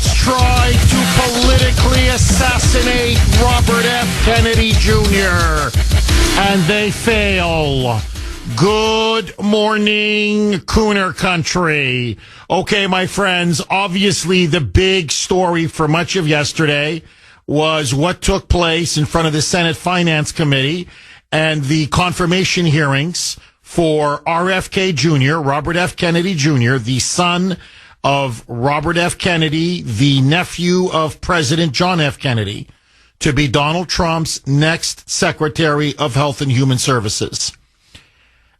Democrats try to politically assassinate Robert F. Kennedy Jr. and they fail. Good morning, Kuhner country. Okay, my friends, obviously the big story for much of yesterday was what took place in front of the Senate Finance Committee and the confirmation hearings for RFK Jr., Robert F. Kennedy Jr., the son of Robert F. Kennedy, the nephew of President John F. Kennedy, to be Donald Trump's next Secretary of Health and Human Services.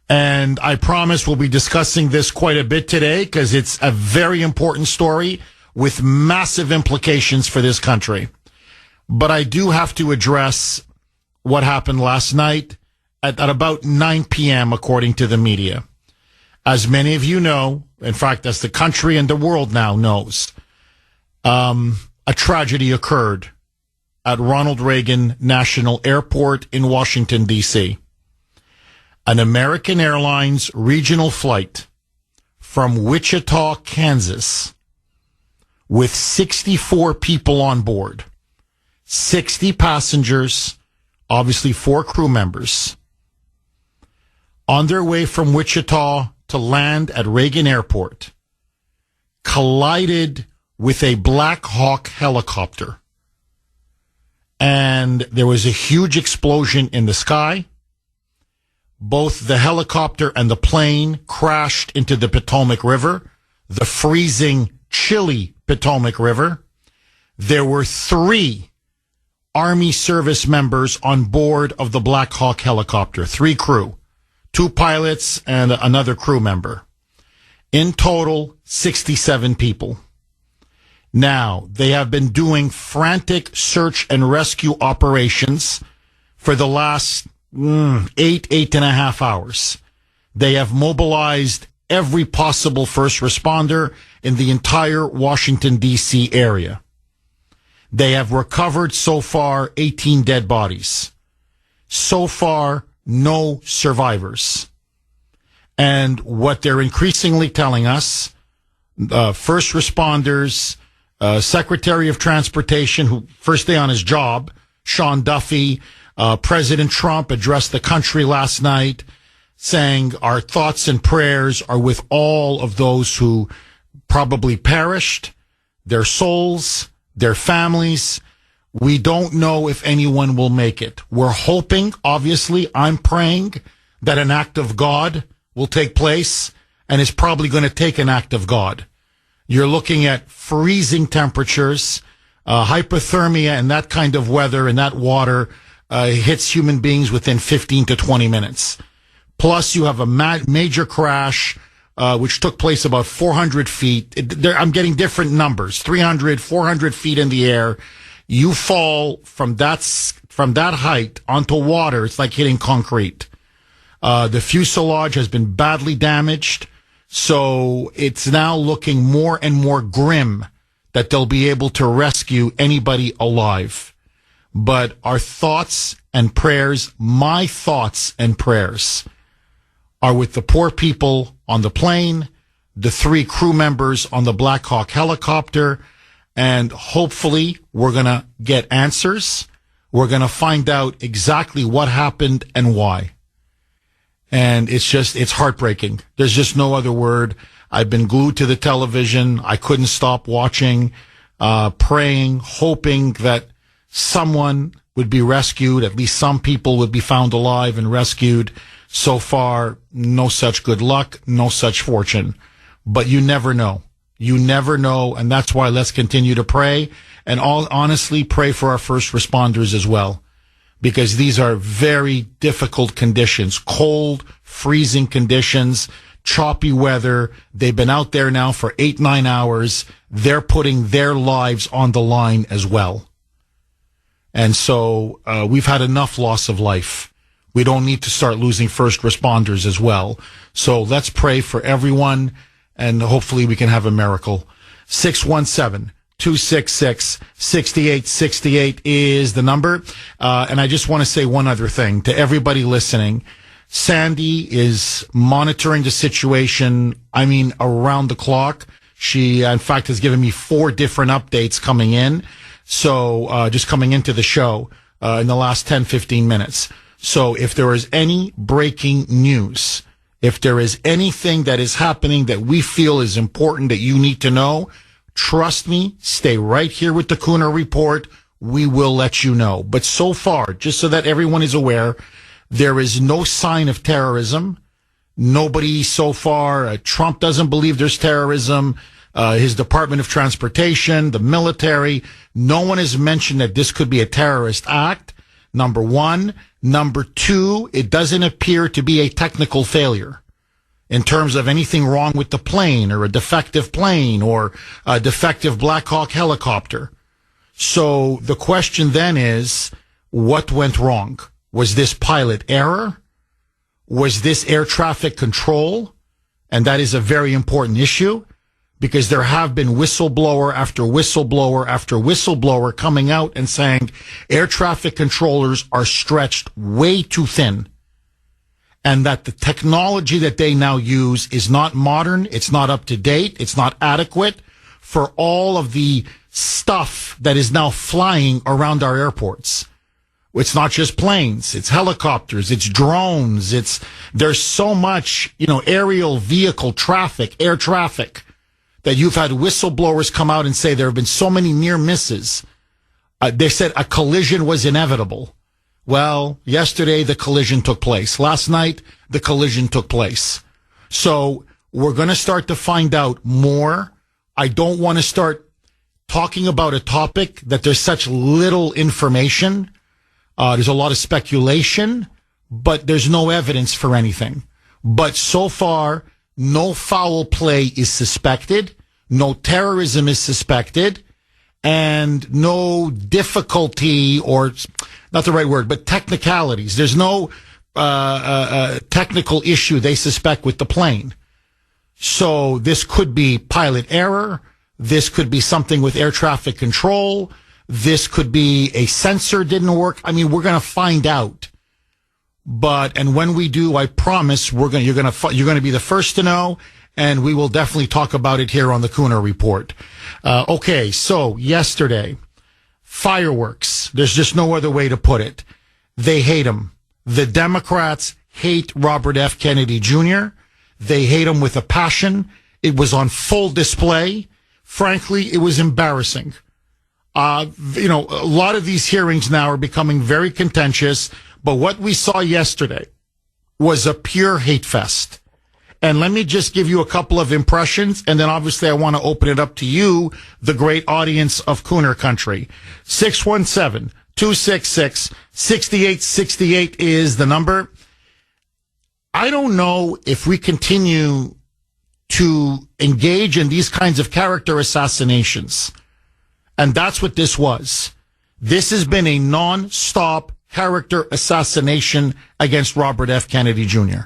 And I promise we'll be discussing this quite a bit today because it's a very important story with massive implications for this country. But I do have to address what happened last night at about 9 p.m., according to the media. As many of you know, in fact, as the country and the world now knows, a tragedy occurred at Ronald Reagan National Airport in Washington, D.C. An American Airlines regional flight from Wichita, Kansas, with 64 people on board, 60 passengers, obviously 4 crew members, on their way from Wichita to land at Reagan Airport, collided with a Black Hawk helicopter. And there was a huge explosion in the sky. Both the helicopter and the plane crashed into the Potomac River, the freezing, chilly Potomac River. There were 3 Army service members on board of the Black Hawk helicopter, 3 crew, 2 pilots and another crew member. In total, 67 people. Now, they have been doing frantic search and rescue operations for the last 8.5 hours. They have mobilized every possible first responder in the entire Washington, D.C. area. They have recovered so far 18 dead bodies. So far, no survivors. And what they're increasingly telling us, first responders, Secretary of Transportation, who first day on his job, Sean Duffy, President Trump addressed the country last night saying our thoughts and prayers are with all of those who probably perished, their souls, their families. We don't know if anyone will make it. We're hoping, obviously, I'm praying that an act of God will take place, and it's probably going to take an act of God. You're looking at freezing temperatures, hypothermia, and that kind of weather and that water hits human beings within 15 to 20 minutes. Plus, you have a major crash, which took place about 400 feet. I'm getting different numbers, 300, 400 feet in the air. You fall from that height onto water. It's like hitting concrete. The fuselage has been badly damaged. So it's now looking more and more grim that they'll be able to rescue anybody alive. But our thoughts and prayers, my thoughts and prayers, are with the poor people on the plane, the 3 crew members on the Black Hawk helicopter, and hopefully we're going to get answers. We're going to find out exactly what happened and why. And it's heartbreaking. There's just no other word. I've been glued to the television. I couldn't stop watching, praying, hoping that someone would be rescued. At least some people would be found alive and rescued. So far, no such good luck, no such fortune. But you never know. You never know. And that's why let's continue to pray. And honestly, pray for our first responders as well. Because these are very difficult conditions, cold, freezing conditions, choppy weather. They've been out there now for 8-9 hours. They're putting their lives on the line as well. And so we've had enough loss of life. We don't need to start losing first responders as well. So let's pray for everyone, and hopefully we can have a miracle. 617-266-6868 is the number. And I just want to say one other thing to everybody listening. Sandy is monitoring the situation, around the clock. She, in fact, has given me 4 different updates coming in. So, just coming into the show, in the last 10, 15 minutes. So if there is any breaking news, if there is anything that is happening that we feel is important that you need to know, trust me, stay right here with the Kuhner Report. We will let you know. But so far, just so that everyone is aware, there is no sign of terrorism. Nobody so far, Trump doesn't believe there's terrorism. His Department of Transportation, the military, no one has mentioned that this could be a terrorist act. Number one. Number two, it doesn't appear to be a technical failure in terms of anything wrong with the plane or a defective plane or a defective Black Hawk helicopter. So the question then is, what went wrong? Was this pilot error? Was this air traffic control? And that is a very important issue because there have been whistleblower after whistleblower after whistleblower coming out and saying air traffic controllers are stretched way too thin and that the technology that they now use is not modern, it's not up to date, it's not adequate for all of the stuff that is now flying around our airports. It's not just planes, it's helicopters, it's drones, there's so much, aerial vehicle traffic, air traffic, that you've had whistleblowers come out and say there have been so many near misses. They said a collision was inevitable. Well, yesterday the collision took place. Last night the collision took place. So we're going to start to find out more. I don't want to start talking about a topic that there's such little information. There's a lot of speculation, but there's no evidence for anything. But so far, no foul play is suspected, no terrorism is suspected, and no difficulty or, not the right word, but technicalities. There's no technical issue they suspect with the plane. So this could be pilot error. This could be something with air traffic control. This could be a sensor didn't work. I mean, we're going to find out. And when we do, I promise you're going to be the first to know, and we will definitely talk about it here on the Kuhner Report. Okay, so yesterday, fireworks. There's just no other way to put it. They hate him. The Democrats hate Robert F. Kennedy Jr. They hate him with a passion. It was on full display. Frankly, it was embarrassing. A lot of these hearings now are becoming very contentious. But what we saw yesterday was a pure hate fest. And let me just give you a couple of impressions, and then obviously I want to open it up to you, the great audience of Kuhner Country. 617-266-6868 is the number. I don't know if we continue to engage in these kinds of character assassinations. And that's what this was. This has been a non-stop character assassination against Robert F. Kennedy Jr.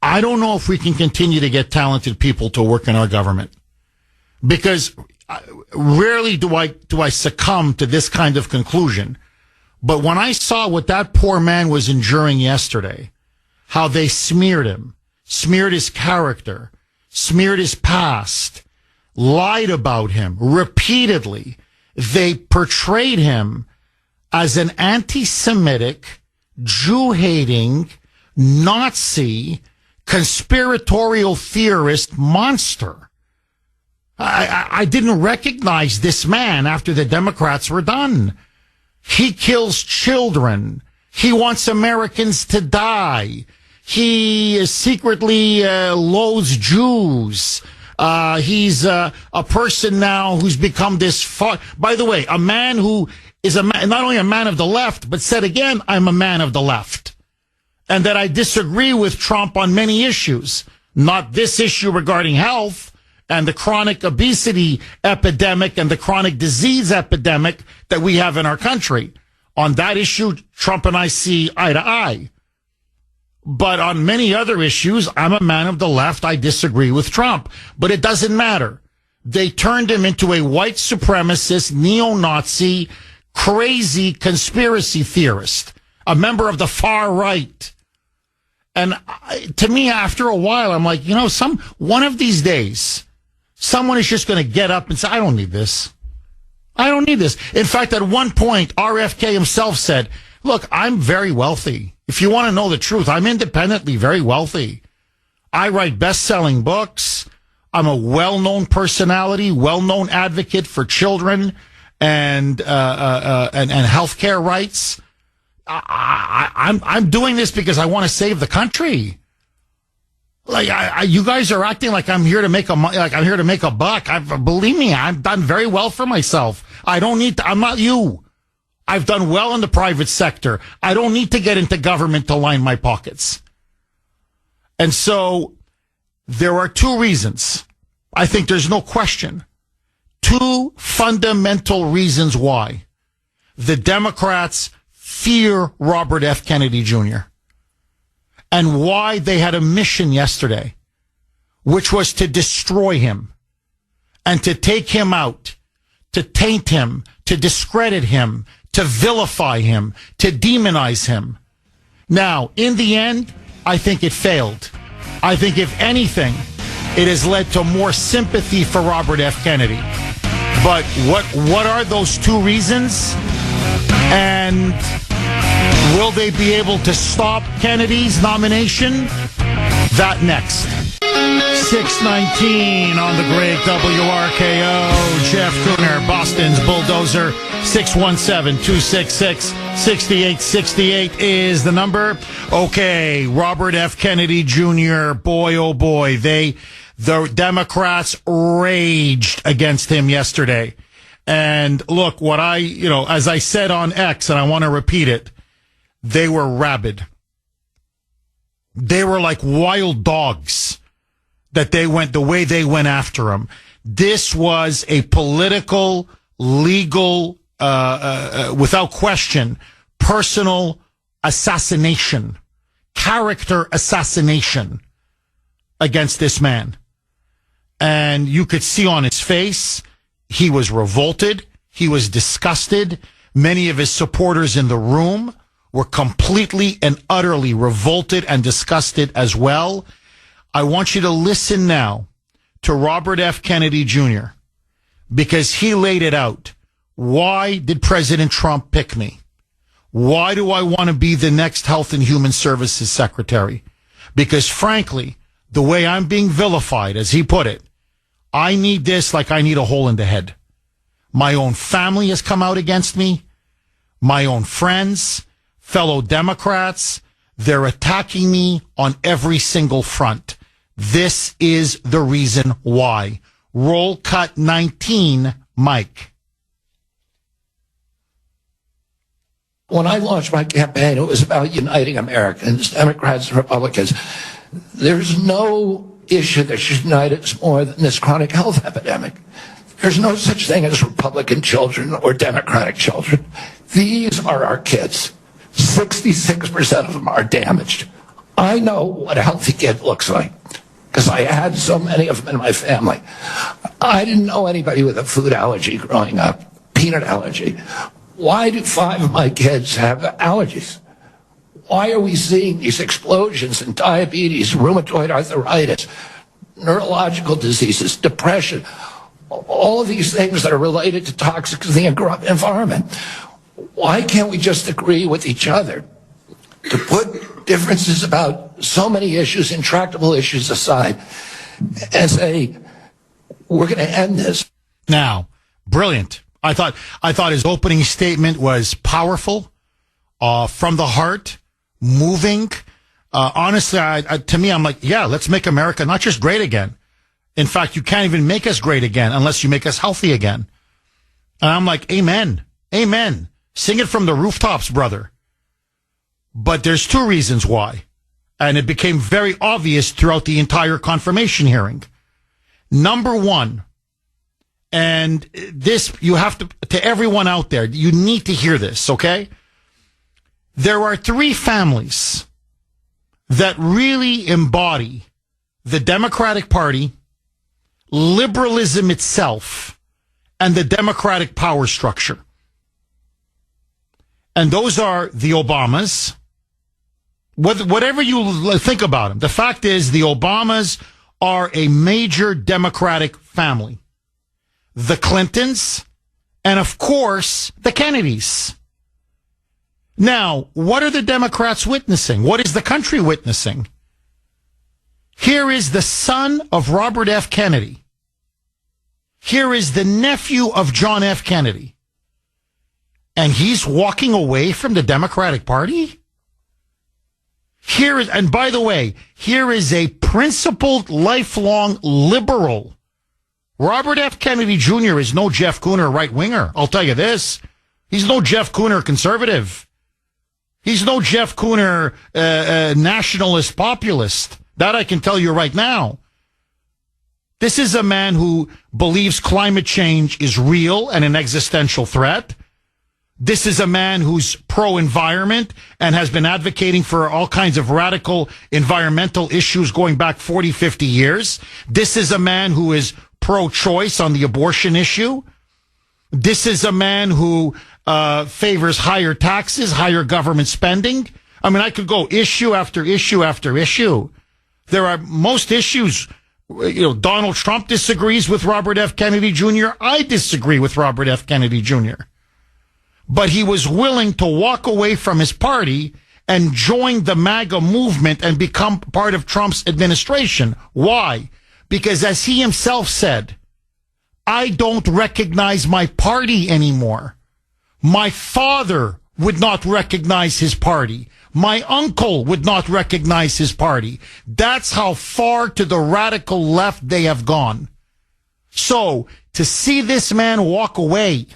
I don't know if we can continue to get talented people to work in our government because rarely do I succumb to this kind of conclusion. But when I saw what that poor man was enduring yesterday, how they smeared him, smeared his character, smeared his past, lied about him repeatedly, they portrayed him as an anti-Semitic, Jew-hating, Nazi, conspiratorial theorist monster. I didn't recognize this man after the Democrats were done. He kills children. He wants Americans to die. He secretly loathes Jews. He's a person now who's become this, by the way, a man who is not only a man of the left, but said again, I'm a man of the left. And that I disagree with Trump on many issues. Not this issue regarding health and the chronic obesity epidemic and the chronic disease epidemic that we have in our country. On that issue, Trump and I see eye to eye. But on many other issues, I'm a man of the left. I disagree with Trump. But it doesn't matter. They turned him into a white supremacist, neo-Nazi, crazy conspiracy theorist, a member of the far right. And to me, after a while, I'm like, one of these days, Someone is just going to get up and say, I don't need this. I don't need this. In fact, at one point, RFK himself said, look, I'm very wealthy. If you want to know the truth, I'm independently very wealthy. I write best-selling books. I'm a well-known personality, well-known advocate for children and healthcare rights. I'm doing this because I want to save the country. Like you guys are acting like I'm here to make a buck. Believe me, I've done very well for myself. I don't need to. I'm not you. I've done well in the private sector. I don't need to get into government to line my pockets. And so there are two reasons. I think there's no question. Two fundamental reasons why the Democrats fear Robert F. Kennedy Jr. and why they had a mission yesterday, which was to destroy him and to take him out, to taint him, to discredit him, to vilify him, to demonize him. Now, in the end, I think it failed. I think, if anything, it has led to more sympathy for Robert F. Kennedy. But what are those two reasons? And will they be able to stop Kennedy's nomination? That next. 619 on the great WRKO. Jeff Kuhner, Boston's Bulldozer. 617-266-6868 is the number. Okay, Robert F. Kennedy Jr., boy, oh boy, the Democrats raged against him yesterday. And look, as I said on X, and I want to repeat it, they were rabid. They were like wild dogs the way they went after him. This was a political, legal, without question, personal assassination, character assassination against this man. And you could see on his face, he was revolted. He was disgusted. Many of his supporters in the room were completely and utterly revolted and disgusted as well. I want you to listen now to Robert F. Kennedy Jr. because he laid it out. Why did President Trump pick me? Why do I want to be the next Health and Human Services Secretary? Because frankly, the way I'm being vilified, as he put it, I need this like I need a hole in the head. My own family has come out against me. My own friends, fellow Democrats, they're attacking me on every single front. This is the reason why. Roll cut 19, Mike. When I launched my campaign, it was about uniting Americans, Democrats and Republicans. There's no issue that should unite us more than this chronic health epidemic. There's no such thing as Republican children or Democratic children. These are our kids. 66% of them are damaged. I know what a healthy kid looks like because I had so many of them in my family. I didn't know anybody with a food allergy growing up, peanut allergy. Why do 5 of my kids have allergies? Why are we seeing these explosions in diabetes, rheumatoid arthritis, neurological diseases, depression, all of these things that are related to toxicity and corrupt environment? Why can't we just agree with each other to put differences about so many issues, intractable issues aside, and say, we're going to end this? Now, brilliant. I thought his opening statement was powerful, from the heart, moving. Honestly, to me, I'm like, yeah, let's make America not just great again. In fact, you can't even make us great again unless you make us healthy again. And I'm like, amen, amen. Sing it from the rooftops, brother. But there's 2 reasons why. And it became very obvious throughout the entire confirmation hearing. Number 1, and this, you have to everyone out there, you need to hear this, okay? There are 3 families that really embody the Democratic Party, liberalism itself, and the Democratic power structure. And those are the Obamas. Whatever you think about them, the fact is the Obamas are a major Democratic family. The Clintons, and of course, the Kennedys. Now, what are the Democrats witnessing? What is the country witnessing? Here is the son of Robert F. Kennedy. Here is the nephew of John F. Kennedy. And he's walking away from the Democratic Party? Here is, and by the way, here is a principled, lifelong liberal. Robert F. Kennedy Jr. is no Jeff Kuhner right-winger. I'll tell you this. He's no Jeff Kuhner conservative. He's no Jeff Kuhner nationalist populist. That I can tell you right now. This is a man who believes climate change is real and an existential threat. This is a man who's pro-environment and has been advocating for all kinds of radical environmental issues going back 40, 50 years. This is a man who is pro-choice on the abortion issue. This is a man who favors higher taxes, higher government spending. I mean, I could go issue after issue after issue. There are most issues, Donald Trump disagrees with Robert F. Kennedy Jr. I disagree with Robert F. Kennedy Jr. But he was willing to walk away from his party and join the MAGA movement and become part of Trump's administration. Why? Because as he himself said, I don't recognize my party anymore. My father would not recognize his party. My uncle would not recognize his party. That's how far to the radical left they have gone. So, to see this man walk away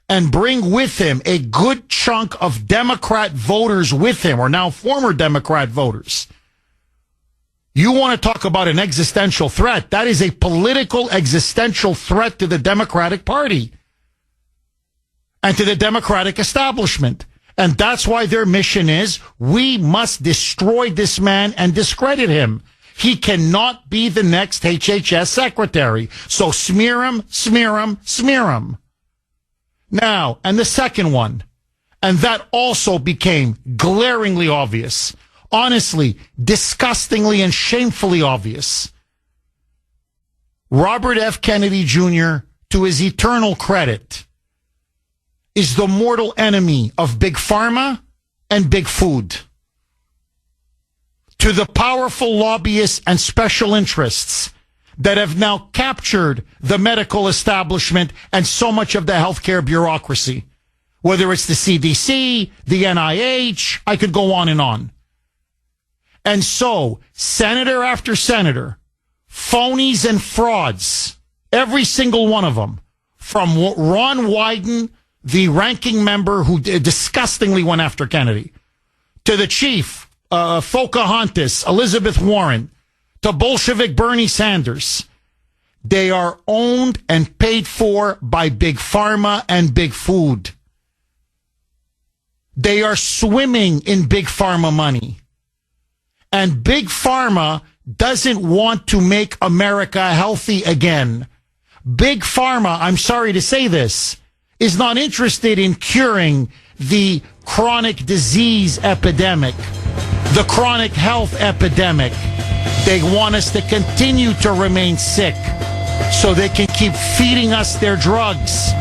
and bring with him a good chunk of Democrat voters with him, or now former Democrat voters, you want to talk about an existential threat. That is a political existential threat to the Democratic Party and to the Democratic establishment. And that's why their mission is, we must destroy this man and discredit him. He cannot be the next HHS secretary. So smear him, smear him, smear him. Now, and the second one, and that also became glaringly obvious, honestly, disgustingly and shamefully obvious. Robert F. Kennedy Jr., to his eternal credit, is the mortal enemy of Big Pharma and Big Food. To the powerful lobbyists and special interests that have now captured the medical establishment and so much of the healthcare bureaucracy, whether it's the CDC, the NIH, I could go on and on. And so, senator after senator, phonies and frauds, every single one of them, from Ron Wyden, the ranking member who disgustingly went after Kennedy, to the chief, Pocahontas, Elizabeth Warren, to Bolshevik Bernie Sanders, they are owned and paid for by Big Pharma and Big Food. They are swimming in Big Pharma money. And Big Pharma doesn't want to make America healthy again. Big Pharma, I'm sorry to say this, is not interested in curing the chronic disease epidemic, the chronic health epidemic. They want us to continue to remain sick so they can keep feeding us their drugs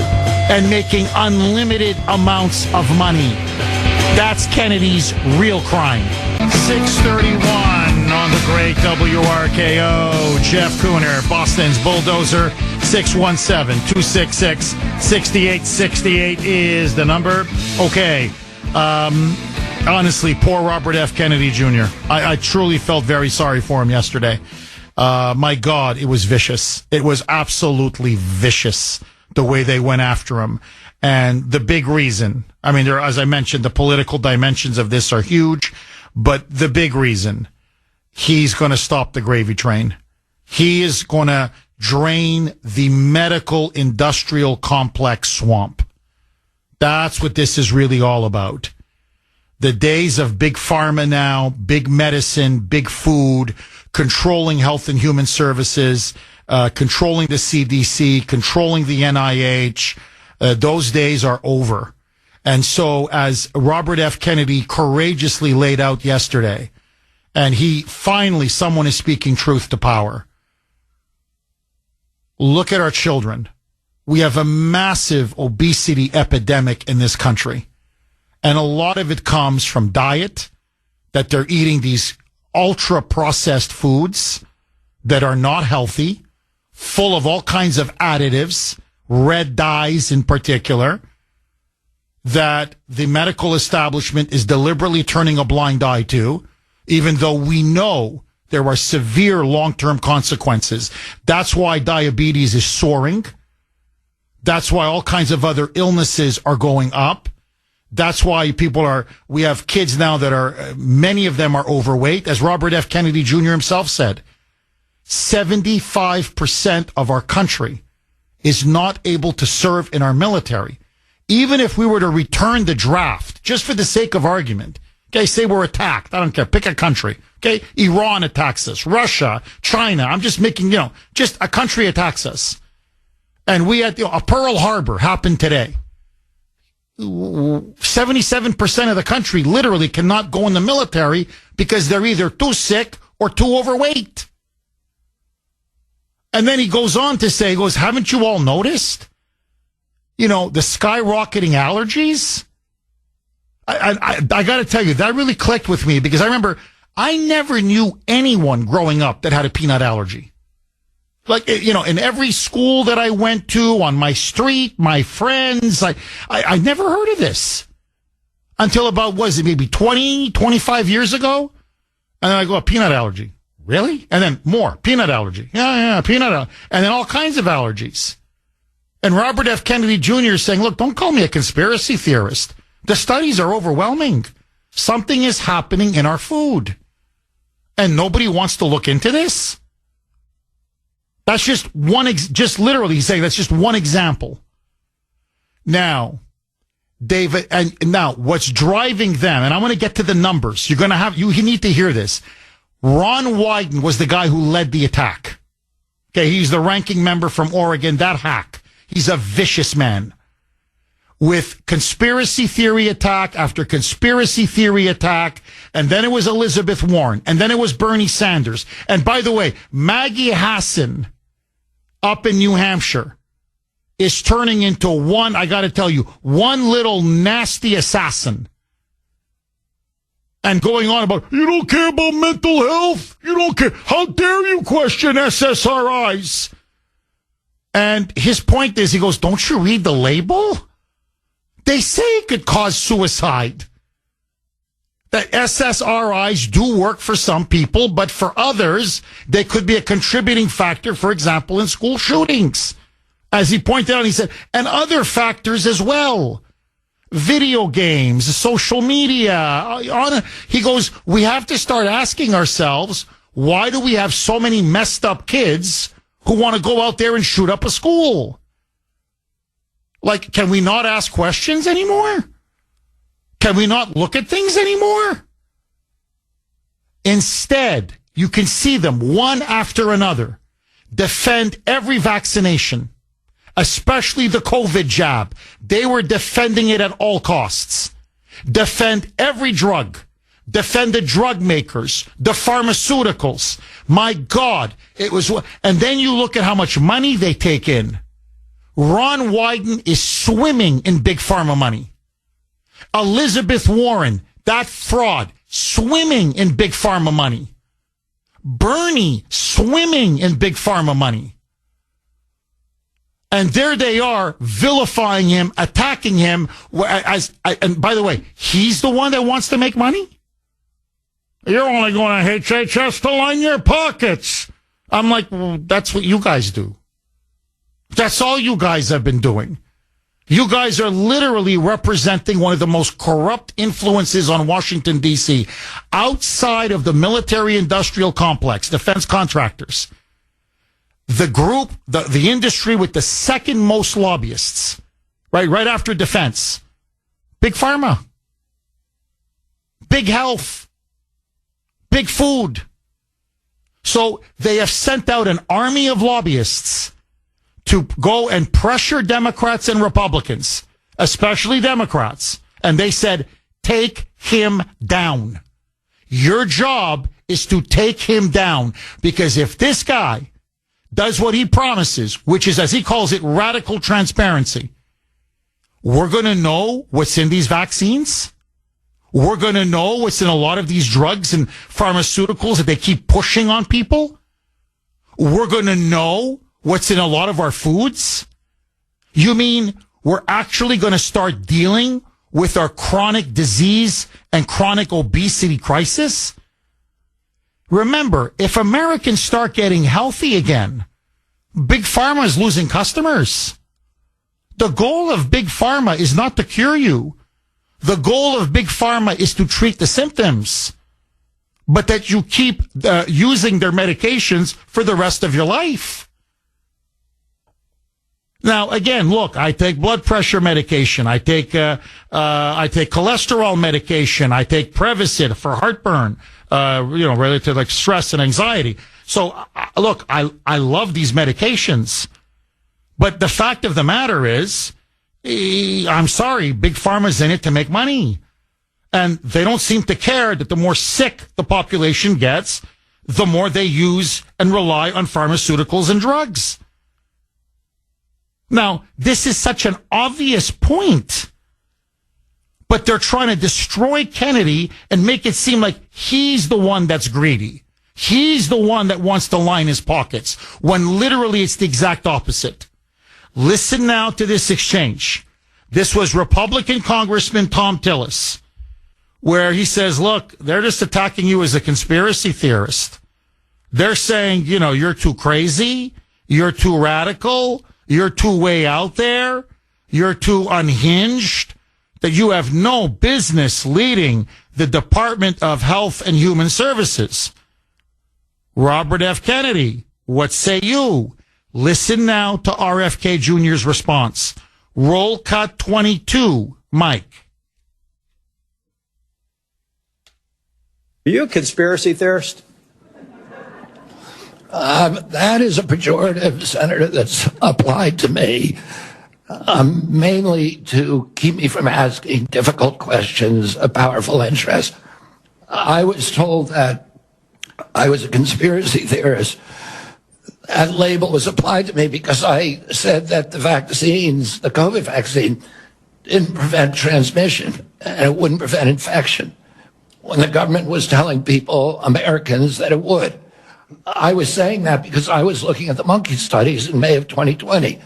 and making unlimited amounts of money. That's Kennedy's real crime. 631 on the great WRKO. Jeff Kuhner, Boston's Bulldozer. 617-266-6868 is the number. Okay. Honestly, poor Robert F. Kennedy Jr. I truly felt very sorry for him yesterday. My God, it was vicious. It was absolutely vicious the way they went after him. And the big reason, I mean, as I mentioned, the political dimensions of this are huge, but the big reason, he's going to stop the gravy train. He is going to drain the medical industrial complex swamp. That's what this is really all about. The days of big pharma now, big medicine, big food, controlling health and human services, controlling the CDC, controlling the NIH, those days are over. And so as Robert F. Kennedy courageously laid out yesterday, And someone is speaking truth to power. Look at our children. We have a massive obesity epidemic in this country. And a lot of it comes from diet, that they're eating these ultra processed foods that are not healthy, full of all kinds of additives, red dyes in particular, that the medical establishment is deliberately turning a blind eye to, even though we know there are severe long-term consequences. That's why diabetes is soaring. That's why all kinds of other illnesses are going up. That's why we have kids now that many of them are overweight. As Robert F. Kennedy Jr. himself said, 75% of our country is not able to serve in our military. Even if we were to return the draft, just for the sake of argument, okay, say we're attacked. I don't care. Pick a country. Okay, Iran attacks us. Russia, China. I'm just making, just a country attacks us. And we had, a Pearl Harbor happened today. 77% of the country literally cannot go in the military because they're either too sick or too overweight. And then he goes on to say, haven't you all noticed? The skyrocketing allergies? I got to tell you, that really clicked with me because I remember I never knew anyone growing up that had a peanut allergy. Like, in every school that I went to, on my street, my friends, I never heard of this until about, maybe 20, 25 years ago? And then I go, a peanut allergy. Really? And then more, peanut allergy. Yeah, peanut allergy. And then all kinds of allergies. And Robert F. Kennedy Jr. is saying, look, don't call me a conspiracy theorist. The studies are overwhelming. Something is happening in our food. And nobody wants to look into this? That's just just literally he's saying that's just one example. Now, David, and now what's driving them, and I want to get to the numbers. You need to hear this. Ron Wyden was the guy who led the attack. Okay, he's the ranking member from Oregon, that hack. He's a vicious man. With conspiracy theory attack after conspiracy theory attack, and then it was Elizabeth Warren, and then it was Bernie Sanders. And by the way, Maggie Hassan up in New Hampshire is turning into one little nasty assassin. And going on about, you don't care about mental health? You don't care. How dare you question SSRIs? And his point is, he goes, don't you read the label? They say it could cause suicide. That SSRIs do work for some people, but for others, they could be a contributing factor, for example, in school shootings. As he pointed out, he said, and other factors as well. Video games, social media. He goes, we have to start asking ourselves, why do we have so many messed up kids who want to go out there and shoot up a school? Like, can we not ask questions anymore? Can we not look at things anymore? Instead, you can see them one after another defend every vaccination, especially the COVID jab. They were defending it at all costs. Defend every drug. Defend the drug makers, the pharmaceuticals. My God, it was, and then you look at how much money they take in. Ron Wyden is swimming in big pharma money. Elizabeth Warren, that fraud, swimming in big pharma money. Bernie, swimming in big pharma money. And there they are, vilifying him, attacking him. And by the way, he's the one that wants to make money? You're only going to HHS to line your pockets. I'm like, well, that's what you guys do. That's all you guys have been doing. You guys are literally representing one of the most corrupt influences on Washington, D.C. outside of the military-industrial complex, defense contractors. The group, the industry with the second most lobbyists, right after defense. Big pharma. Big health. Big food. So they have sent out an army of lobbyists to go and pressure Democrats and Republicans, especially Democrats. And they said, take him down. Your job is to take him down. Because if this guy does what he promises, which is, as he calls it, radical transparency, we're going to know what's in these vaccines. We're going to know what's in a lot of these drugs and pharmaceuticals that they keep pushing on people. We're going to know what's in a lot of our foods. You mean we're actually going to start dealing with our chronic disease and chronic obesity crisis? Remember, if Americans start getting healthy again, Big Pharma is losing customers. The goal of Big Pharma is not to cure you. The goal of Big Pharma is to treat the symptoms, but that you keep using their medications for the rest of your life. Now, again, look, I take blood pressure medication. I take cholesterol medication. I take Prevacid for heartburn, related to like stress and anxiety. So, look, I love these medications, but the fact of the matter is, I'm sorry, Big Pharma's in it to make money. And they don't seem to care that the more sick the population gets, the more they use and rely on pharmaceuticals and drugs. Now, this is such an obvious point, but they're trying to destroy Kennedy and make it seem like he's the one that's greedy. He's the one that wants to line his pockets, when literally it's the exact opposite. Listen now to this exchange. This was Republican Congressman Tom Tillis, where he says, look, they're just attacking you as a conspiracy theorist. They're saying, you're too crazy, you're too radical, you're too way out there, you're too unhinged, that you have no business leading the Department of Health and Human Services. Robert F. Kennedy, what say you? Listen now to RFK Jr.'s response. Roll cut 22, Mike. Are you a conspiracy theorist? That is a pejorative, Senator, that's applied to me, mainly to keep me from asking difficult questions of powerful interests. I was told that I was a conspiracy theorist. That label was applied to me because I said that the vaccines, the COVID vaccine, didn't prevent transmission and it wouldn't prevent infection, when the government was telling people, Americans, that it would. I was saying that because I was looking at the monkey studies in May of 2020.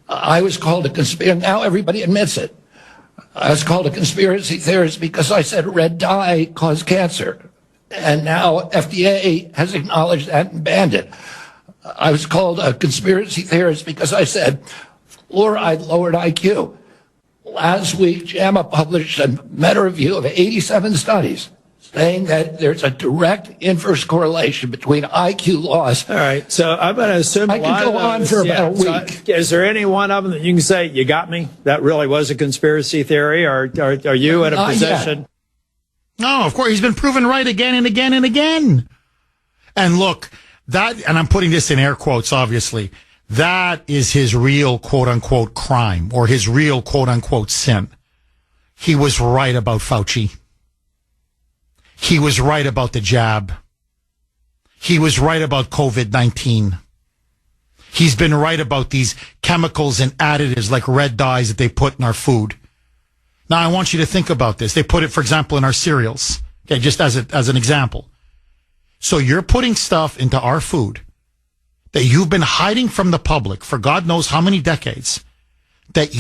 I was called a conspiracy. Now everybody admits it. I was called a conspiracy theorist because I said red dye caused cancer. And now FDA has acknowledged that and banned it. I was called a conspiracy theorist because I said fluoride lowered IQ. Last week, JAMA published a meta-review of 87 studies saying that there's a direct inverse correlation between IQ loss. All right, so I'm going to assume I can go on for about a week. So is there any one of them that you can say, you got me? That really was a conspiracy theory, or are you in a position? No, of course, he's been proven right again and again and again. And look, that, and I'm putting this in air quotes, obviously, that is his real quote-unquote crime, or his real quote-unquote sin. He was right about Fauci. He was right about the jab. He was right about COVID-19. He's been right about these chemicals and additives like red dyes that they put in our food. Now, I want you to think about this. They put it, for example, in our cereals. Okay, just as an example. So you're putting stuff into our food that you've been hiding from the public for God knows how many decades, that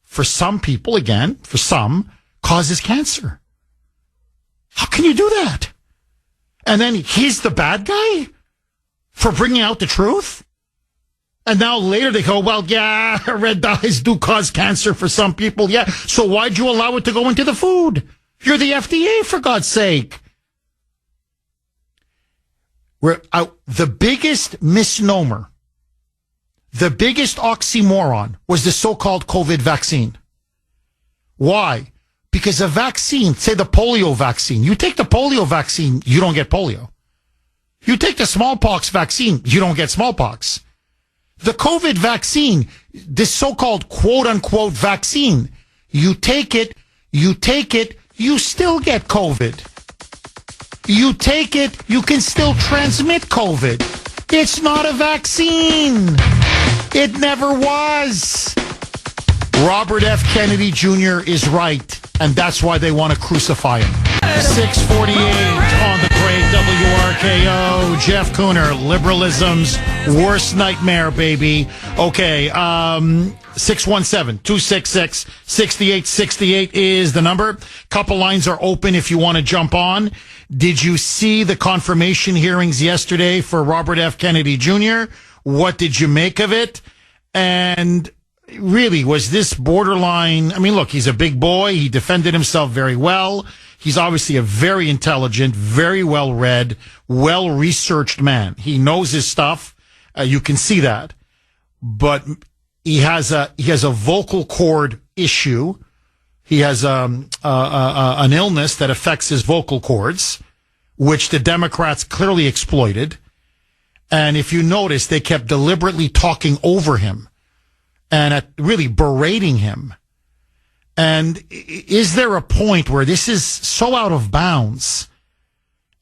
for some people, again, for some, causes cancer. How can you do that? And then he's the bad guy for bringing out the truth? And now later they go, well, yeah, red dyes do cause cancer for some people. Yeah. So why'd you allow it to go into the food? You're the FDA, for God's sake. The biggest misnomer, the biggest oxymoron was the so-called COVID vaccine. Why? Because a vaccine, say the polio vaccine, you take the polio vaccine, you don't get polio. You take the smallpox vaccine, you don't get smallpox. The COVID vaccine, this so-called quote-unquote vaccine, you take it, you still get COVID. You take it, you can still transmit COVID. It's not a vaccine. It never was. Robert F. Kennedy Jr. is right, and that's why they want to crucify him. 648 on the great WRKO. Jeff Kuhner, liberalism's worst nightmare, baby. Okay, 617-266-6868 is the number. Couple lines are open if you want to jump on. Did you see the confirmation hearings yesterday for Robert F. Kennedy Jr.? What did you make of it? And really, was this borderline? I mean, look, he's a big boy. He defended himself very well. He's obviously a very intelligent, very well-read, well-researched man. He knows his stuff. You can see that. But he has a vocal cord issue. He has an illness that affects his vocal cords, which the Democrats clearly exploited. And if you notice, they kept deliberately talking over him and really berating him. And is there a point where this is so out of bounds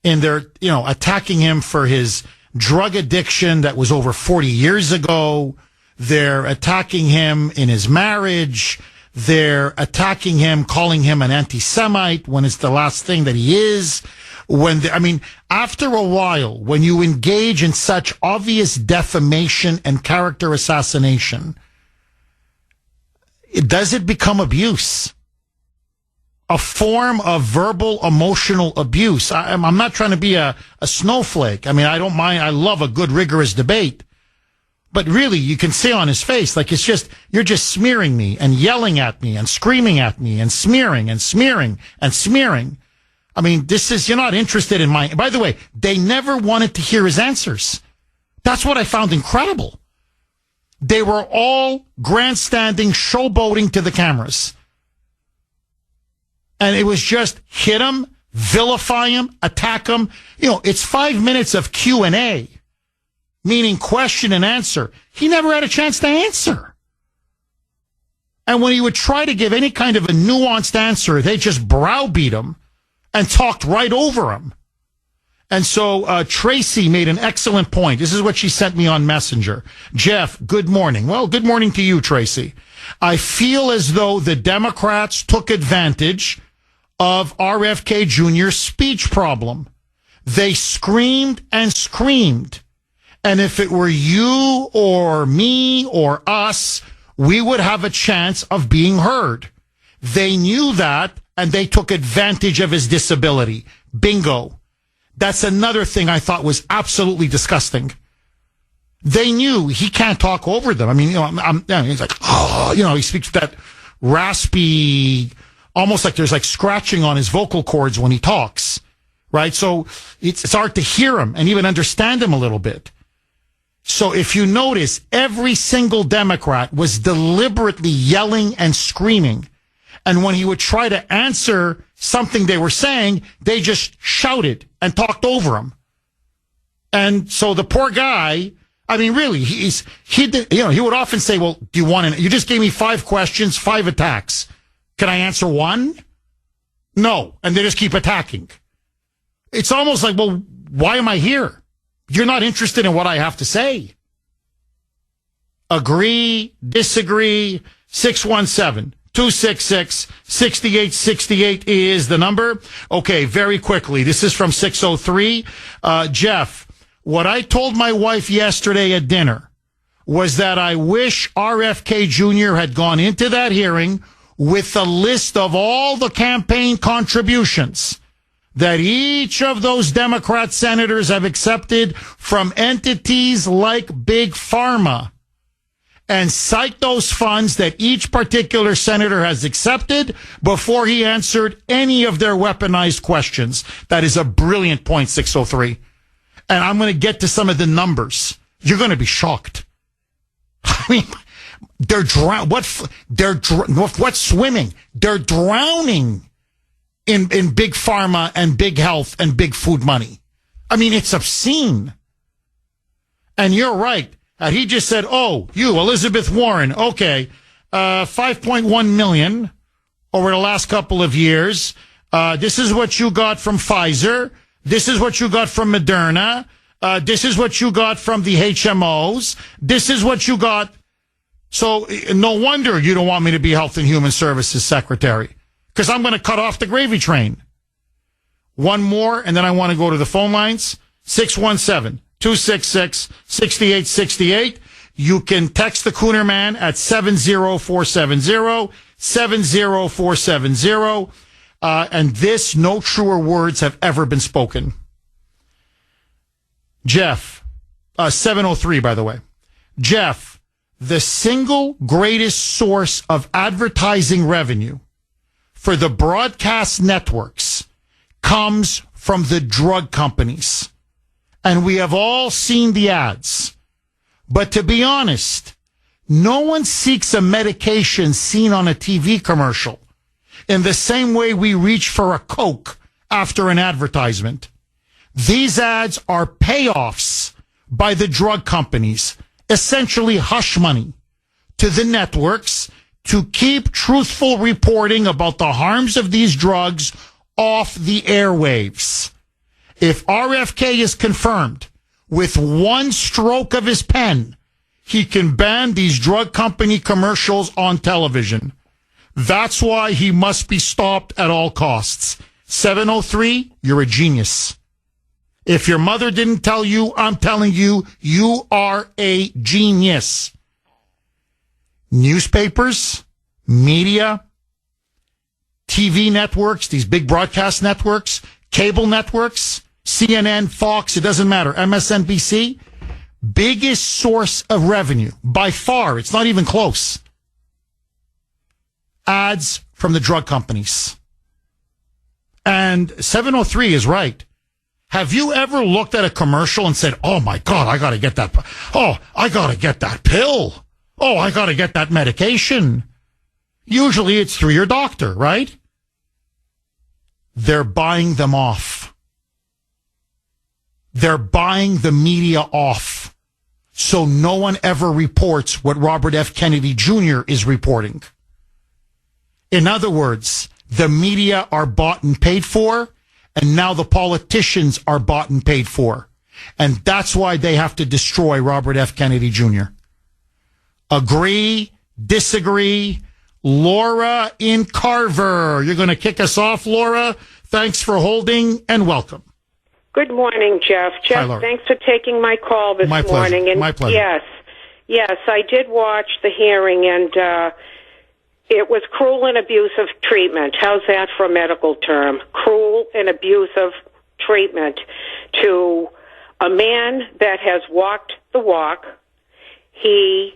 in their, attacking him for his drug addiction that was over 40 years ago? They're attacking him in his marriage. They're attacking him, calling him an anti-Semite when it's the last thing that he is. After a while, when you engage in such obvious defamation and character assassination, does it become abuse? A form of verbal, emotional abuse. I'm not trying to be a snowflake. I don't mind. I love a good, rigorous debate. But really, you can see on his face, you're just smearing me and yelling at me and screaming at me and smearing and smearing and smearing. You're not interested in my, by the way, they never wanted to hear his answers. That's what I found incredible. They were all grandstanding, showboating to the cameras. And it was just hit him, vilify him, attack him. It's 5 minutes of Q&A, meaning question and answer. He never had a chance to answer. And when he would try to give any kind of a nuanced answer, they just browbeat him and talked right over him. And so Tracy made an excellent point. This is what she sent me on Messenger. Jeff, good morning. Well, good morning to you, Tracy. I feel as though the Democrats took advantage of RFK Jr.'s speech problem. They screamed and screamed. And if it were you or me or us, we would have a chance of being heard. They knew that, and they took advantage of his disability. Bingo. That's another thing I thought was absolutely disgusting. They knew he can't talk over them. He's like, he speaks with that raspy, almost like there's scratching on his vocal cords when he talks, right? So it's hard to hear him and even understand him a little bit. So if you notice, every single Democrat was deliberately yelling and screaming. And when he would try to answer something they were saying, they just shouted and talked over him. And so the poor guy, really, he would often say, well, do you want to, you just gave me 5 questions, 5 attacks. Can I answer one? No. And they just keep attacking. It's almost like, well, why am I here? You're not interested in what I have to say. Agree, disagree, 617-266-6868 is the number. Okay, very quickly. This is from 603. Jeff, what I told my wife yesterday at dinner was that I wish RFK Jr. had gone into that hearing with a list of all the campaign contributions that each of those Democrat senators have accepted from entities like Big Pharma, and cite those funds that each particular senator has accepted before he answered any of their weaponized questions. That is a brilliant point, 603. And I'm going to get to some of the numbers. You're going to be shocked. They're what's swimming? They're drowning in big pharma and big health and big food money. It's obscene. And you're right. He just said, oh, you, Elizabeth Warren, okay, 5.1 million over the last couple of years. This is what you got from Pfizer. This is what you got from Moderna. This is what you got from the HMOs. This is what you got. So no wonder you don't want me to be Health and Human Services Secretary, because I'm going to cut off the gravy train. One more, and then I want to go to the phone lines. 617-266-6868. You can text the Kuhner Man at 70470, 70470. And this, no truer words have ever been spoken. Jeff, 703, by the way. Jeff, the single greatest source of advertising revenue for the broadcast networks comes from the drug companies. And we have all seen the ads. But to be honest, no one seeks a medication seen on a TV commercial in the same way we reach for a Coke after an advertisement. These ads are payoffs by the drug companies, essentially hush money to the networks to keep truthful reporting about the harms of these drugs off the airwaves. If RFK is confirmed, with one stroke of his pen, he can ban these drug company commercials on television. That's why he must be stopped at all costs. 703, you're a genius. If your mother didn't tell you, I'm telling you, you are a genius. Newspapers, media, TV networks, these big broadcast networks, cable networks, CNN, Fox, it doesn't matter, MSNBC, biggest source of revenue by far, it's not even close. Ads from the drug companies. And 703 is right. Have you ever looked at a commercial and said, oh my God, I got to get that. Oh, I got to get that pill. Oh, I got to get that medication. Usually it's through your doctor, right? They're buying them off. They're buying the media off. So no one ever reports what Robert F. Kennedy Jr. is reporting. In other words, the media are bought and paid for, and now the politicians are bought and paid for. And that's why they have to destroy Robert F. Kennedy Jr. Agree, disagree. Laura in Carver. You're going to kick us off, Laura. Thanks for holding, and welcome. Good morning, Jeff. Jeff, Hi, thanks for taking my call this morning. And my pleasure. Yes, I did watch the hearing, and it was cruel and abusive treatment. How's that for a medical term? Cruel and abusive treatment to a man that has walked the walk. He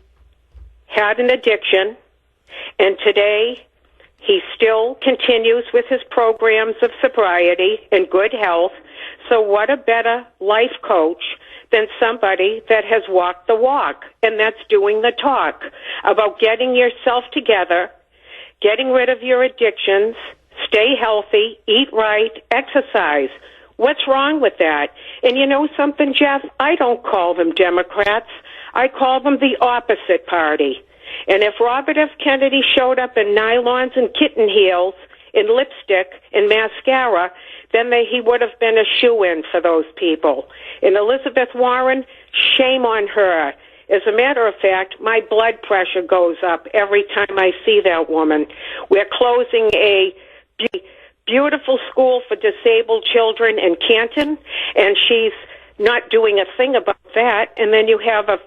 had an addiction, and today he still continues with his programs of sobriety and good health. So what a better life coach than somebody that has walked the walk, and that's doing the talk about getting yourself together, getting rid of your addictions, stay healthy, eat right, exercise. What's wrong with that? And you know something, Jeff? I don't call them Democrats. I call them the opposite party. And if Robert F. Kennedy showed up in nylons and kitten heels, in lipstick and mascara, then he would have been a shoo-in for those people. And Elizabeth Warren, shame on her. As a matter of fact, my blood pressure goes up every time I see that woman. We're closing a beautiful school for disabled children in Canton, and she's not doing a thing about that. And then you have a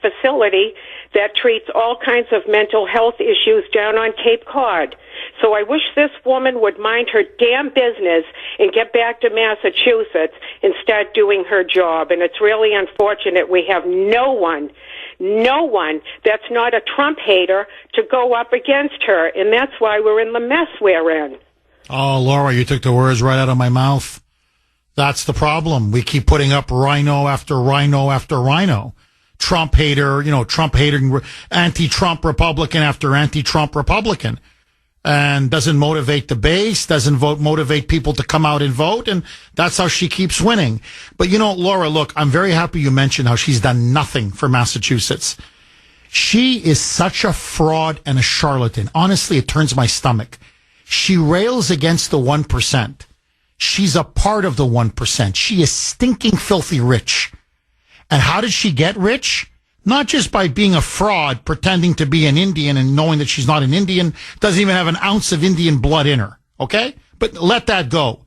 facility that treats all kinds of mental health issues down on Cape Cod. So I wish this woman would mind her damn business and get back to Massachusetts and start doing her job. And it's really unfortunate we have no one that's not a Trump hater to go up against her. And that's why we're in the mess we're in. Oh, Laura, you took the words right out of my mouth. That's the problem. We keep putting up rhino after rhino after rhino. Trump hater, Trump hating anti-Trump Republican after anti-Trump Republican. And doesn't motivate the base, doesn't motivate people to come out and vote. And that's how she keeps winning. But Laura, look, I'm very happy you mentioned how she's done nothing for Massachusetts. She is such a fraud and a charlatan. Honestly, it turns my stomach. She rails against the 1%. She's a part of the 1%. She is stinking filthy rich. And how did she get rich? Not just by being a fraud, pretending to be an Indian and knowing that she's not an Indian, doesn't even have an ounce of Indian blood in her. Okay? But let that go.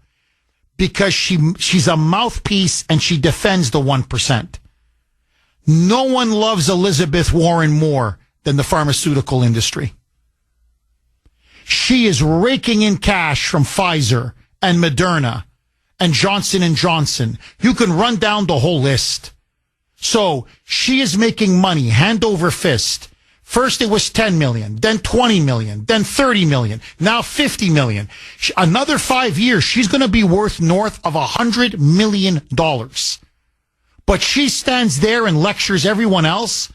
Because she's a mouthpiece and she defends the 1%. No one loves Elizabeth Warren more than the pharmaceutical industry. She is raking in cash from Pfizer and Moderna and Johnson & Johnson. You can run down the whole list. So she is making money hand over fist. First it was 10 million, then 20 million, then 30 million, now 50 million. Another 5 years, she's going to be worth north of $100 million. But she stands there and lectures everyone else.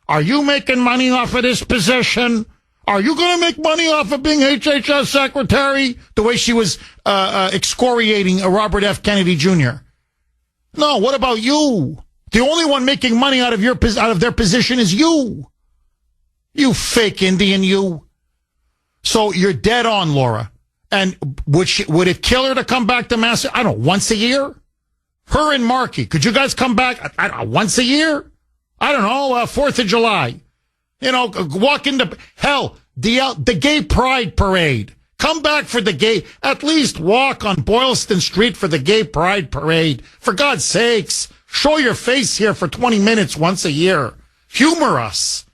Are you making money off of this position? Are you going to make money off of being HHS secretary? The way she was excoriating Robert F. Kennedy Jr. No, what about you? The only one making money out of their position is you. You fake Indian, you. So you're dead on, Laura. And would it kill her to come back to Mass? I don't know, once a year? Her and Markey, could you guys come back once a year? I don't know, 4th of July. You know, walk into, hell, the gay pride parade. Come back for the gay, at least walk on Boylston Street for the gay pride parade. For God's sakes, show your face here for 20 minutes once a year. Humor us.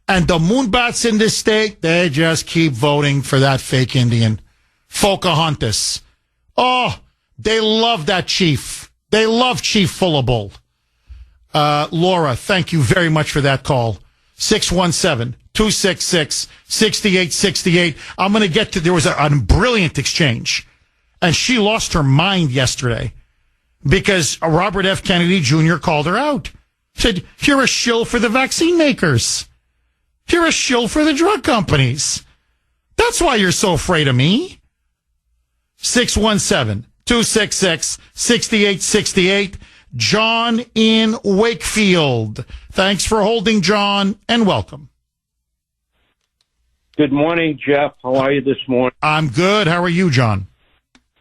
And the moonbats in this state, they just keep voting for that fake Indian. Pocahontas. Oh, they love that chief. They love Chief Fullabull. Laura, thank you very much for that call. 617-266-6868. I'm going to get to, there was a brilliant exchange. And she lost her mind yesterday because Robert F. Kennedy Jr. called her out. Said, you're a shill for the vaccine makers. You're a shill for the drug companies. That's why you're so afraid of me. 617-266-6868. John in Wakefield. Thanks for holding, John, and welcome. Good morning, Jeff. How are you this morning? I'm good. How are you, John?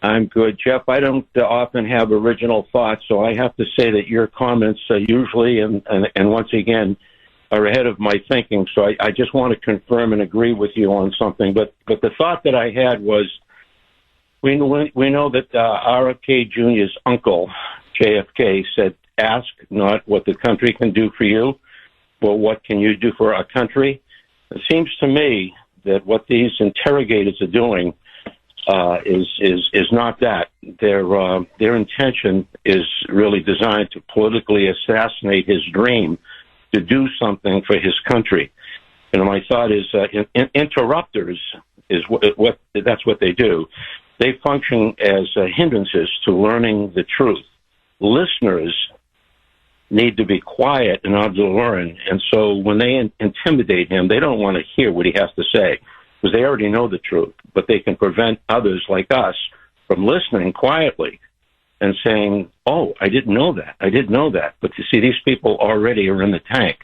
I'm good, Jeff. I don't often have original thoughts, so I have to say that your comments usually and once again are ahead of my thinking. So I just want to confirm and agree with you on something. But the thought that I had was, we know that RFK Jr.'s uncle, JFK, said, ask not what the country can do for you, but what can you do for our country? It seems to me that what these interrogators are doing is not that. Their intention is really designed to politically assassinate his dream to do something for his country. And my thought is, interrupters is what that's what they do. They function as hindrances to learning the truth. Listeners need to be quiet in order to learn. And so when they intimidate him, they don't want to hear what he has to say because they already know the truth, but they can prevent others like us from listening quietly and saying, oh, I didn't know that. I didn't know that. But you see, these people already are in the tank.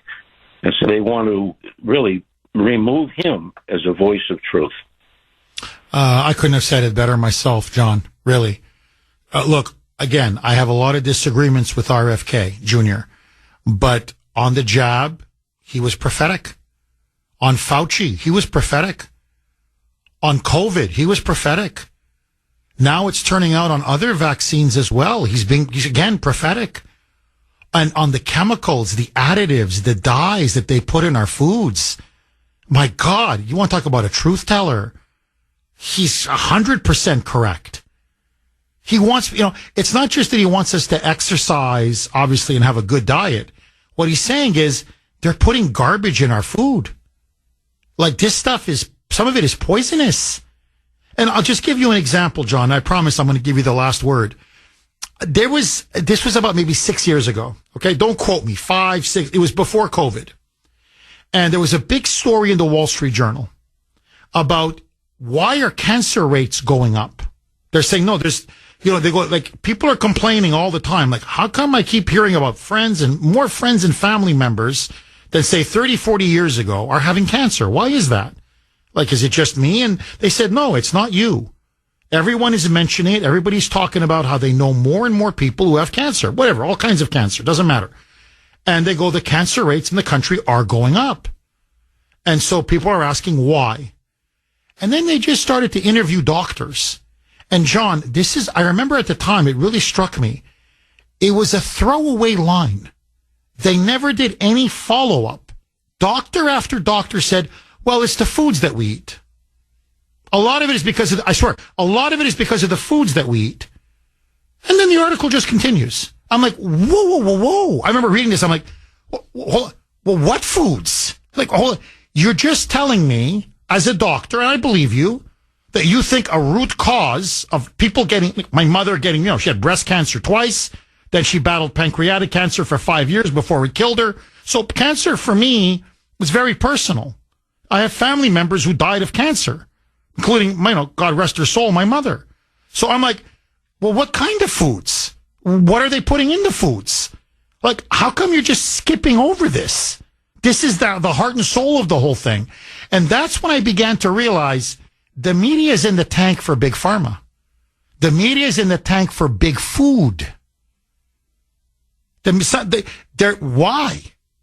And so they want to really remove him as a voice of truth. I couldn't have said it better myself, John, really. Look, again, I have a lot of disagreements with RFK Jr., but on the jab, he was prophetic. On Fauci, he was prophetic. On COVID, he was prophetic. Now it's turning out on other vaccines as well. He's again prophetic. And on the chemicals, the additives, the dyes that they put in our foods. My God, you want to talk about a truth teller? He's 100% correct. He wants, it's not just that he wants us to exercise, obviously, and have a good diet. What he's saying is they're putting garbage in our food. Like this stuff some of it is poisonous. And I'll just give you an example, John. I promise I'm going to give you the last word. This was about maybe 6 years ago. Okay. Don't quote me. 5, 6. It was before COVID. And there was a big story in the Wall Street Journal about why are cancer rates going up? They're saying, no, they go like people are complaining all the time. Like, how come I keep hearing about more friends and family members that say 30, 40 years ago are having cancer? Why is that? Like, is it just me? And they said, no, it's not you. Everyone is mentioning it. Everybody's talking about how they know more and more people who have cancer, whatever, all kinds of cancer, doesn't matter. And they go, the cancer rates in the country are going up. And so people are asking why. And then they just started to interview doctors. And John, I remember at the time, it really struck me. It was a throwaway line. They never did any follow-up. Doctor after doctor said, well, it's the foods that we eat. A lot of it is because of, a lot of it is because of the foods that we eat. And then the article just continues. I'm like, whoa. I remember reading this. I'm like, well, what foods? Like, you're just telling me as a doctor, and I believe you, that you think a root cause of people my mother getting, she had breast cancer twice. Then she battled pancreatic cancer for 5 years before it killed her. So cancer for me was very personal. I have family members who died of cancer, including, God rest her soul, my mother. So I'm like, well, what kind of foods? What are they putting in the foods? Like, how come you're just skipping over this? This is the heart and soul of the whole thing. And that's when I began to realize the media is in the tank for big pharma. The media is in the tank for big food. Why?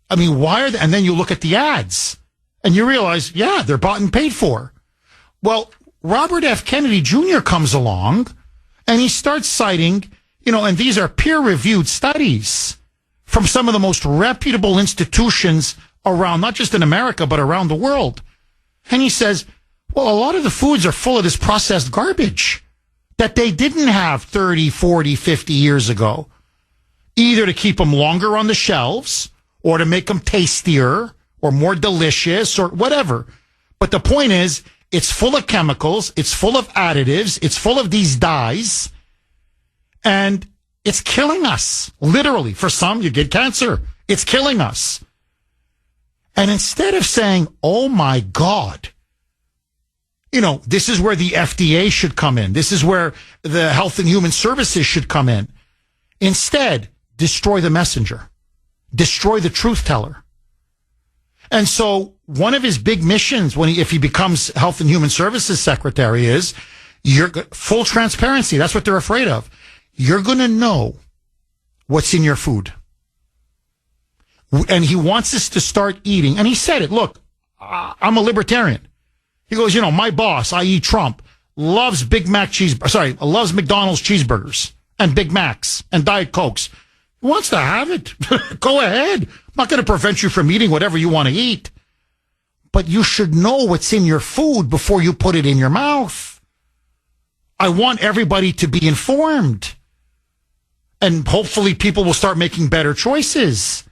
I mean, why are they? And then you look at the ads and you realize, yeah, they're bought and paid for. Well, Robert F. Kennedy Jr. comes along and he starts citing, and these are peer-reviewed studies from some of the most reputable institutions around, not just in America, but around the world. And he says, well, a lot of the foods are full of this processed garbage that they didn't have 30, 40, 50 years ago, either to keep them longer on the shelves or to make them tastier or more delicious or whatever. But the point is, it's full of chemicals, it's full of additives, it's full of these dyes, and it's killing us. Literally, for some, you get cancer. It's killing us. And instead of saying, oh my God, this is where the FDA should come in. This is where the Health and Human Services should come in. Instead, destroy the messenger. Destroy the truth teller. And so one of his big missions if he becomes Health and Human Services Secretary is full transparency. That's what they're afraid of. You're going to know what's in your food. And he wants us to start eating. And he said it. Look, I'm a libertarian. He goes, my boss, i.e. Trump, loves loves McDonald's cheeseburgers and Big Macs and Diet Cokes. He wants to have it. Go ahead. I'm not going to prevent you from eating whatever you want to eat. But you should know what's in your food before you put it in your mouth. I want everybody to be informed. And hopefully people will start making better choices.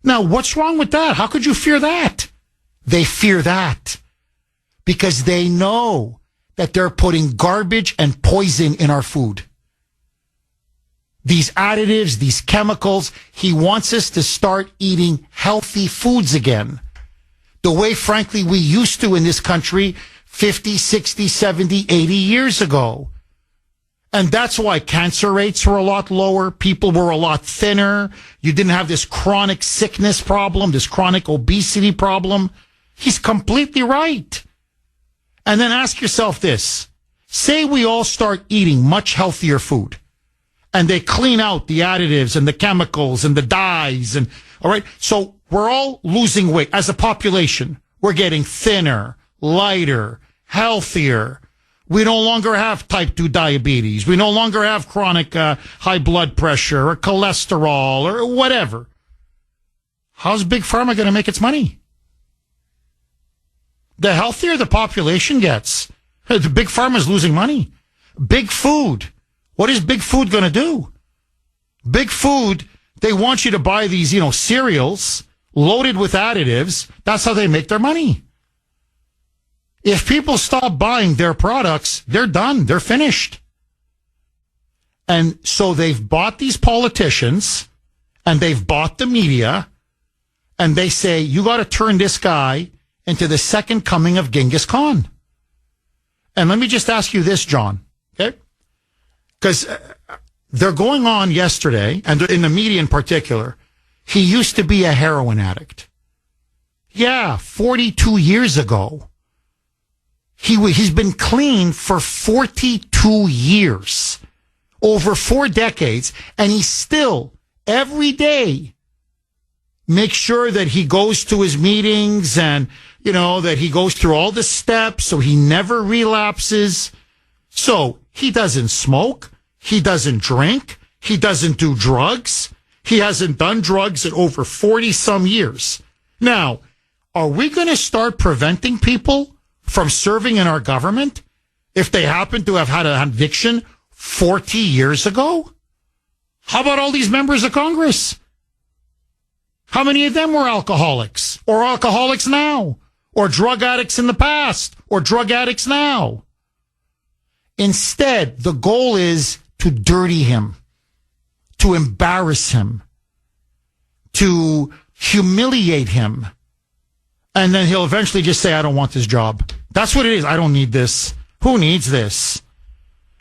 Now, what's wrong with that? How could you fear that? They fear that because they know that they're putting garbage and poison in our food. These additives, these chemicals, he wants us to start eating healthy foods again. The way, frankly, we used to in this country 50, 60, 70, 80 years ago. And that's why cancer rates were a lot lower. People were a lot thinner. You didn't have this chronic sickness problem, this chronic obesity problem. He's completely right. And then ask yourself this. Say we all start eating much healthier food and they clean out the additives and the chemicals and the dyes. And all right. So we're all losing weight as a population. We're getting thinner, lighter, healthier. We no longer have type 2 diabetes. We no longer have chronic high blood pressure or cholesterol or whatever. How's Big Pharma going to make its money? The healthier the population gets, the Big Pharma is losing money. Big Food. What is Big Food going to do? Big Food, they want you to buy these, cereals loaded with additives. That's how they make their money. If people stop buying their products, they're done. They're finished. And so they've bought these politicians and they've bought the media and they say, you got to turn this guy into the second coming of Genghis Khan. And let me just ask you this, John, okay? Because they're going on yesterday, and in the media in particular, he used to be a heroin addict. Yeah, 42 years ago. He's been clean for 42 years, over 4 decades, and he still, every day, makes sure that he goes to his meetings and, that he goes through all the steps so he never relapses. So he doesn't smoke. He doesn't drink. He doesn't do drugs. He hasn't done drugs in over 40 some years. Now, are we going to start preventing people from serving in our government if they happen to have had a conviction 40 years ago? How about all these members of Congress? How many of them were alcoholics or alcoholics now or drug addicts in the past or drug addicts now? Instead, the goal is to dirty him, to embarrass him, to humiliate him. And then he'll eventually just say, I don't want this job. That's what it is. I don't need this. Who needs this?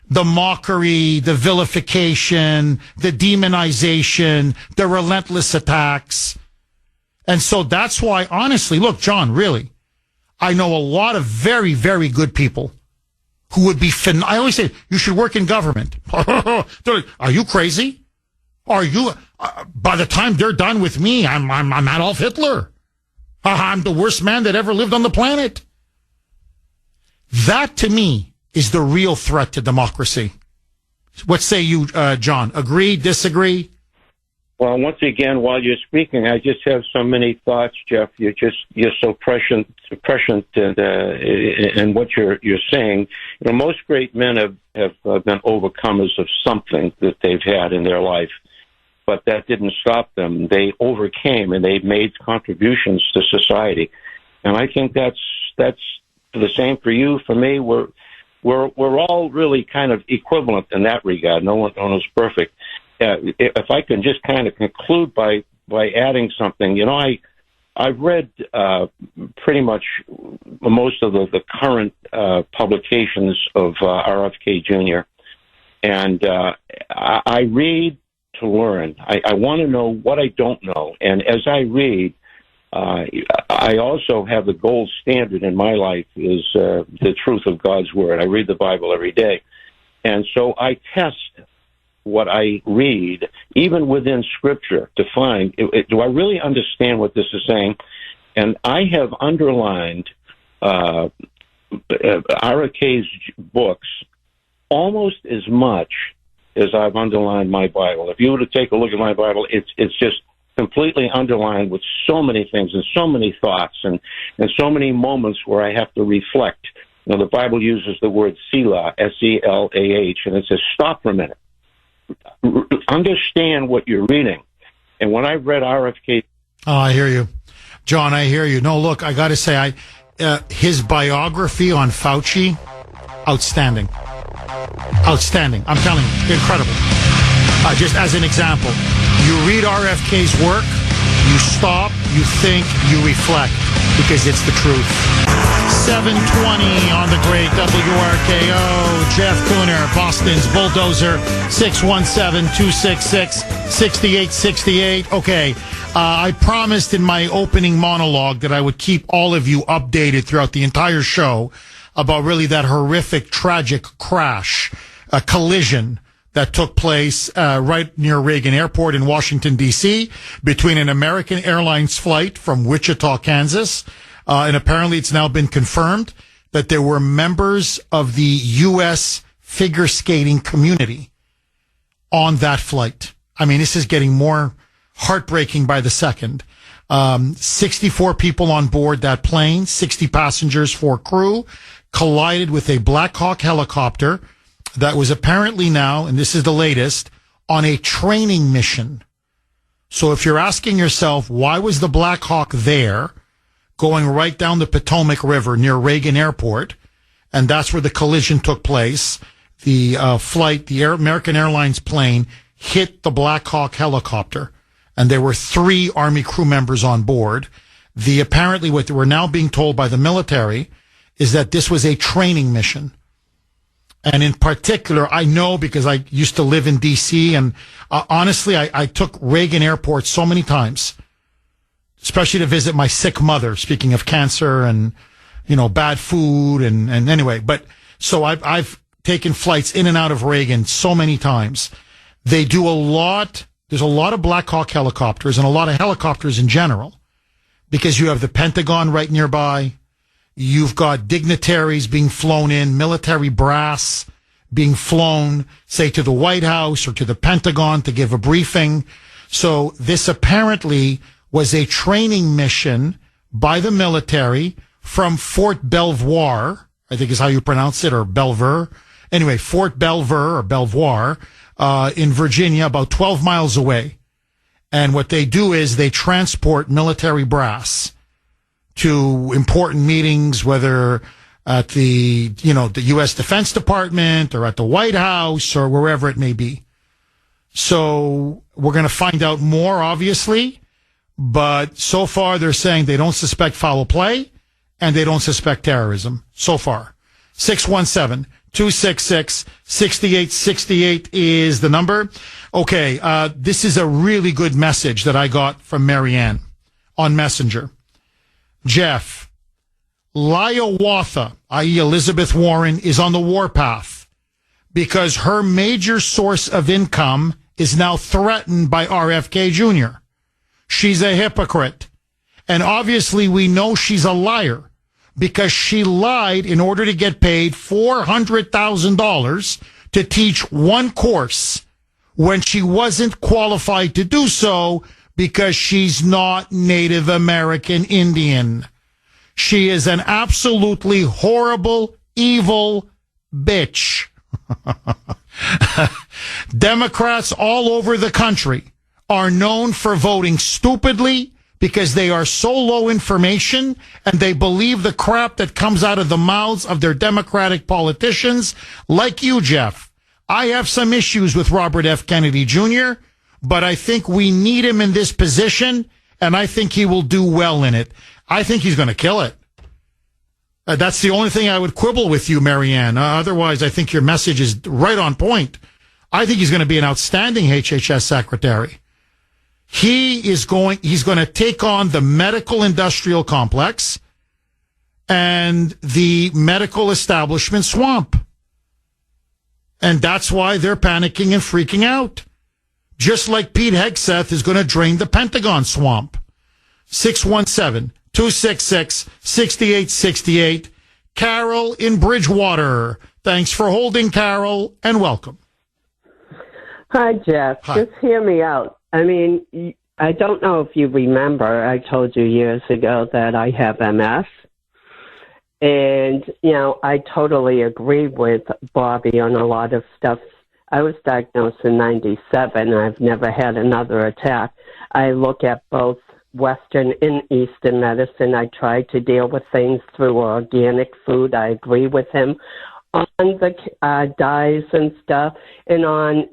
The mockery, the vilification, the demonization, the relentless attacks. And so that's why, honestly, look, John, really, I know a lot of very, very good people who would be, I always say, you should work in government. Are you crazy? Are you, by the time they're done with me, I'm Adolf Hitler. I'm the worst man that ever lived on the planet. That, to me, is the real threat to democracy. What say you, John? Agree, disagree? Well, once again, while you're speaking, I just have so many thoughts, Jeff. You're so prescient in what you're saying. Most great men have been overcomers of something that they've had in their life, but that didn't stop them. They overcame and they made contributions to society, and I think that's the same for you, for me. We're all really kind of equivalent in that regard. No one is perfect. If I can just kind of conclude by adding something, I've read pretty much most of the current publications of RFK Jr. And I read to learn. I want to know what I don't know, and as I read, I also have the gold standard in my life is the truth of God's word. I read the Bible every day, and so I test what I read, even within Scripture, to find, do I really understand what this is saying? And I have underlined RFK's books almost as much as I've underlined my Bible. If you were to take a look at my Bible, it's just completely underlined with so many things and so many thoughts and so many moments where I have to reflect. The Bible uses the word Selah, S-E-L-A-H, and it says, stop for a minute. Understand what you're reading. And when I read RFK... Oh, I hear you. John, I hear you. No, look, I got to say, his biography on Fauci, outstanding. Outstanding. I'm telling you, incredible. Just as an example, you read RFK's work, you stop, you think, you reflect, because it's the truth. 720 on the great WRKO. Jeff Kuhner, Boston's Bulldozer, 617-266-6868. Okay, I promised in my opening monologue that I would keep all of you updated throughout the entire show about really that horrific, tragic crash, a collision that took place right near Reagan Airport in Washington, D.C., between an American Airlines flight from Wichita, Kansas, and apparently it's now been confirmed that there were members of the U.S. figure skating community on that flight. I mean, this is getting more heartbreaking by the second. 64 people on board that plane, 60 passengers, 4 crew, collided with a Black Hawk helicopter that was apparently now, and this is the latest, on a training mission. So if you're asking yourself, why was the Black Hawk there, going right down the Potomac River near Reagan Airport, and that's where the collision took place, the flight, the American Airlines plane, hit the Black Hawk helicopter, and there were 3 Army crew members on board. Apparently what we're now being told by the military is that this was a training mission. And in particular, I know because I used to live in D.C. and honestly, I took Reagan Airport so many times, especially to visit my sick mother, speaking of cancer and, bad food and anyway, but so I've taken flights in and out of Reagan so many times. They do a lot. There's a lot of Black Hawk helicopters and a lot of helicopters in general because you have the Pentagon right nearby. You've got dignitaries being flown in, military brass being flown, say, to the White House or to the Pentagon to give a briefing. So this apparently was a training mission by the military from Fort Belvoir, I think is how you pronounce it, or Belvoir. Anyway, Fort Belvoir or Belvoir in Virginia, about 12 miles away. And what they do is they transport military brass to important meetings, whether at the U.S. Defense Department or at the White House or wherever it may be. So we're going to find out more, obviously. But so far, they're saying they don't suspect foul play and they don't suspect terrorism so far. 617-266-6868 is the number. Okay, this is a really good message that I got from Marianne on Messenger. Jeff, Hiawatha, i.e. Elizabeth Warren, is on the warpath because her major source of income is now threatened by RFK Jr. She's a hypocrite. And obviously we know she's a liar because she lied in order to get paid $400,000 to teach one course when she wasn't qualified to do so because she's not Native American Indian. She is an absolutely horrible, evil bitch. Democrats all over the country are known for voting stupidly because they are so low information and they believe the crap that comes out of the mouths of their Democratic politicians like you, Jeff. I have some issues with Robert F. Kennedy Jr., but I think we need him in this position, and I think he will do well in it. I think he's going to kill it. That's the only thing I would quibble with you, Marianne. Otherwise, I think your message is right on point. I think he's going to be an outstanding HHS secretary. He's going to take on the medical industrial complex and the medical establishment swamp. And that's why they're panicking and freaking out. Just like Pete Hegseth is going to drain the Pentagon swamp. 617-266-6868. Carol in Bridgewater. Thanks for holding, Carol, and welcome. Hi, Jeff. Hi. Just hear me out. I mean, I don't know if you remember, I told you years ago that I have MS. And, I totally agree with Bobby on a lot of stuff. I was diagnosed in 97. I've never had another attack. I look at both Western and Eastern medicine. I try to deal with things through organic food. I agree with him on the dyes and stuff, and on,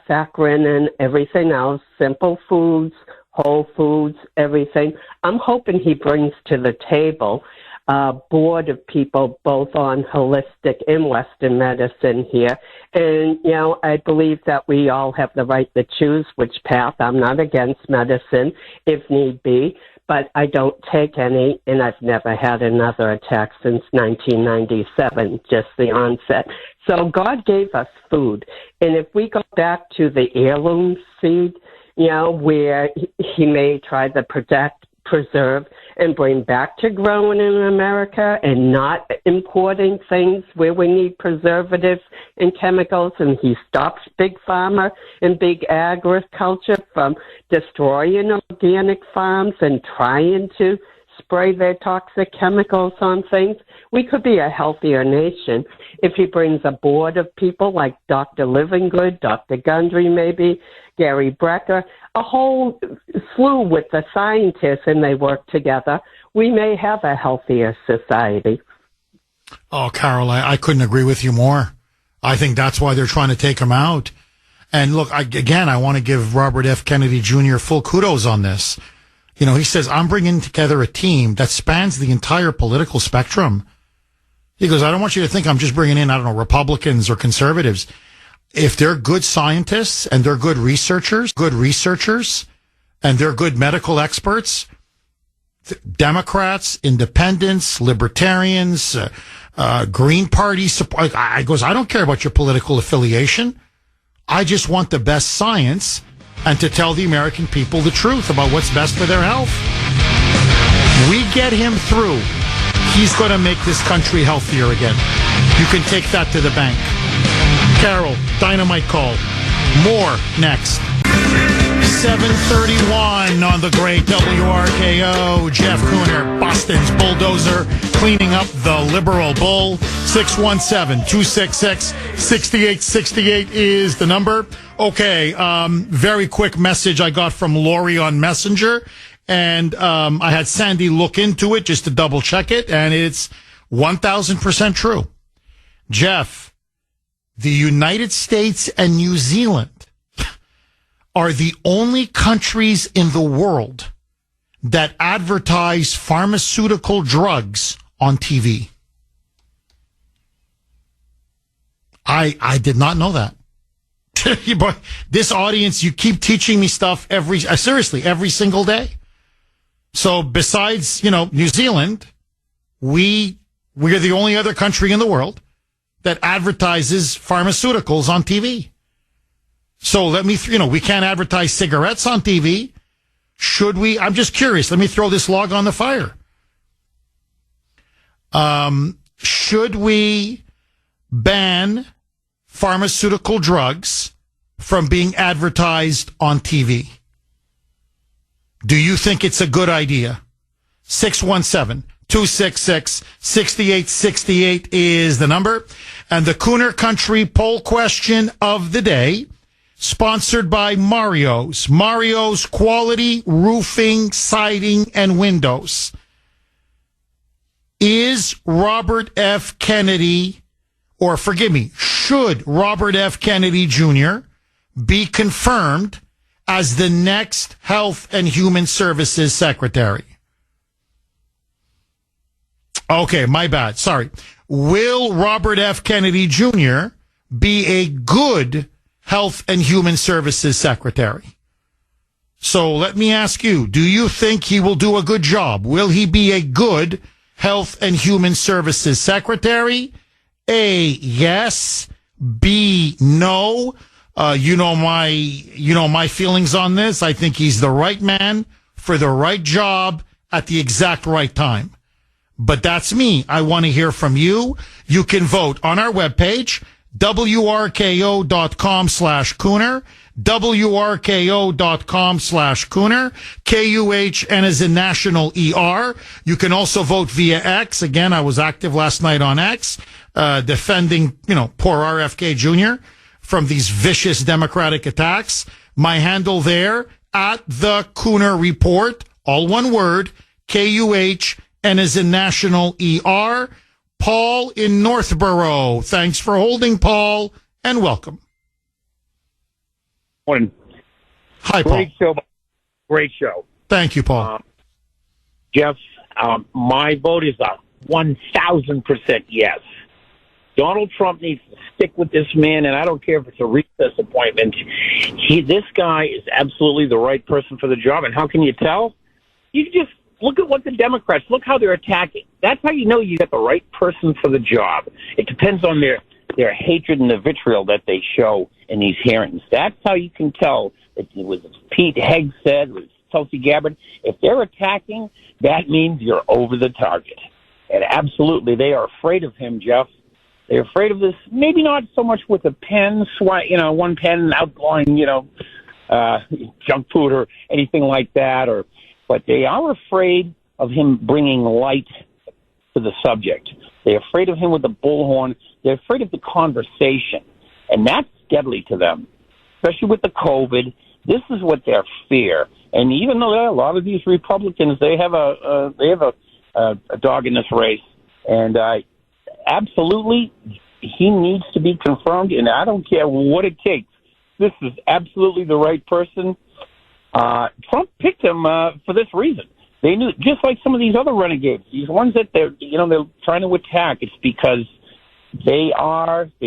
saccharin and everything else, simple foods, whole foods, everything. I'm hoping he brings to the table a board of people both on holistic and Western medicine here. And, I believe that we all have the right to choose which path. I'm not against medicine if need be, but I don't take any, and I've never had another attack since 1997, just the onset. So God gave us food. And if we go back to the heirloom seed, where he may try to protect, preserve, and bring back to growing in America and not importing things where we need preservatives and chemicals, and he stops big pharma and big agriculture from destroying organic farms and trying to spray their toxic chemicals on things, we could be a healthier nation if he brings a board of people like Dr. Livingood, Dr. Gundry maybe, Gary Brecker, a whole slew with the scientists, and they work together. We may have a healthier society. Oh, Carol, I couldn't agree with you more. I think that's why they're trying to take him out. And look, I want to give Robert F. Kennedy Jr. full kudos on this. He says, I'm bringing together a team that spans the entire political spectrum. He goes, I don't want you to think I'm just bringing in, Republicans or conservatives. If they're good scientists and they're good researchers, and they're good medical experts, Democrats, independents, libertarians, Green Party support. I don't care about your political affiliation. I just want the best science and to tell the American people the truth about what's best for their health. We get him through. He's going to make this country healthier again. You can take that to the bank. Carol, dynamite call. More next. 7:31 on the great WRKO. Jeff Kuhner, Boston's bulldozer, cleaning up the liberal bull. 617-266-6868 is the number. Okay, very quick message I got from Lori on Messenger, and I had Sandy look into it just to double check it, and it's 1,000% true. Jeff, the United States and New Zealand are the only countries in the world that advertise pharmaceutical drugs on TV. I did not know that. This audience, you keep teaching me stuff seriously, every single day. So besides, New Zealand, we're the only other country in the world that advertises pharmaceuticals on TV. So we can't advertise cigarettes on TV. Should we? I'm just curious. Let me throw this log on the fire. Should we ban pharmaceutical drugs from being advertised on TV? Do you think it's a good idea? 617-266-6868 is the number. And the Kuhner Country poll question of the day, sponsored by Mario's. Mario's quality roofing, siding, and windows. Is Robert F. Kennedy, should Robert F. Kennedy Jr. be confirmed as the next Health and Human Services Secretary? Okay, my bad. Sorry. Will Robert F. Kennedy Jr. be a good Health and Human Services Secretary? So let me ask you, do you think he will do a good job? Will he be a good Health and Human Services Secretary? A, yes. B, no. You know my feelings on this. I think he's the right man for the right job at the exact right time. But that's me. I want to hear from you. You can vote on our webpage, WRKO.com/Kuhner, WRKO.com/Kuhner, KUHN is in national ER. You can also vote via X. Again, I was active last night on X, defending, poor RFK Jr. from these vicious Democratic attacks. My handle there, at the Kuhner Report, all one word, KUHN is in national ER. Paul in Northborough. Thanks for holding, Paul, and welcome. Morning. Hi, Paul. Great show. Thank you, Paul. Jeff, my vote is a 1,000% yes. Donald Trump needs to stick with this man, and I don't care if it's a recess appointment. This guy is absolutely the right person for the job, and how can you tell? You can just look at what the Democrats, look how they're attacking. That's how you know you got the right person for the job. It depends on their hatred and the vitriol that they show in these hearings. That's how you can tell. It was Pete Hegseth, it was Tulsi Gabbard. If they're attacking, that means you're over the target. And absolutely, they are afraid of him, Jeff. They're afraid of this, maybe not so much with a pen, one pen outlawing, junk food or anything like that, but they are afraid of him bringing light to the subject. They're afraid of him with the bullhorn. They're afraid of the conversation, and that's deadly to them, especially with the COVID. This is what their fear. And even though there are a lot of these Republicans, they have a dog in this race, and absolutely, he needs to be confirmed, and I don't care what it takes. This is absolutely the right person. Trump picked him for this reason. They knew, just like some of these other renegades, these ones that they're trying to attack. It's because they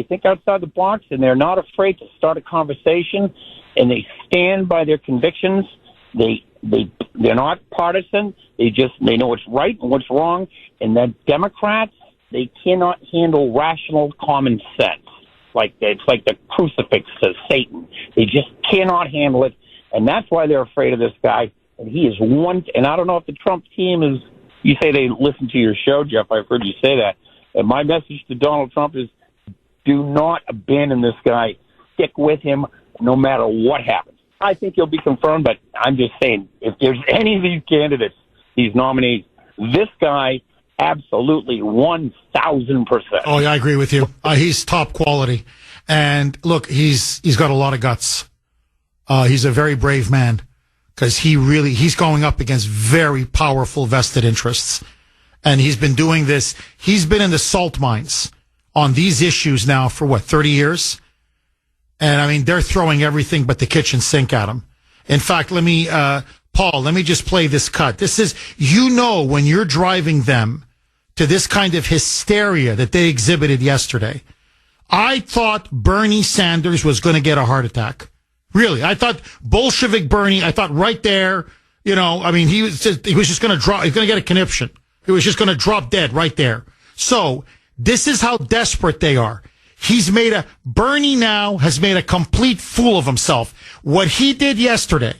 think outside the box, and they're not afraid to start a conversation, and they stand by their convictions. They they're not partisan. They know what's right and what's wrong. And the Democrats, they cannot handle rational common sense. It's like the crucifix to Satan. They just cannot handle it, and that's why they're afraid of this guy. And he is one. And I don't know if the Trump team is. You say they listen to your show, Jeff. I've heard you say that. And my message to Donald Trump is: do not abandon this guy. Stick with him, no matter what happens. I think he'll be confirmed, but I'm just saying, if there's any of these candidates, these nominees, this guy. Absolutely, 1,000%. Oh, yeah, I agree with you. He's top quality. And look, he's got a lot of guts. He's a very brave man because he's going up against very powerful vested interests. And he's been doing this. He's been in the salt mines on these issues now for 30 years? And I mean, they're throwing everything but the kitchen sink at him. In fact, Paul, let me just play this cut. This is, when you're driving them to this kind of hysteria that they exhibited yesterday, I thought Bernie Sanders was going to get a heart attack. Really. I thought Bolshevik Bernie, right there, he was just going to drop, he's going to get a conniption. He was just going to drop dead right there. So this is how desperate they are. Bernie now has made a complete fool of himself. What he did yesterday,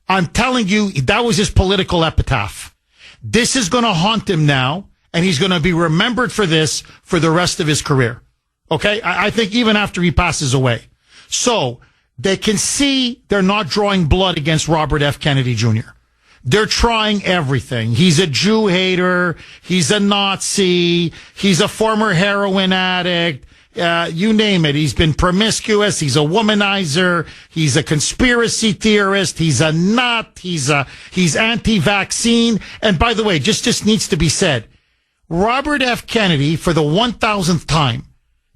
I'm telling you, that was his political epitaph. This is going to haunt him now, and he's going to be remembered for this for the rest of his career. Okay? I think even after he passes away. So they can see they're not drawing blood against Robert F. Kennedy Jr. They're trying everything. He's a Jew hater. He's a Nazi. He's a former heroin addict. You name it. He's been promiscuous. He's a womanizer. He's a conspiracy theorist. He's a nut. He's anti-vaccine. And by the way, just needs to be said, Robert F. Kennedy, for the 1,000th time,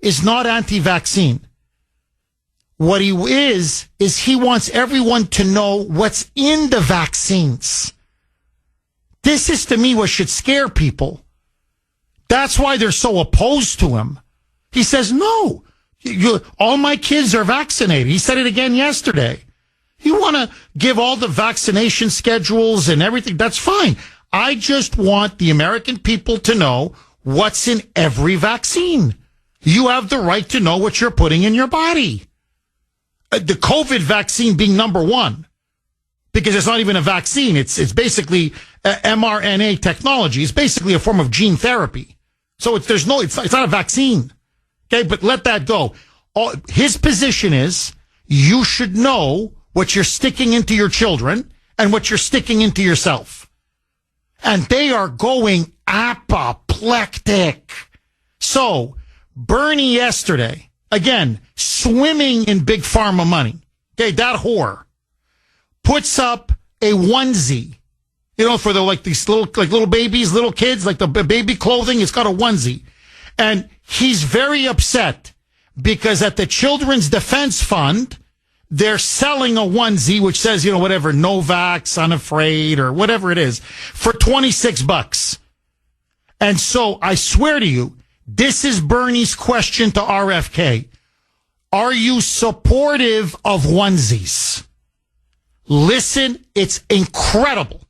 is not anti-vaccine. What he is he wants everyone to know what's in the vaccines. This is, to me, what should scare people. That's why they're so opposed to him. He says, no, all my kids are vaccinated. He said it again yesterday. You want to give all the vaccination schedules and everything? That's fine. I just want the American people to know what's in every vaccine. You have the right to know what you're putting in your body. The COVID vaccine being number one, because it's not even a vaccine. It's basically mRNA technology. It's basically a form of gene therapy. So it's not a vaccine. Okay, but let that go. His position is you should know what you're sticking into your children and what you're sticking into yourself. And they are going apoplectic. So Bernie yesterday, again, swimming in big pharma money. Okay, that whore puts up a onesie, for these little babies, little kids, like the baby clothing. It's got a onesie. And he's very upset because at the Children's Defense Fund, they're selling a onesie which says, whatever, no vax, unafraid, or whatever it is, for $26. And so I swear to you, this is Bernie's question to RFK. Are you supportive of onesies? Listen, it's incredible.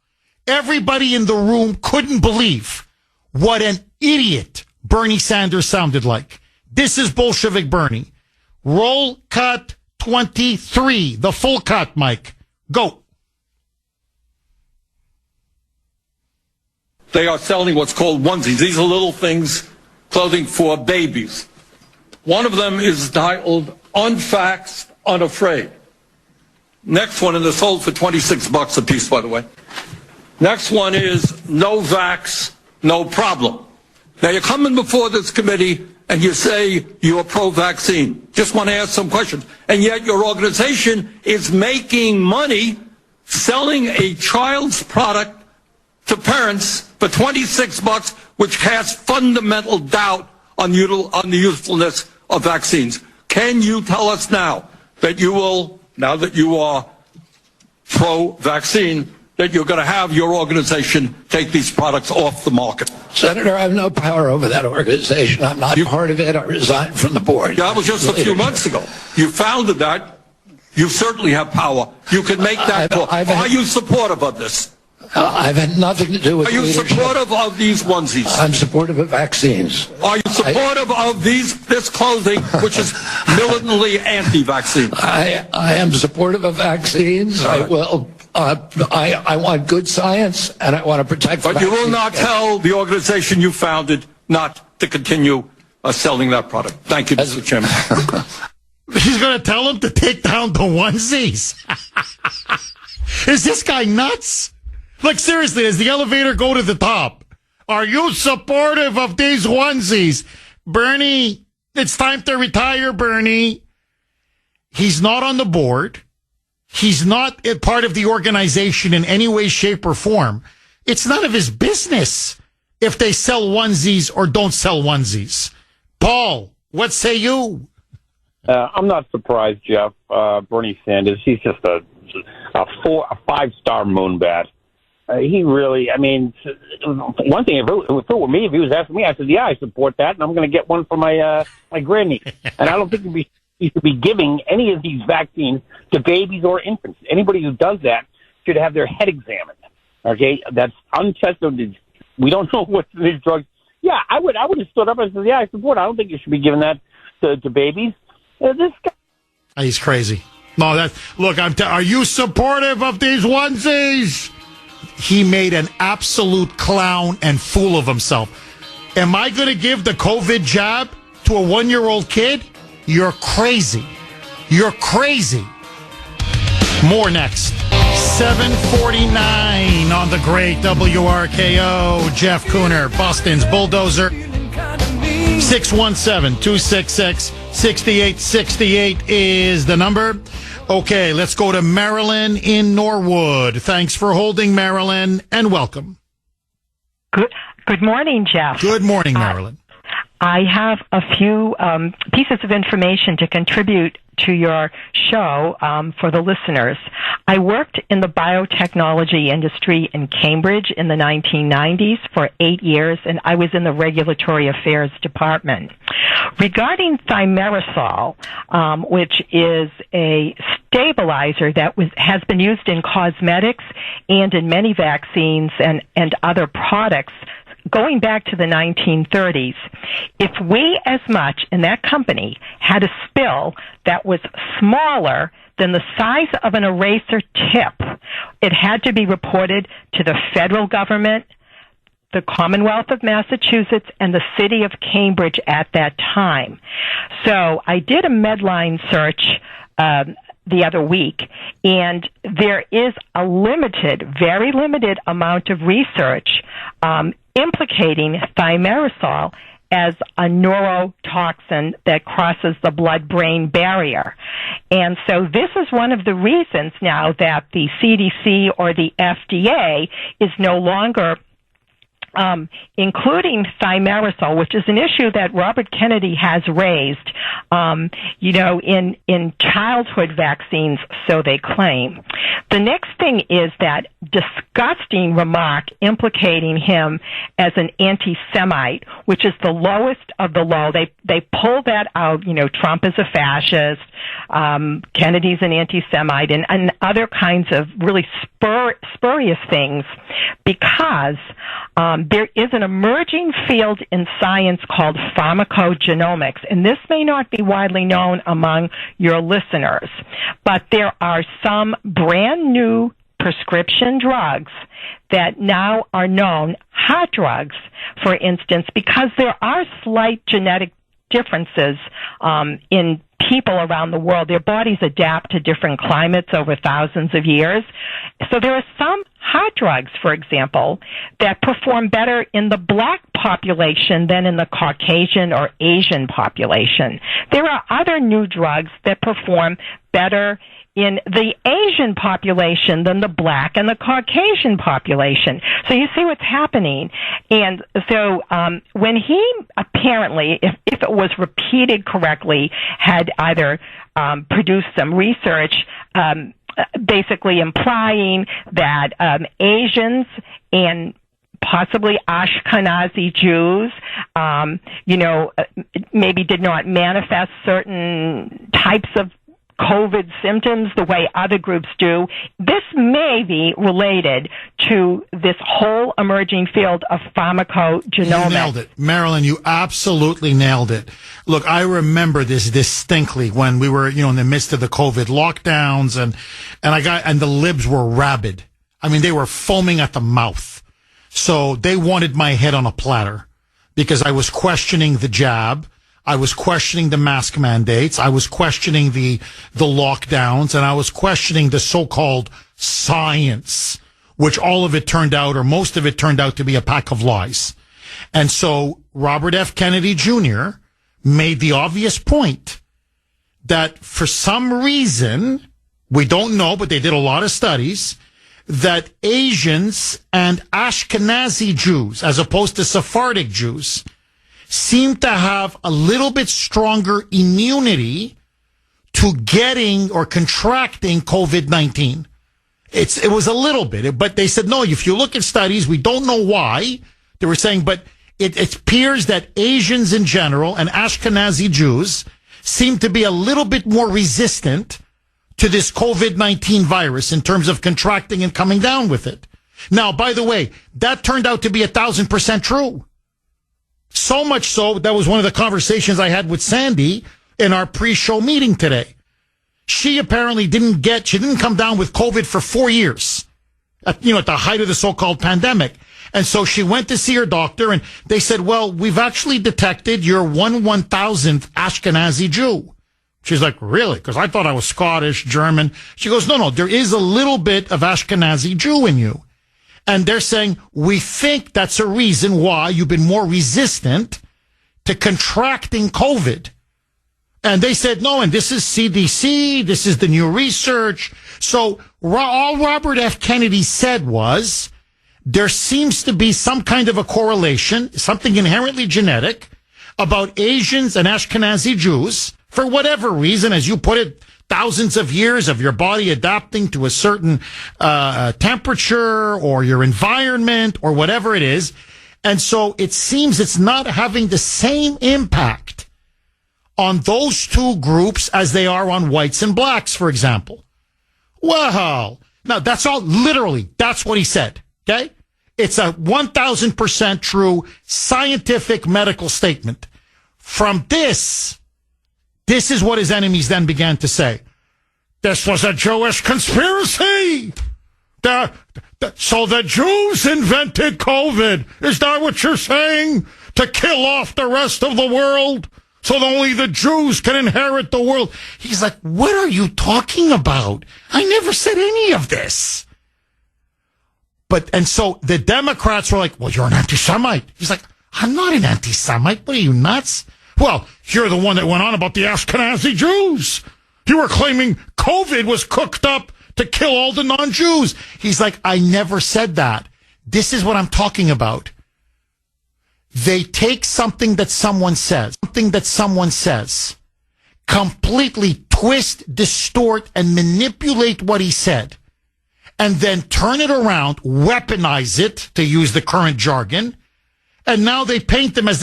Everybody in the room couldn't believe what an idiot Bernie Sanders sounded like. This is Bolshevik Bernie. Roll cut 23, the full cut, Mike. Go. They are selling what's called onesies. These are little things, clothing for babies. One of them is titled Unfaxed, Unafraid. Next one, and they're sold for $26 a piece, by the way. Next one is No Vax, No Problem. Now, you're coming before this committee and you say you're pro-vaccine. Just want to ask some questions. And yet your organization is making money selling a child's product to parents for $26, which casts fundamental doubt on the usefulness of vaccines. Can you tell us now that you will, now that you are pro-vaccine, that you're going to have your organization take these products off the market? Senator, I have no power over that organization. I'm not part of it. I resigned from the board. That was just a few months ago. You founded that. You certainly have power. You can make that call. Are you supportive of this? I've had nothing to do with Are you leadership. supportive of these onesies? I'm supportive of vaccines. Are you supportive of this clothing, which is militantly anti-vaccine? I am supportive of vaccines. I will. I want good science, and I want to protect. But you will not tell the organization you founded not to continue selling that product. Thank you, Mr. Chairman. He's going to tell him to take down the onesies. Is this guy nuts? Like, seriously, does the elevator go to the top? Are you supportive of these onesies? Bernie, it's time to retire, Bernie. He's not on the board. He's not a part of the organization in any way, shape, or form. It's none of his business if they sell onesies or don't sell onesies. Paul, what say you? I'm not surprised, Jeff. Bernie Sanders, he's just a 5-star moonbat. He really, I mean, one thing, if it were me, if he was asking me, I said, yeah, I support that, and I'm going to get one for my grandniece. And I don't think he should be giving any of these vaccines to babies or infants. Anybody who does that should have their head examined. Okay? That's untested. We don't know what's in these drugs. Yeah, I would have stood up and said, yeah, I support it. I don't think you should be giving that to babies. This guy. He's crazy. No, look, are you supportive of these onesies? He made an absolute clown and fool of himself. Am I going to give the COVID jab to a 1-year-old kid? You're crazy. You're crazy. More next. 7:49 on the great WRKO. Jeff Kuhner, Boston's Bulldozer. 617-266-6868 is the number. Okay, let's go to Marilyn in Norwood. Thanks for holding, Marilyn, and welcome. Good morning, Jeff. Good morning, Marilyn. I have a few pieces of information to contribute to your show for the listeners. I worked in the biotechnology industry in Cambridge in the 1990s for 8 years, and I was in the regulatory affairs department. Regarding thimerosal, which is a stabilizer that has been used in cosmetics and in many vaccines and other products going back to the 1930s, if we as much in that company had a spill that was smaller than the size of an eraser tip, it had to be reported to the federal government, the Commonwealth of Massachusetts, and the city of Cambridge at that time. So I did a Medline search the other week, and there is a very limited amount of research implicating thimerosal as a neurotoxin that crosses the blood-brain barrier. And so this is one of the reasons now that the CDC or the FDA is no longer including thimerosal, which is an issue that Robert Kennedy has raised, in childhood vaccines, so they claim. The next thing is that disgusting remark implicating him as an anti-Semite, which is the lowest of the low. They pull that out. Trump is a fascist, Kennedy's an anti-Semite, and other kinds of really spurious things, because there is an emerging field in science called pharmacogenomics, and this may not be widely known among your listeners, but there are some brand new prescription drugs that now are known heart drugs, for instance, because there are slight genetic differences in people around the world. Their bodies adapt to different climates over thousands of years. So there are some heart drugs, for example, that perform better in the black population than in the Caucasian or Asian population. There are other new drugs that perform better in the Asian population than the black and the Caucasian population. So you see what's happening. And so when he apparently, if it was repeated correctly, had either produced some research basically implying that Asians and possibly Ashkenazi Jews, maybe did not manifest certain types of COVID symptoms the way other groups do. This may be related to this whole emerging field of pharmacogenomics. You nailed it. Marilyn, you absolutely nailed it. Look, I remember this distinctly when we were, in the midst of the COVID lockdowns and the libs were rabid. I mean, they were foaming at the mouth. So they wanted my head on a platter because I was questioning the jab. I was questioning the mask mandates. I was questioning the lockdowns, and I was questioning the so-called science, which all of it turned out, or most of it turned out to be a pack of lies. And so Robert F. Kennedy Jr. made the obvious point that for some reason, we don't know, but they did a lot of studies, that Asians and Ashkenazi Jews, as opposed to Sephardic Jews, seem to have a little bit stronger immunity to getting or contracting COVID-19. It was a little bit, but they said, no, if you look at studies, we don't know why. They were saying, but it appears that Asians in general and Ashkenazi Jews seem to be a little bit more resistant to this COVID-19 virus in terms of contracting and coming down with it. Now, by the way, that turned out to be 1,000% true. So much so, that was one of the conversations I had with Sandy in our pre-show meeting today. She apparently didn't come down with COVID for 4 years, at the height of the so-called pandemic. And so she went to see her doctor, and they said, well, we've actually detected you're 1/1000th Ashkenazi Jew. She's like, really? Because I thought I was Scottish, German. She goes, no, there is a little bit of Ashkenazi Jew in you. And they're saying, we think that's a reason why you've been more resistant to contracting COVID. And they said, no, and this is CDC, this is the new research. So all Robert F. Kennedy said was, there seems to be some kind of a correlation, something inherently genetic, about Asians and Ashkenazi Jews, for whatever reason, as you put it, thousands of years of your body adapting to a certain temperature or your environment or whatever it is. And so it seems it's not having the same impact on those two groups as they are on whites and blacks, for example. Well, now that's all literally, that's what he said. Okay. It's a 1,000% true scientific medical statement. From this is what his enemies then began to say. This was a Jewish conspiracy. So the Jews invented COVID. Is that what you're saying? To kill off the rest of the world so that only the Jews can inherit the world. He's like, what are you talking about? I never said any of this. And so the Democrats were like, well, you're an anti-Semite. He's like, I'm not an anti-Semite. What are you, nuts? Well, you're the one that went on about the Ashkenazi Jews. You were claiming COVID was cooked up to kill all the non-Jews. He's like, I never said that. This is what I'm talking about. They take something that someone says, completely twist, distort, and manipulate what he said, and then turn it around, weaponize it, to use the current jargon, and now they paint him as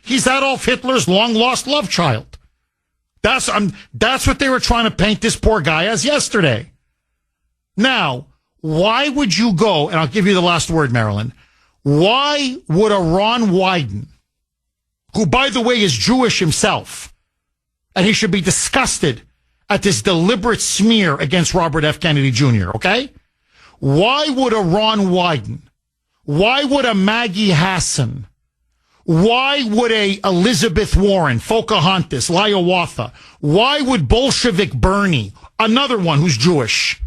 he's Adolf Hitler's long-lost love child. That's what they were trying to paint this poor guy as yesterday. Now, why would you go, and I'll give you the last word, Marilyn, why would a Ron Wyden, who, by the way, is Jewish himself, and he should be disgusted at this deliberate smear against Robert F. Kennedy Jr., okay? Why would a Ron Wyden, why would a Maggie Hassan, why would a Elizabeth Warren, Pocahontas, Hiawatha, why would Bolshevik Bernie, another one who's Jewish,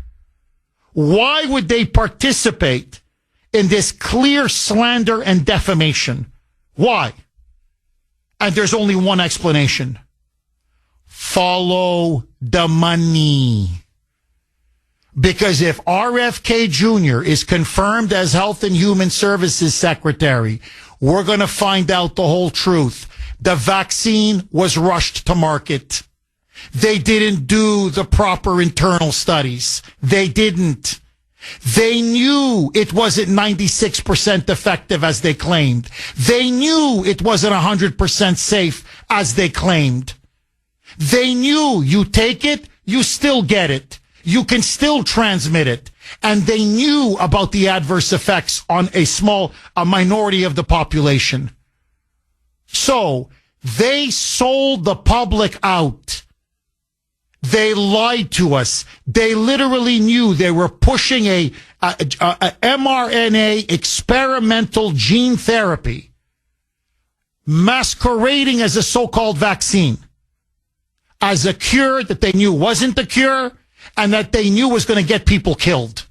why would they participate in this clear slander and defamation? Why? And there's only one explanation. Follow the money. Because if RFK Jr. is confirmed as Health and Human Services Secretary, we're going to find out the whole truth. The vaccine was rushed to market. They didn't do the proper internal studies. They didn't. They knew it wasn't 96% effective as they claimed. They knew it wasn't 100% safe as they claimed. They knew you take it, you still get it. You can still transmit it. And they knew about the adverse effects on a minority of the population. So they sold the public out. They lied to us. They literally knew they were pushing a mRNA experimental gene therapy masquerading as a so-called vaccine, as a cure that they knew wasn't the cure and that they knew was going to get people killed.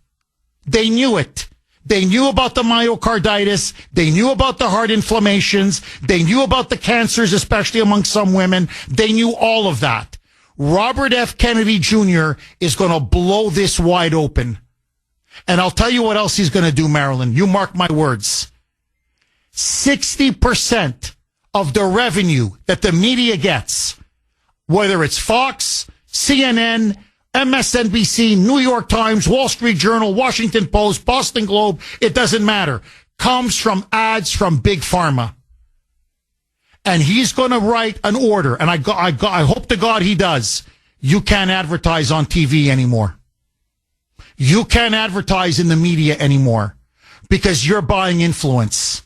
They knew it. They knew about the myocarditis. They knew about the heart inflammations. They knew about the cancers, especially among some women. They knew all of that. Robert F. Kennedy Jr. is going to blow this wide open. And I'll tell you what else he's going to do, Marilyn. You mark my words. 60% of the revenue that the media gets, whether it's Fox, CNN, MSNBC, New York Times, Wall Street Journal, Washington Post, Boston Globe, it doesn't matter, comes from ads from Big Pharma. And he's going to write an order, and I hope to God he does. You can't advertise on TV anymore. You can't advertise in the media anymore because you're buying influence.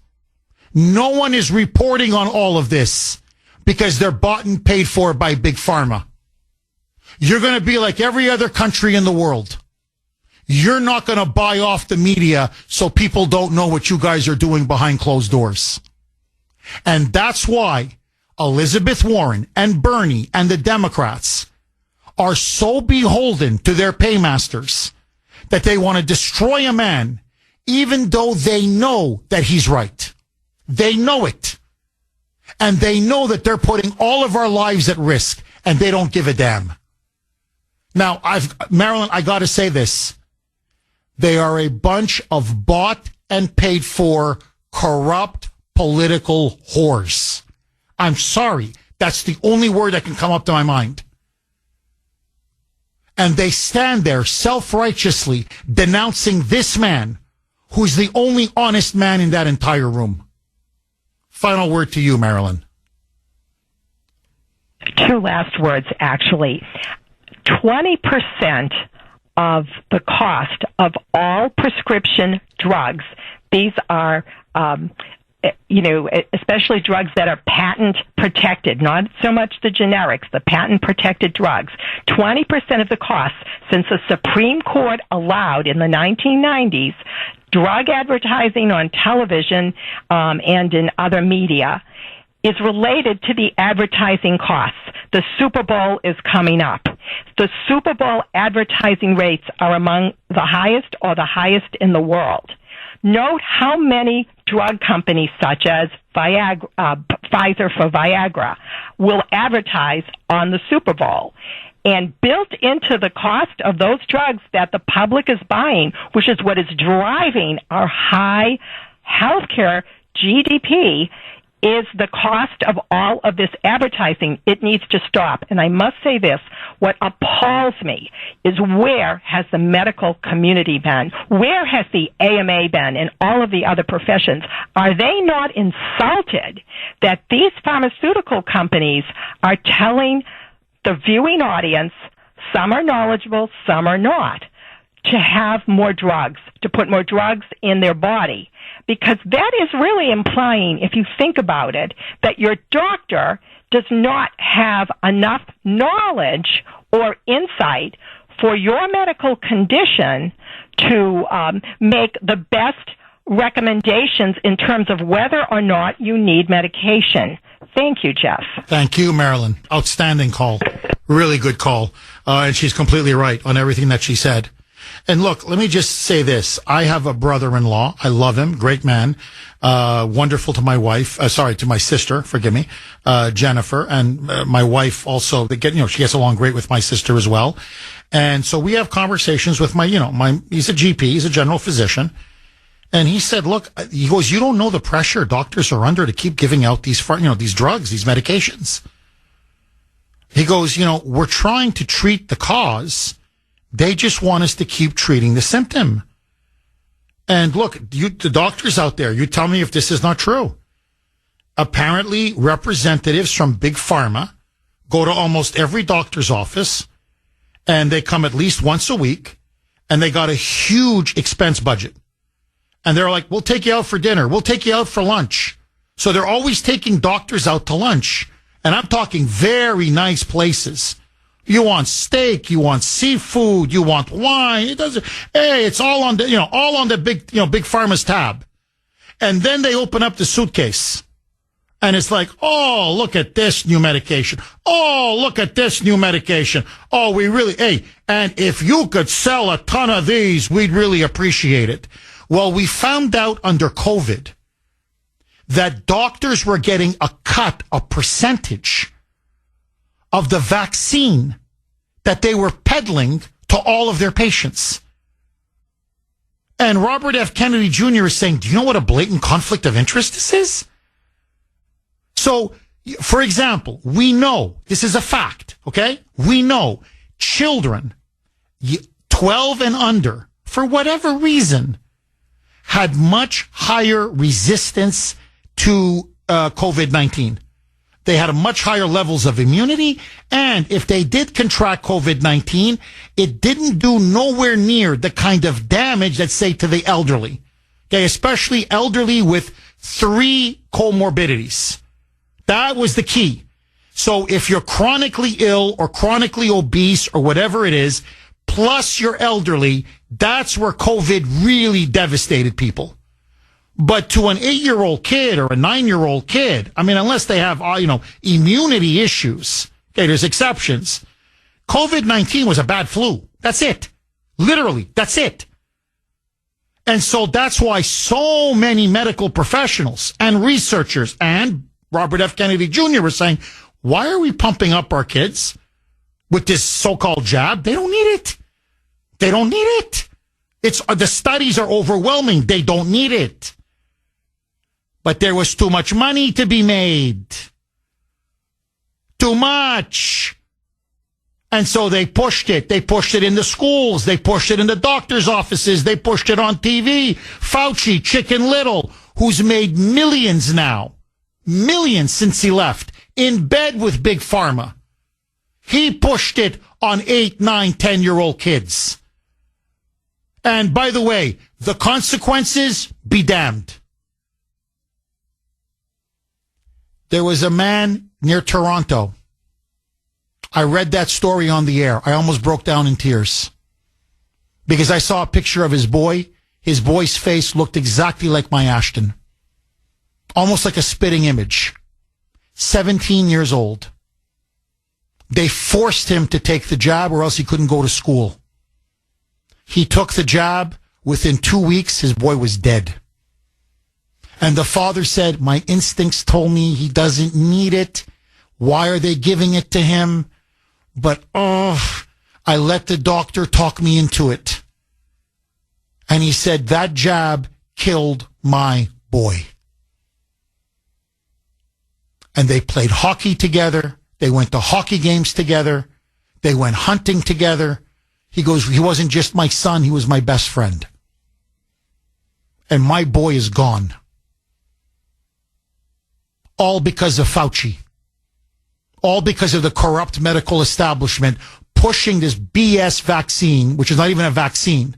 No one is reporting on all of this because they're bought and paid for by Big Pharma. You're going to be like every other country in the world. You're not going to buy off the media so people don't know what you guys are doing behind closed doors. And that's why Elizabeth Warren and Bernie and the Democrats are so beholden to their paymasters that they want to destroy a man even though they know that he's right. They know it. And they know that they're putting all of our lives at risk, and they don't give a damn. Now, Marilyn, I got to say this. They are a bunch of bought and paid for corrupt political whores. I'm sorry. That's the only word that can come up to my mind. And they stand there self-righteously denouncing this man, who's the only honest man in that entire room. Final word to you, Marilyn. Two last words, actually. 20% of the cost of all prescription drugs, these are, especially drugs that are patent protected, not so much the generics, the patent protected drugs. 20% of the cost, since the Supreme Court allowed in the 1990s drug advertising on television and in other media, is related to the advertising costs. The Super Bowl is coming up. The Super Bowl advertising rates are among the highest or the highest in the world. Note how many drug companies such as Pfizer for Viagra will advertise on the Super Bowl. And built into the cost of those drugs that the public is buying, which is what is driving our high healthcare GDP, is the cost of all of this advertising. It needs to stop. And I must say this, what appalls me is where has the medical community been? Where has the AMA been and all of the other professions? Are they not insulted that these pharmaceutical companies are telling the viewing audience, some are knowledgeable, some are not, to have more drugs, to put more drugs in their body? Because that is really implying, if you think about it, that your doctor does not have enough knowledge or insight for your medical condition to make the best recommendations in terms of whether or not you need medication. Thank you, Jeff. Thank you, Marilyn. Outstanding call. Really good call. And she's completely right on everything that she said. And look, let me just say this. I have a brother-in-law. I love him. Great man. Wonderful to my wife. To my sister. Forgive me. Jennifer. And my wife also, she gets along great with my sister as well. And so we have conversations with he's a GP. He's a general physician. And he said, look, he goes, you don't know the pressure doctors are under to keep giving out these drugs, these medications. He goes, we're trying to treat the cause. They just want us to keep treating the symptom. And look, the doctors out there, you tell me if this is not true. Apparently, representatives from Big Pharma go to almost every doctor's office and they come at least once a week, and they got a huge expense budget. And they're like, we'll take you out for dinner. We'll take you out for lunch. So they're always taking doctors out to lunch. And I'm talking very nice places. You want steak, you want seafood, you want wine. It doesn't, hey, it's all on the, all on the big pharma's tab. And then they open up the suitcase. And it's like, oh, look at this new medication. Oh, look at this new medication. Oh, and if you could sell a ton of these, we'd really appreciate it. Well, we found out under COVID that doctors were getting a percentage of the vaccine that they were peddling to all of their patients. And Robert F. Kennedy Jr. is saying, do you know what a blatant conflict of interest this is? So, for example, we know, this is a fact, okay? We know children 12 and under, for whatever reason, had much higher resistance to COVID-19. They had a much higher levels of immunity, and if they did contract COVID-19, it didn't do nowhere near the kind of damage that, say, to the elderly. Okay, especially elderly with 3 comorbidities. That was the key. So if you're chronically ill or chronically obese or whatever it is, plus you're elderly, that's where COVID really devastated people. But to an 8-year-old kid or a 9-year-old kid, I mean, unless they have, immunity issues, okay, there's exceptions. COVID-19 was a bad flu. That's it. Literally, that's it. And so that's why so many medical professionals and researchers and Robert F. Kennedy Jr. was saying, why are we pumping up our kids with this so-called jab? They don't need it. They don't need it. The studies are overwhelming. They don't need it. But there was too much money to be made. Too much. And so they pushed it. They pushed it in the schools. They pushed it in the doctor's offices. They pushed it on TV. Fauci, Chicken Little, who's made millions now. Millions since he left. In bed with Big Pharma. He pushed it on 8, 9, 10-year-old kids. And by the way, the consequences, be damned. There was a man near Toronto. I read that story on the air. I almost broke down in tears. Because I saw a picture of his boy. His boy's face looked exactly like my Ashton. Almost like a spitting image. 17 years old. They forced him to take the jab or else he couldn't go to school. He took the jab. Within 2 weeks, his boy was dead. And the father said, my instincts told me he doesn't need it. Why are they giving it to him? But, I let the doctor talk me into it. And he said, that jab killed my boy. And they played hockey together. They went to hockey games together. They went hunting together. He goes, he wasn't just my son, he was my best friend. And my boy is gone. All because of Fauci. All because of the corrupt medical establishment pushing this BS vaccine, which is not even a vaccine,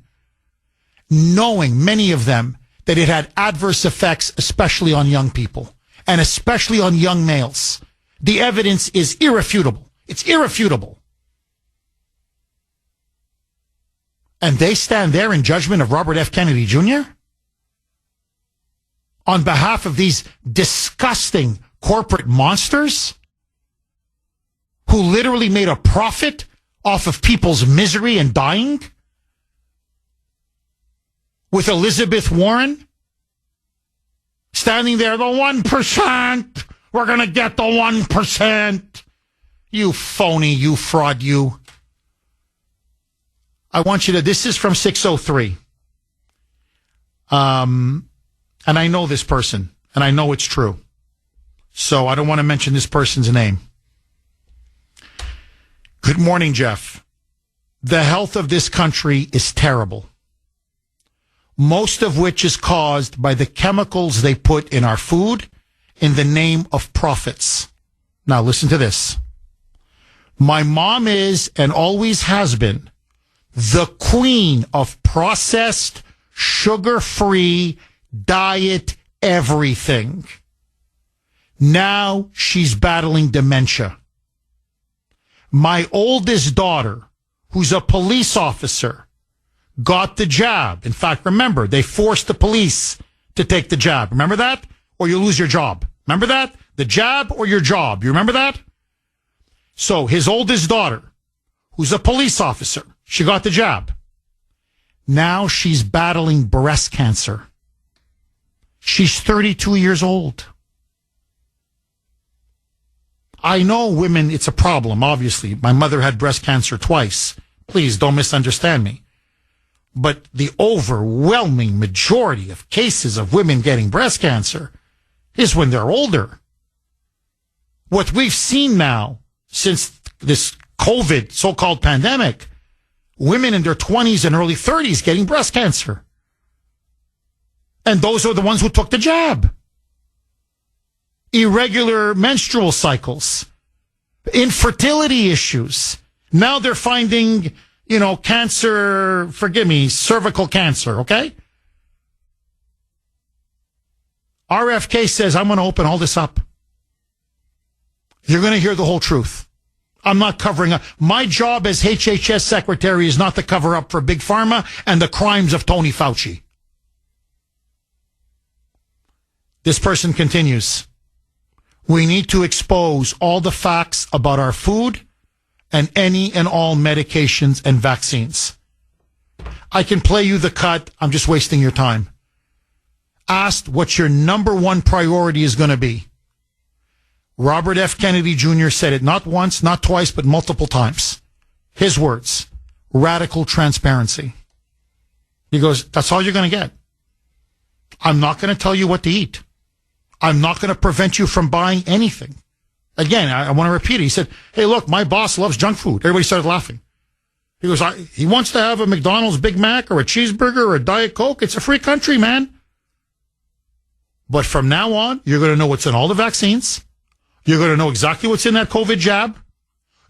knowing, many of them, that it had adverse effects, especially on young people, and especially on young males. The evidence is irrefutable. It's irrefutable. And they stand there in judgment of Robert F. Kennedy Jr.? On behalf of these disgusting corporate monsters who literally made a profit off of people's misery and dying? With Elizabeth Warren standing there, the 1%, we're going to get the 1%. You phony, you fraud, you. I want you to, this is from 603. And I know this person, and I know it's true. So I don't want to mention this person's name. Good morning, Jeff. The health of this country is terrible. Most of which is caused by the chemicals they put in our food in the name of profits. Now listen to this. My mom is and always has been the queen of processed, sugar-free, diet everything. Now she's battling dementia. My oldest daughter, who's a police officer, got the jab. In fact, remember, they forced the police to take the jab. Remember that? Or you lose your job. Remember that? The jab or your job. You remember that? So his oldest daughter, who's a police officer, she got the jab. Now she's battling breast cancer. She's 32 years old. I know women, it's a problem, obviously. My mother had breast cancer twice. Please don't misunderstand me. But the overwhelming majority of cases of women getting breast cancer is when they're older. What we've seen now since this COVID so-called pandemic, women in their 20s and early 30s getting breast cancer. And those are the ones who took the jab. Irregular menstrual cycles, infertility issues. Now they're finding, cancer, forgive me, cervical cancer, okay? RFK says, I'm going to open all this up. You're going to hear the whole truth. I'm not covering up. My job as HHS secretary is not to cover up for Big Pharma and the crimes of Tony Fauci. This person continues. We need to expose all the facts about our food and any and all medications and vaccines. I can play you the cut. I'm just wasting your time. Asked what your number one priority is going to be. Robert F. Kennedy Jr. said it not once, not twice, but multiple times. His words, radical transparency. He goes, that's all you're going to get. I'm not going to tell you what to eat. I'm not going to prevent you from buying anything. Again, I want to repeat it. He said, hey, look, my boss loves junk food. Everybody started laughing. He goes, he wants to have a McDonald's Big Mac or a cheeseburger or a Diet Coke. It's a free country, man. But from now on, you're going to know what's in all the vaccines. You're going to know exactly what's in that COVID jab.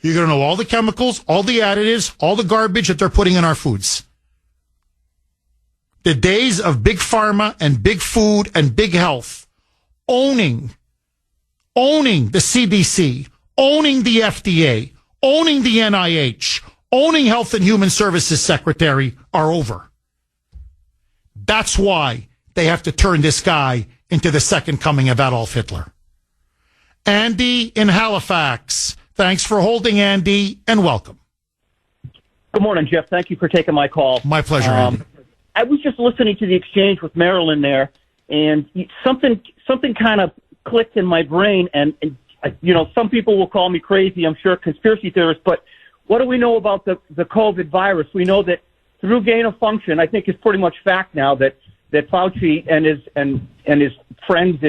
You're going to know all the chemicals, all the additives, all the garbage that they're putting in our foods. The days of big pharma and big food and big health owning the CDC, owning the FDA, owning the NIH, owning Health and Human Services Secretary are over. That's why they have to turn this guy into the second coming of Adolf Hitler. Andy in Halifax. Thanks for holding, Andy, and welcome. Good morning, Jeff. Thank you for taking my call. My pleasure, Andy. I was just listening to the exchange with Marilyn there, and something kind of clicked in my brain, and some people will call me crazy, I'm sure, conspiracy theorists, but what do we know about the COVID virus? We know that through gain of function, I think it's pretty much fact now that Fauci and his friends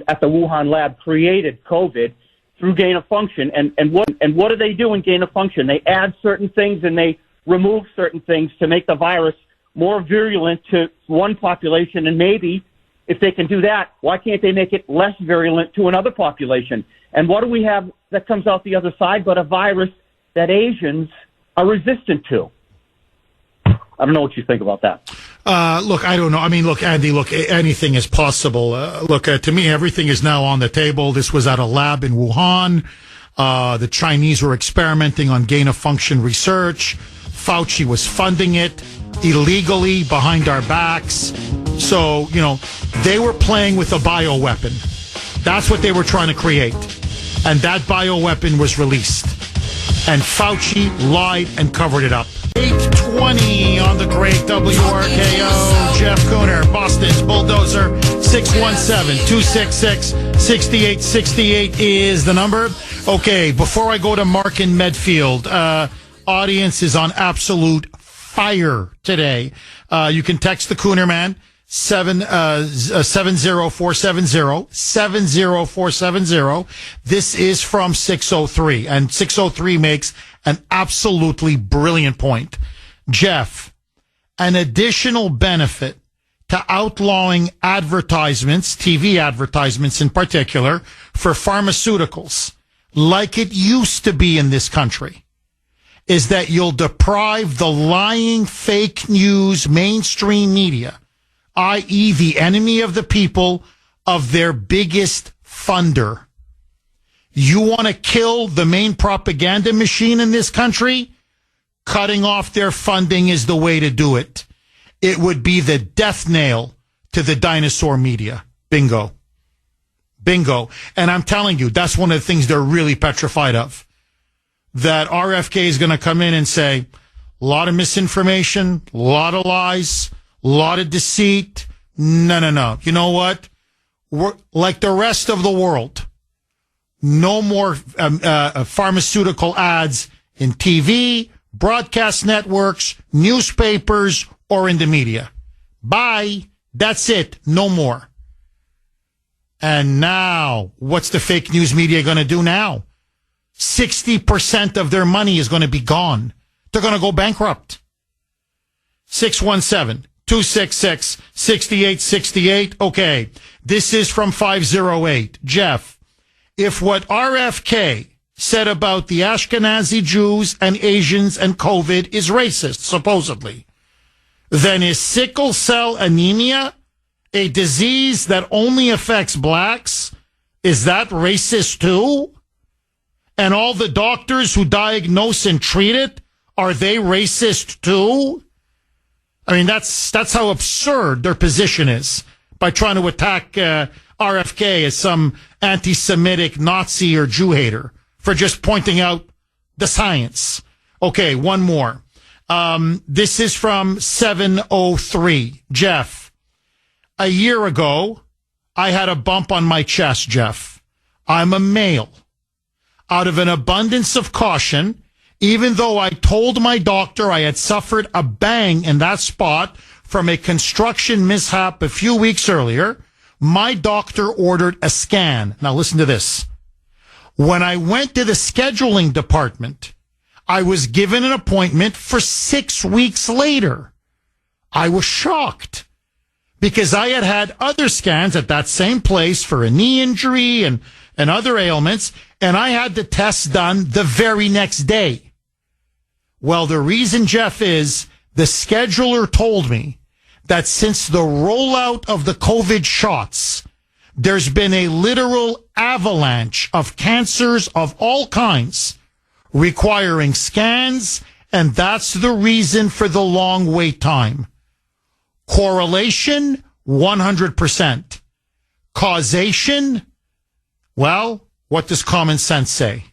at the Wuhan lab created COVID through gain of function. And what do they do in gain of function? They add certain things and they remove certain things to make the virus more virulent to one population, and maybe if they can do that, why can't they make it less virulent to another population? And what do we have that comes out the other side but a virus that Asians are resistant to? I don't know what you think about that. Look, I don't know. I mean, look, Andy, anything is possible. To me, everything is now on the table. This was at a lab in Wuhan. The Chinese were experimenting on gain-of-function research. Fauci was funding it illegally behind our backs. So, they were playing with a bioweapon. That's what they were trying to create. And that bioweapon was released. And Fauci lied and covered it up. 8:20 on the great WRKO. Jeff Kuhner, Boston's Bulldozer. 617-266-6868 is the number. Okay, before I go to Mark in Medfield, audience is on absolute fire today. You can text the Kuhner Man. 70470. This is from 603, and 603 makes an absolutely brilliant point. Jeff, an additional benefit to outlawing advertisements, TV advertisements in particular, for pharmaceuticals, like it used to be in this country, is that you'll deprive the lying fake news mainstream media, i.e. the enemy of the people, of their biggest funder. You want to kill the main propaganda machine in this country? Cutting off their funding is the way to do it. It would be the death nail to the dinosaur media. Bingo. Bingo. And I'm telling you, that's one of the things they're really petrified of. That RFK is going to come in and say, a lot of misinformation, a lot of lies, a lot of deceit. No. You know what? We're like the rest of the world. No more pharmaceutical ads in TV, broadcast networks, newspapers, or in the media. Bye. That's it. No more. And now, what's the fake news media going to do now? 60% of their money is going to be gone. They're going to go bankrupt. 617-266-6868. Okay. This is from 508. Jeff, if what RFK said about the Ashkenazi Jews and Asians and COVID is racist, supposedly, then is sickle cell anemia a disease that only affects blacks? Is that racist too? And all the doctors who diagnose and treat it, are they racist too? I mean, that's how absurd their position is by trying to attack RFK as some anti-Semitic Nazi or Jew hater for just pointing out the science. Okay, one more. This is from 703. Jeff, a year ago, I had a bump on my chest, Jeff. I'm a male. Out of an abundance of caution, even though I told my doctor I had suffered a bang in that spot from a construction mishap a few weeks earlier, my doctor ordered a scan. Now listen to this. When I went to the scheduling department, I was given an appointment for 6 weeks later. I was shocked because I had had other scans at that same place for a knee injury and other ailments, and I had the tests done the very next day. Well, the reason, Jeff, is the scheduler told me that since the rollout of the COVID shots, there's been a literal avalanche of cancers of all kinds requiring scans, and that's the reason for the long wait time. Correlation, 100%. Causation, well, what does common sense say?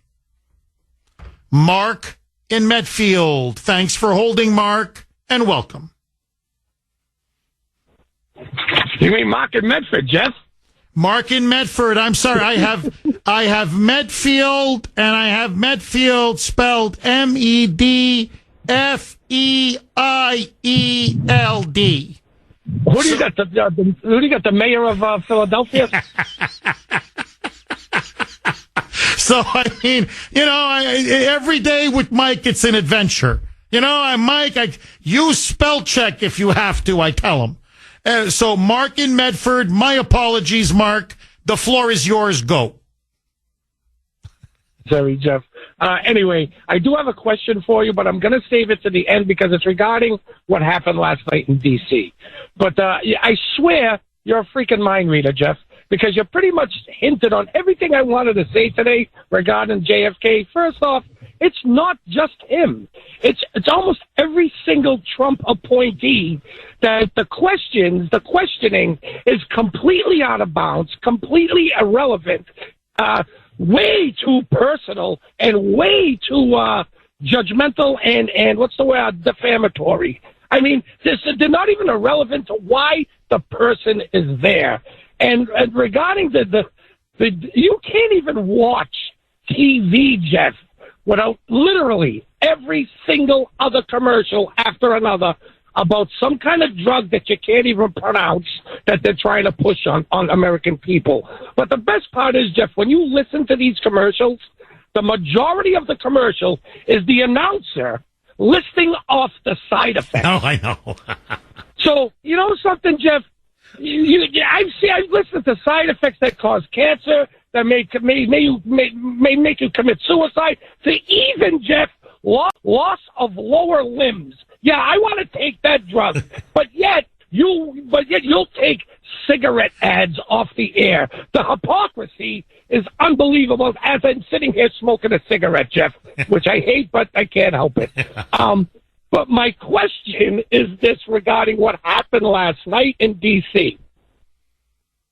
Mark in Medfield. Thanks for holding, Mark, and welcome. You mean Mark in Medford, Jeff? Mark in Medford. I'm sorry. I have Medfield, and I have Medfield spelled Medfield. Who do you got? Who do you got? The mayor of Philadelphia? So, I mean, every day with Mike, it's an adventure. Mike, use spell check if you have to, I tell him. So, Mark in Medford, my apologies, Mark. The floor is yours. Go. Sorry, Jeff. Anyway, I do have a question for you, but I'm going to save it to the end because it's regarding what happened last night in D.C. But I swear you're a freaking mind reader, Jeff, because you pretty much hinted on everything I wanted to say today regarding JFK. First off, it's not just him. It's almost every single Trump appointee that the questioning is completely out of bounds, completely irrelevant, way too personal, and way too judgmental and what's the word, defamatory. I mean, they're not even irrelevant to why the person is there. And regarding the you can't even watch TV, Jeff, without literally every single other commercial after another about some kind of drug that you can't even pronounce that they're trying to push on American people. But the best part is, Jeff, when you listen to these commercials, the majority of the commercial is the announcer listing off the side effects. Oh, I know. So, you know something, Jeff? I've listened to side effects that cause cancer, that may make you commit suicide, to even, Jeff, loss of lower limbs. Yeah, I want to take that drug, but yet you'll take cigarette ads off the air. The hypocrisy is unbelievable. As I'm sitting here smoking a cigarette, Jeff, which I hate, but I can't help it. But my question is this regarding what happened last night in D.C.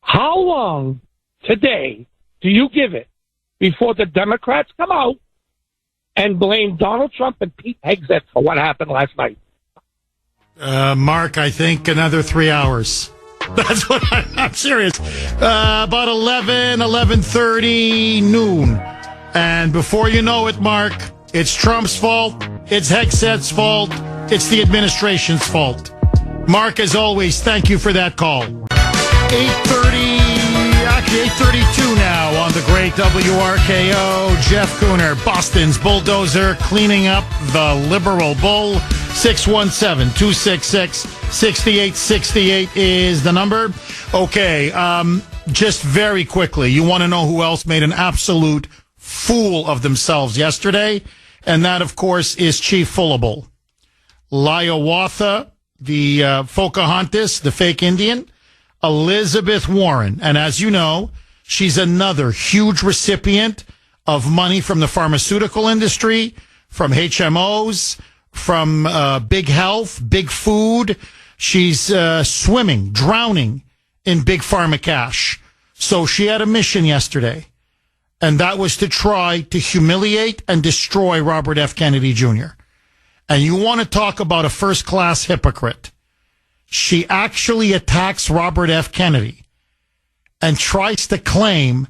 How long today do you give it before the Democrats come out and blame Donald Trump and Pete Hegseth for what happened last night? Mark, I think another 3 hours. That's what I'm serious. About 11:30 noon. And before you know it, Mark, it's Trump's fault. It's Hegseth's fault. It's the administration's fault. Mark, as always, thank you for that call. 8:32 now on the great WRKO. Jeff Kuhner, Boston's bulldozer, cleaning up the liberal bull. 617-266-6868 is the number. Okay, just very quickly, you want to know who else made an absolute fool of themselves yesterday? And that, of course, is Chief Fullable. Liawatha, the Pocahontas, the fake Indian, Elizabeth Warren. And as you know, she's another huge recipient of money from the pharmaceutical industry, from HMOs, from big health, big food. She's swimming, drowning in big pharma cash. So she had a mission yesterday, and that was to try to humiliate and destroy Robert F. Kennedy Jr. And you want to talk about a first-class hypocrite. She actually attacks Robert F. Kennedy and tries to claim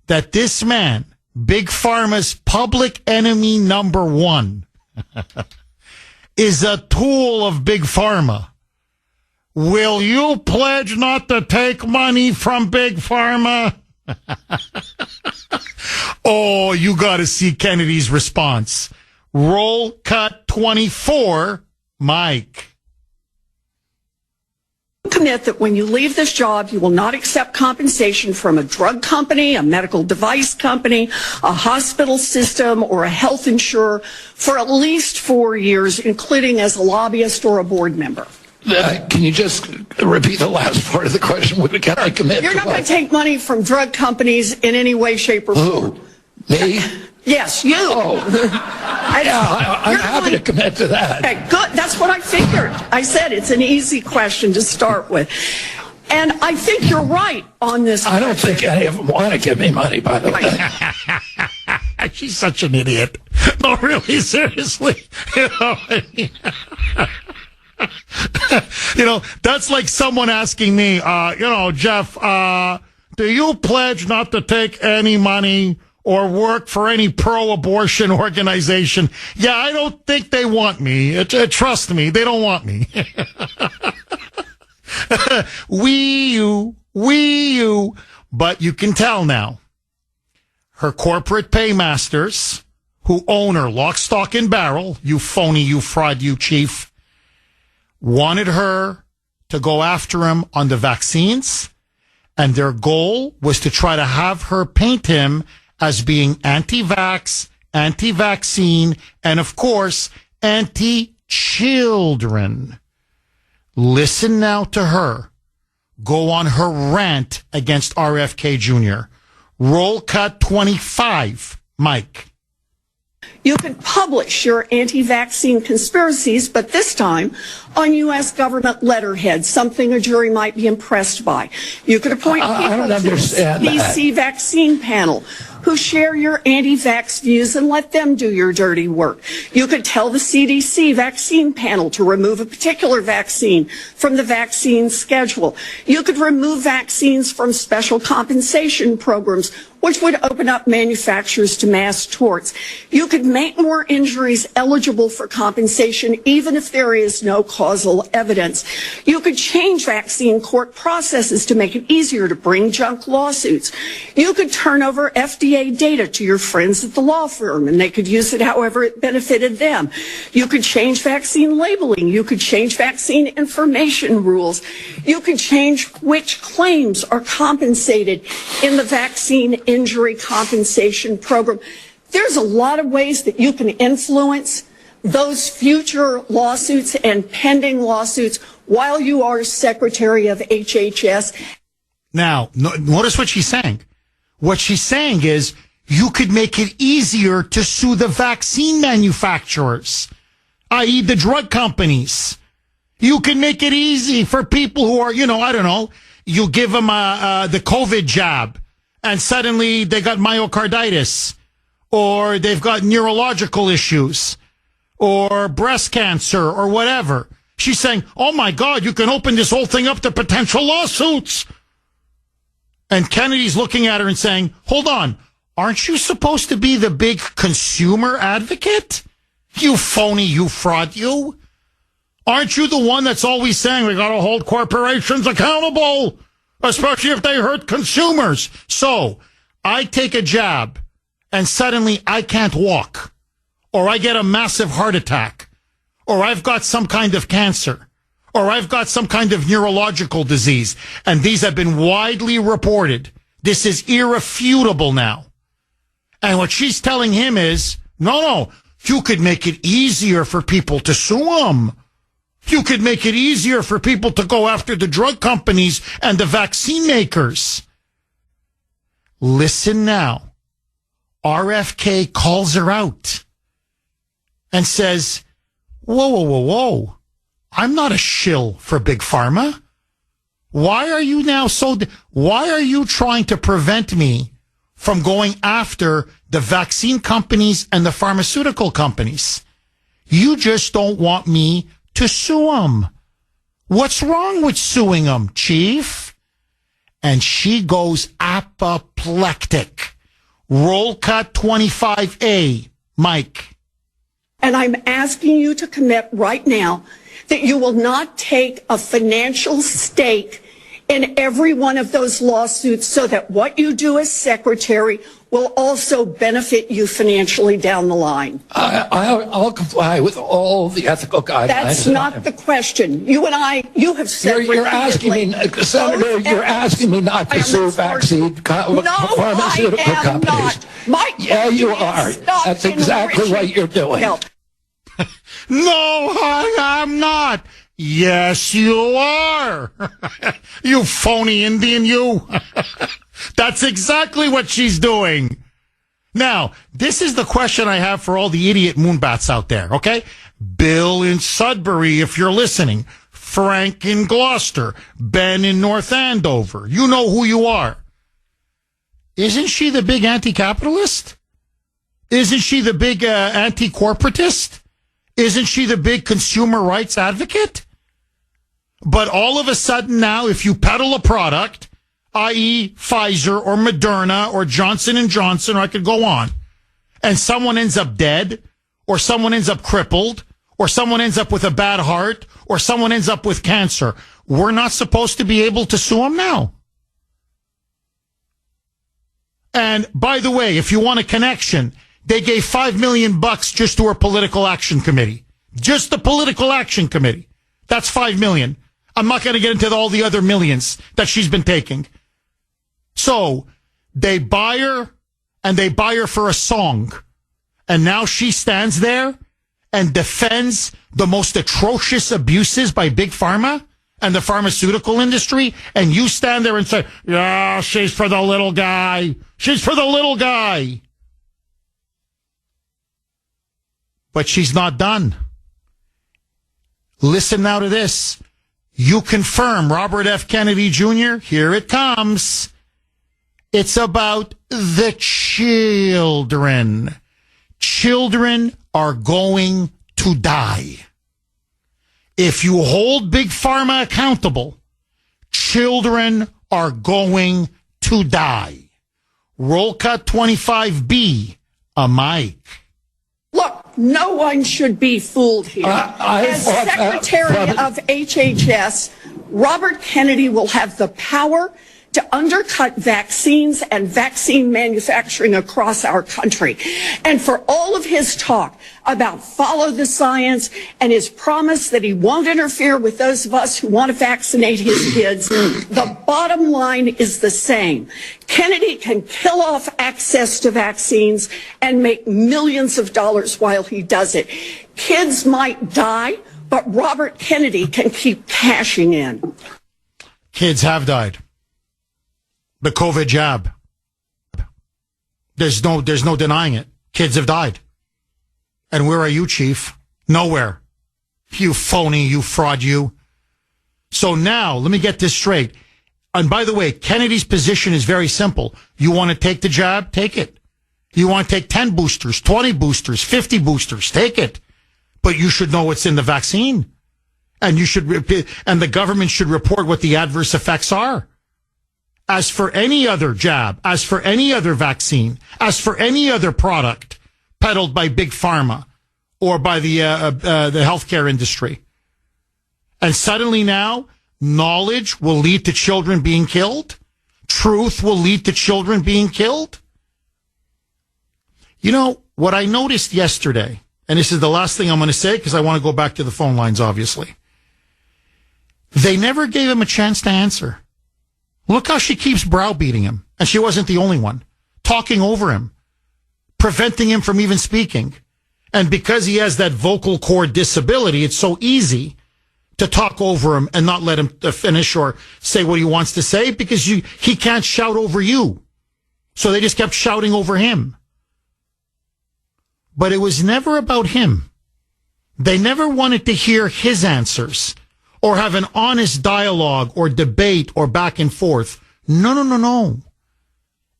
that this man, Big Pharma's public enemy number one, is a tool of Big Pharma. Will you pledge not to take money from Big Pharma? Oh, you got to see Kennedy's response. Roll cut 24, Mike. Commit that when you leave this job, you will not accept compensation from a drug company, a medical device company, a hospital system, or a health insurer for at least 4 years, including as a lobbyist or a board member. Can you just repeat the last part of the question? Can I commit? You're not going to take money from drug companies in any way, shape, or form. Who? Me? Yes, you. Oh. I'm happy to commit to that. Okay, good. That's what I figured. I said it's an easy question to start with. And I think you're right on this. I don't think any of them want to give me money, by the way. She's such an idiot. No, really, seriously. That's like someone asking me, Jeff, do you pledge not to take any money or work for any pro-abortion organization? Yeah, I don't think they want me. Trust me, they don't want me. you. But you can tell now. Her corporate paymasters, who own her lock, stock, and barrel, you phony, you fraud, you chief, wanted her to go after him on the vaccines, and their goal was to try to have her paint him as being anti-vax, anti-vaccine, and of course, anti-children. Listen now to her go on her rant against RFK Jr. Roll cut 25, Mike. You could publish your anti-vaccine conspiracies, but this time on U.S. government letterhead, something a jury might be impressed by. You could appoint people to the CDC vaccine panel who share your anti-vax views and let them do your dirty work. You could tell the CDC vaccine panel to remove a particular vaccine from the vaccine schedule. You could remove vaccines from special compensation programs, which would open up manufacturers to mass torts. You could make more injuries eligible for compensation even if there is no causal evidence. You could change vaccine court processes to make it easier to bring junk lawsuits. You could turn over FDA data to your friends at the law firm, and they could use it however it benefited them. You could change vaccine labeling. You could change vaccine information rules. You could change which claims are compensated in the vaccine injury compensation program. There's a lot of ways that you can influence those future lawsuits and pending lawsuits while you are Secretary of HHS. Now, notice what she's saying. What she's saying is you could make it easier to sue the vaccine manufacturers, i.e. the drug companies. You can make it easy for people who are, I don't know, you give them the COVID jab and suddenly they got myocarditis or they've got neurological issues or breast cancer or whatever. She's saying, oh my God, you can open this whole thing up to potential lawsuits. And Kennedy's looking at her and saying, hold on, aren't you supposed to be the big consumer advocate? You phony, you fraud, you. Aren't you the one that's always saying we got to hold corporations accountable, especially if they hurt consumers? So I take a jab and suddenly I can't walk, or I get a massive heart attack, or I've got some kind of cancer, or I've got some kind of neurological disease. And these have been widely reported. This is irrefutable now. And what she's telling him is, no, you could make it easier for people to sue them. You could make it easier for people to go after the drug companies and the vaccine makers. Listen now. RFK calls her out and says, whoa. I'm not a shill for Big Pharma. Why are you trying to prevent me from going after the vaccine companies and the pharmaceutical companies? You just don't want me to sue them. What's wrong with suing them, Chief? And she goes apoplectic. Roll cut 25A, Mike. And I'm asking you to commit right now that you will not take a financial stake in every one of those lawsuits so that what you do as secretary will also benefit you financially down the line. I'll comply with all the ethical guidelines. That's not the question. You have said you're asking me, Senator, you're asking me not to sue vaccine pharmaceutical companies. Mike, yeah, you are. That's exactly what you're doing. No, I'm not. Yes, you are. You phony Indian, you. That's exactly what she's doing. Now, this is the question I have for all the idiot moonbats out there, okay? Bill in Sudbury, if you're listening. Frank in Gloucester. Ben in North Andover. You know who you are. Isn't she the big anti-capitalist? Isn't she the big anti-corporatist? Isn't she the big consumer rights advocate? But all of a sudden now, if you peddle a product, i.e. Pfizer or Moderna or Johnson & Johnson, or I could go on, and someone ends up dead, or someone ends up crippled, or someone ends up with a bad heart, or someone ends up with cancer, we're not supposed to be able to sue them now. And by the way, if you want a connection, they gave $5 million just to her political action committee. Just the political action committee. That's $5 million. I'm not going to get into all the other millions that she's been taking. So they buy her, and they buy her for a song. And now she stands there and defends the most atrocious abuses by Big Pharma and the pharmaceutical industry. And you stand there and say, yeah, she's for the little guy. She's for the little guy. But she's not done. Listen now to this. You confirm Robert F. Kennedy Jr. Here it comes. It's about the children. Children are going to die. If you hold Big Pharma accountable, children are going to die. Roll cut 25B, a Mike. Look, no one should be fooled here. As Secretary of HHS, Robert Kennedy will have the power to undercut vaccines and vaccine manufacturing across our country. And for all of his talk about follow the science and his promise that he won't interfere with those of us who want to vaccinate his kids, the bottom line is the same. Kennedy can kill off access to vaccines and make millions of dollars while he does it. Kids might die, but Robert Kennedy can keep cashing in. Kids have died. The COVID jab. There's no denying it. Kids have died. And where are you, Chief? Nowhere. You phony, you fraud, you. So now, let me get this straight. And by the way, Kennedy's position is very simple. You want to take the jab? Take it. You want to take 10 boosters, 20 boosters, 50 boosters? Take it. But you should know what's in the vaccine. And the government should report what the adverse effects are. As for any other jab, as for any other vaccine, as for any other product peddled by Big Pharma or by the healthcare industry. And suddenly now, knowledge will lead to children being killed? Truth will lead to children being killed? You know, what I noticed yesterday, and this is the last thing I'm going to say because I want to go back to the phone lines, obviously. They never gave him a chance to answer. Look how she keeps browbeating him. And she wasn't the only one. Talking over him. Preventing him from even speaking. And because he has that vocal cord disability, it's so easy to talk over him and not let him finish or say what he wants to say because he can't shout over you. So they just kept shouting over him. But it was never about him. They never wanted to hear his answers or have an honest dialogue or debate or back and forth. No.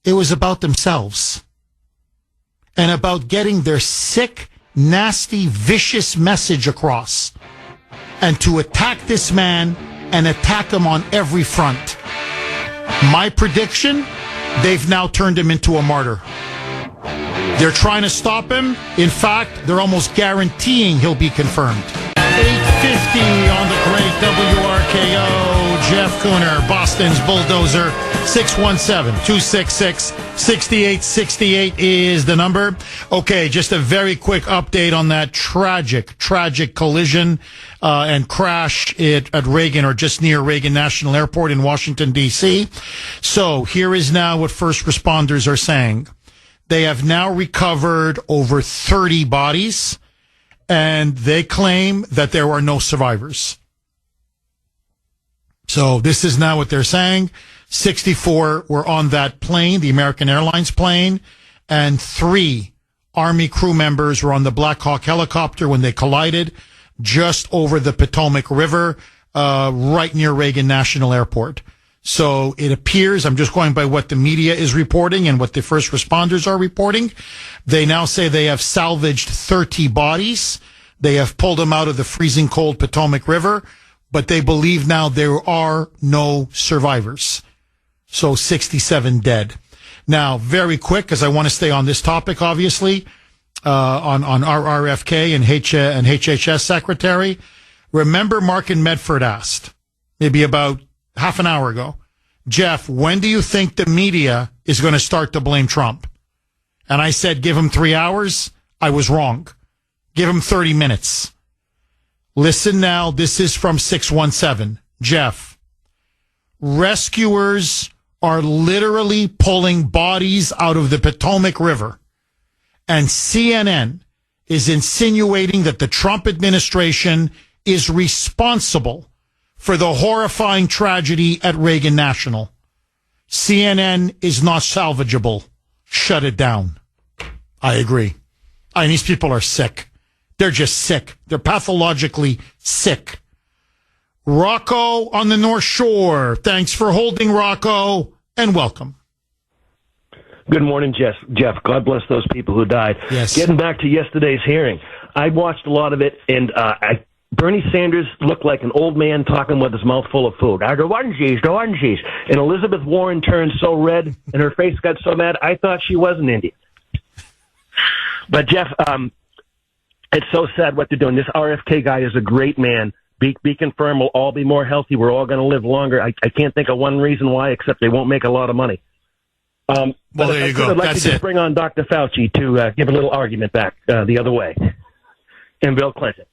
It was about themselves and about getting their sick, nasty, vicious message across and to attack this man and attack him on every front. My prediction, they've now turned him into a martyr. They're trying to stop him. In fact, they're almost guaranteeing he'll be confirmed. 850 on the great WRKO. Jeff Kuhner, Boston's bulldozer. 617-266-6868 is the number. Okay, just a very quick update on that tragic collision and crash at Reagan or just near Reagan National Airport in Washington, D.C. So here is now what first responders are saying. They have now recovered over 30 bodies, and they claim that there are no survivors. So this is now what they're saying. 64 were on that plane, the American Airlines plane, and 3 Army crew members were on the Black Hawk helicopter when they collided just over the Potomac River, right near Reagan National Airport. So it appears, I'm just going by what the media is reporting and what the first responders are reporting. They now say they have salvaged 30 bodies. They have pulled them out of the freezing cold Potomac River, but they believe now there are no survivors. So 67 dead. Now, very quick, because I want to stay on this topic, obviously, on our RFK and HHS secretary. Remember Mark in Medford asked, maybe about half an hour ago, Jeff, when do you think the media is going to start to blame Trump? And I said, give him 3 hours. I was wrong. Give him 30 minutes. Listen now. This is from 617. Jeff, rescuers are literally pulling bodies out of the Potomac River. And CNN is insinuating that the Trump administration is responsible for the horrifying tragedy at Reagan National. CNN is not salvageable. Shut it down. I agree. I mean, these people are sick. They're just sick. They're pathologically sick. Rocco on the North Shore. Thanks for holding, Rocco, and welcome. Good morning, Jeff. God bless those people who died. Yes. Getting back to yesterday's hearing, I watched a lot of it, and Bernie Sanders looked like an old man talking with his mouth full of food. The onesies. And Elizabeth Warren turned so red and her face got so mad, I thought she was an Indian. But, Jeff, it's so sad what they're doing. This RFK guy is a great man, be confirmed. We'll all be more healthy. We're all going to live longer. I can't think of one reason why, except they won't make a lot of money. Well, there you go. I'd like That's to just it. bring on Dr. Fauci to give a little argument back the other way. And Bill Clinton.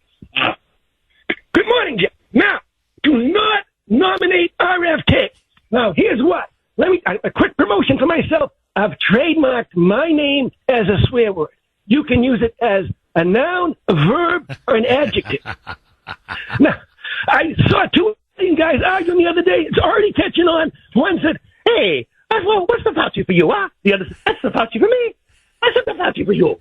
Good morning, Jim. Now, do not nominate RFK. Now, here's what. Let me a quick promotion for myself. I've trademarked my name as a swear word. You can use it as a noun, a verb, or an adjective. Now, I saw two guys arguing the other day. It's already catching on. One said, hey, well, what's the Fauci for you, huh? The other said, that's the Fauci for me. I said the Fauci for you.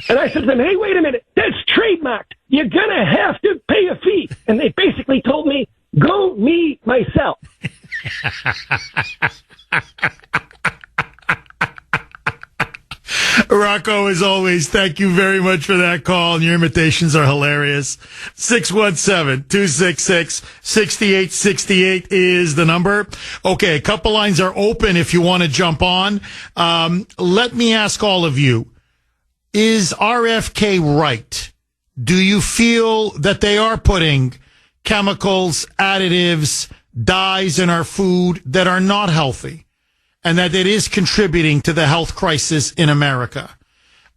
And I said to them, hey, wait a minute. That's trademarked. You're going to have to pay a fee. And they basically told me, go me, myself. Rocco, as always, thank you very much for that call, and your imitations are hilarious. 617-266-6868 is the number. Okay, a couple lines are open if you want to jump on. Let me ask all of you, is RFK right? Do you feel that they are putting chemicals, additives, dyes in our food that are not healthy, and that it is contributing to the health crisis in America?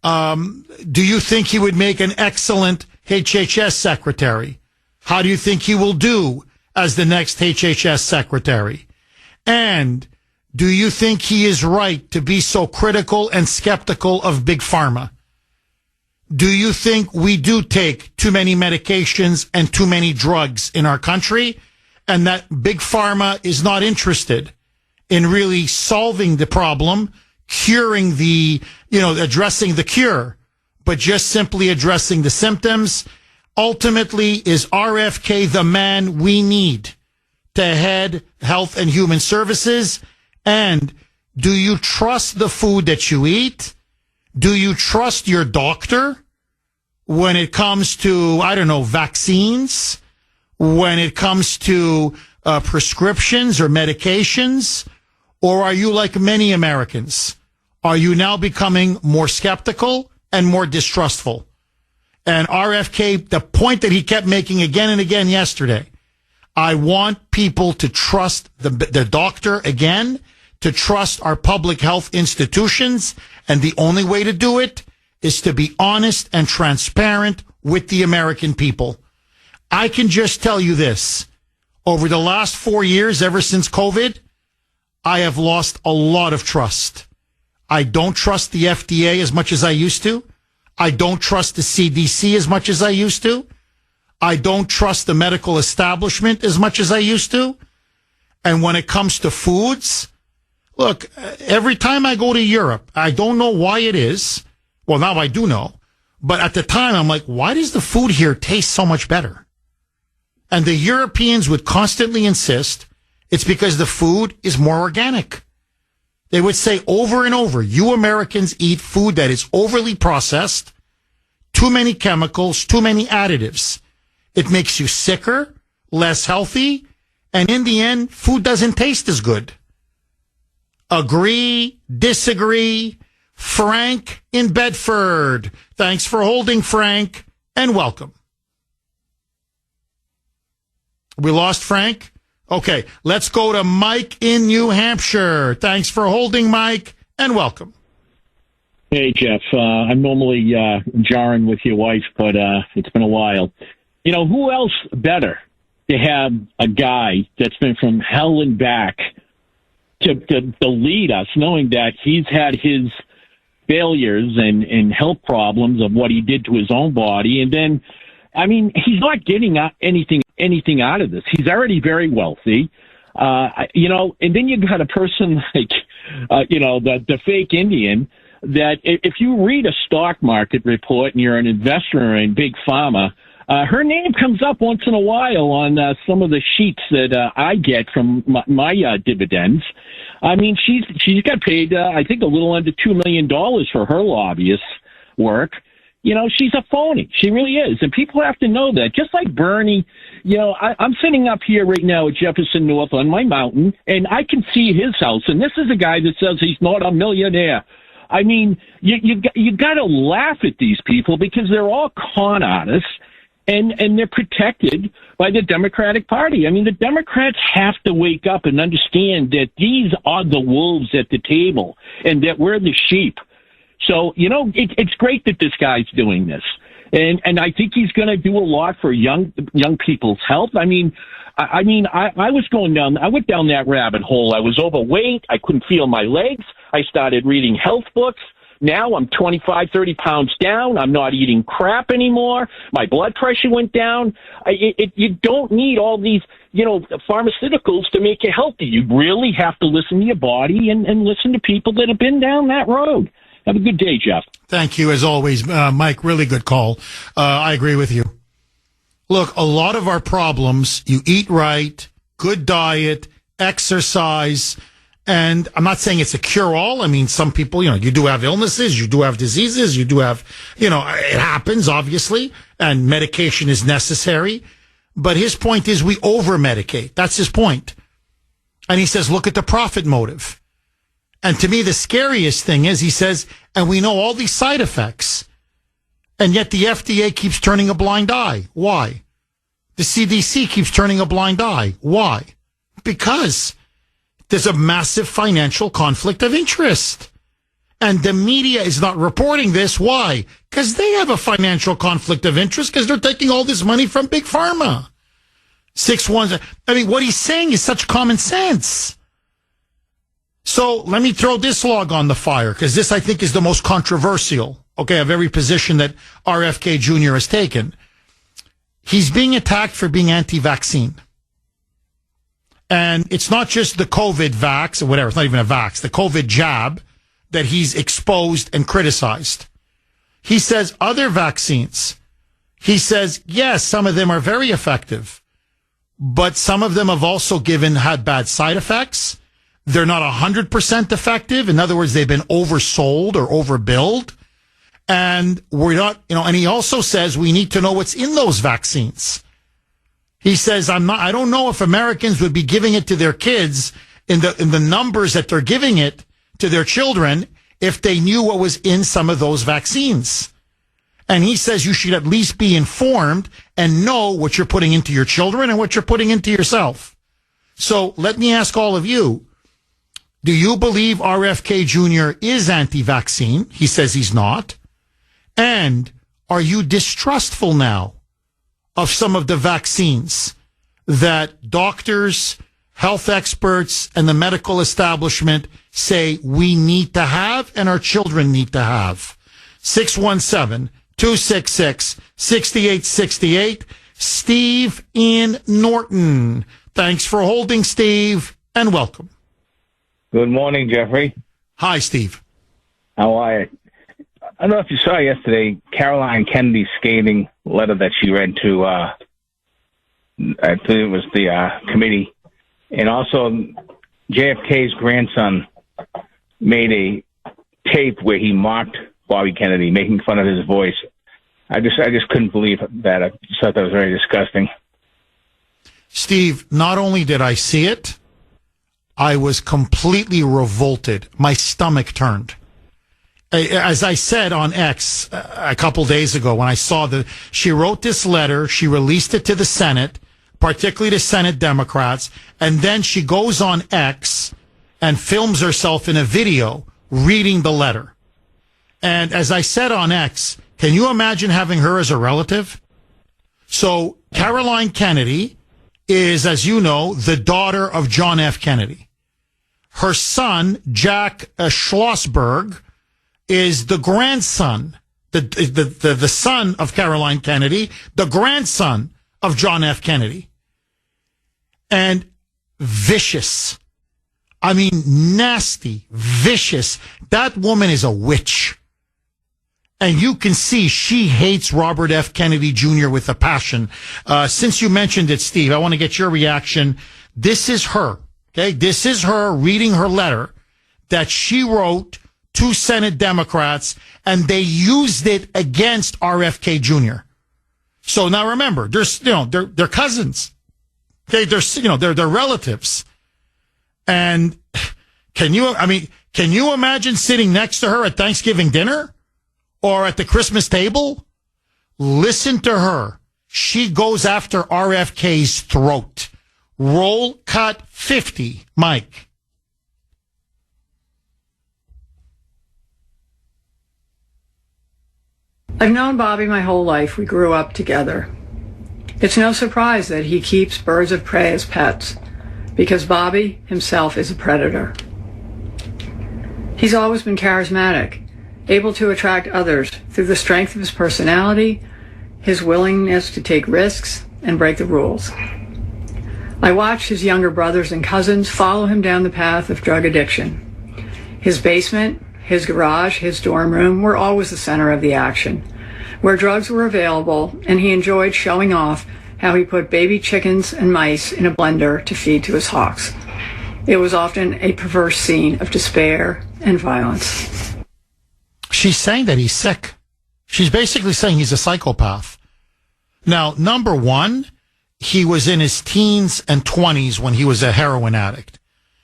Do you think he would make an excellent HHS secretary? How do you think he will do as the next HHS secretary? And do you think he is right to be so critical and skeptical of Big Pharma? Do you think we do take too many medications and too many drugs in our country, and that Big Pharma is not interested in really solving the problem, curing addressing the cure, but just simply addressing the symptoms? Ultimately, is RFK the man we need to head Health and Human Services? And do you trust the food that you eat? Do you trust your doctor when it comes to, vaccines? When it comes to prescriptions or medications? Or are you like many Americans? Are you now becoming more skeptical and more distrustful? And RFK, the point that he kept making again and again yesterday, I want people to trust the doctor again, to trust our public health institutions. And the only way to do it is to be honest and transparent with the American people. I can just tell you this. Over the last 4 years, ever since COVID, I have lost a lot of trust. I don't trust the FDA as much as I used to. I don't trust the CDC as much as I used to. I don't trust the medical establishment as much as I used to. And when it comes to foods, look, every time I go to Europe, I don't know why it is. Well, now I do know. But at the time, I'm like, why does the food here taste so much better? And the Europeans would constantly insist it's because the food is more organic. They would say over and over, you Americans eat food that is overly processed, too many chemicals, too many additives. It makes you sicker, less healthy, and in the end, food doesn't taste as good. Agree, disagree. Frank in Bedford. Thanks for holding, Frank, and welcome. We lost Frank? Okay, let's go to Mike in New Hampshire. Thanks for holding, Mike, and welcome. Hey, Jeff. I'm normally jarring with your wife, but it's been a while. You know, who else better to have a guy that's been from hell and back to lead us, knowing that he's had his failures and health problems of what he did to his own body. And then, I mean, he's not getting anything out of this. He's already very wealthy, and then you got a person like, the fake Indian that if you read a stock market report and you're an investor in Big Pharma, her name comes up once in a while on some of the sheets that I get from my dividends. I mean, she's got paid, I think, a little under $2 million for her lobbyist work. You know, she's a phony. She really is. And people have to know that. Just like Bernie, I'm sitting up here right now at Jefferson North on my mountain, and I can see his house. And this is a guy that says he's not a millionaire. I mean, you got to laugh at these people because they're all con artists. and they're protected by the Democratic Party. I mean, the Democrats have to wake up and understand that these are the wolves at the table and that we're the sheep. So, it's great that this guy's doing this. And I think he's going to do a lot for young people's health. I went down that rabbit hole. I was overweight. I couldn't feel my legs. I started reading health books. Now I'm 25, 30 pounds down. I'm not eating crap anymore. My blood pressure went down. You don't need all these, pharmaceuticals to make you healthy. You really have to listen to your body and listen to people that have been down that road. Have a good day, Jeff. Thank you, as always, Mike. Really good call. I agree with you. Look, a lot of our problems, you eat right, good diet, exercise, and I'm not saying it's a cure-all. I mean, some people, you do have illnesses, you do have diseases, you do have, it happens, obviously, and medication is necessary. But his point is we over-medicate. That's his point. And he says, look at the profit motive. And to me, the scariest thing is he says, and we know all these side effects, and yet the FDA keeps turning a blind eye. Why? The CDC keeps turning a blind eye. Why? Because there's a massive financial conflict of interest. And the media is not reporting this. Why? Because they have a financial conflict of interest because they're taking all this money from Big Pharma. What he's saying is such common sense. So let me throw this log on the fire because this, I think, is the most controversial, of every position that RFK Jr. has taken. He's being attacked for being anti-vaccine. And it's not just the COVID vax or whatever. It's not even a vax. The COVID jab that he's exposed and criticized. He says other vaccines. He says, yes, some of them are very effective, but some of them have also had bad side effects. They're not 100% effective. In other words, they've been oversold or overbilled. And we're not, and he also says we need to know what's in those vaccines. He says, I don't know if Americans would be giving it to their kids in the numbers that they're giving it to their children if they knew what was in some of those vaccines. And he says you should at least be informed and know what you're putting into your children and what you're putting into yourself. So let me ask all of you, do you believe RFK Jr. is anti-vaccine? He says he's not. And are you distrustful now of some of the vaccines that doctors, health experts, and the medical establishment say we need to have and our children need to have? 617-266-6868. Steve in Norton. Thanks for holding, Steve, and welcome. Good morning, Jeffrey. Hi, Steve. How are you? I don't know if you saw yesterday Caroline Kennedy's scathing letter that she read to, I think it was the committee. And also JFK's grandson made a tape where he mocked Bobby Kennedy, making fun of his voice. I just couldn't believe that. I just thought that was very disgusting. Steve, not only did I see it, I was completely revolted. My stomach turned. As I said on X a couple days ago, when I saw she wrote this letter, she released it to the Senate, particularly to Senate Democrats, and then she goes on X and films herself in a video reading the letter. And as I said on X, can you imagine having her as a relative? So Caroline Kennedy is, as you know, the daughter of John F. Kennedy. Her son, Jack Schlossberg, is the grandson, the son of Caroline Kennedy, the grandson of John F. Kennedy. And vicious. I mean, nasty, vicious. That woman is a witch. And you can see she hates Robert F. Kennedy Jr. with a passion. Since you mentioned it, Steve, I want to get your reaction. This is her, okay? This is her reading her letter that she wrote to Senate Democrats, and they used it against RFK Jr. So now remember, they're cousins. Okay, they're relatives. And can you imagine sitting next to her at Thanksgiving dinner or at the Christmas table? Listen to her She goes after RFK's throat. Roll cut 50, Mike. I've known Bobby my whole life. We grew up together. It's no surprise that he keeps birds of prey as pets, because Bobby himself is a predator. He's always been charismatic, able to attract others through the strength of his personality, his willingness to take risks, and break the rules. I watched his younger brothers and cousins follow him down the path of drug addiction. His basement, his garage, his dorm room were always the center of the action, where drugs were available, and he enjoyed showing off how he put baby chickens and mice in a blender to feed to his hawks. It was often a perverse scene of despair and violence. She's saying that he's sick. She's basically saying he's a psychopath. Now, number one, he was in his teens and 20s when he was a heroin addict.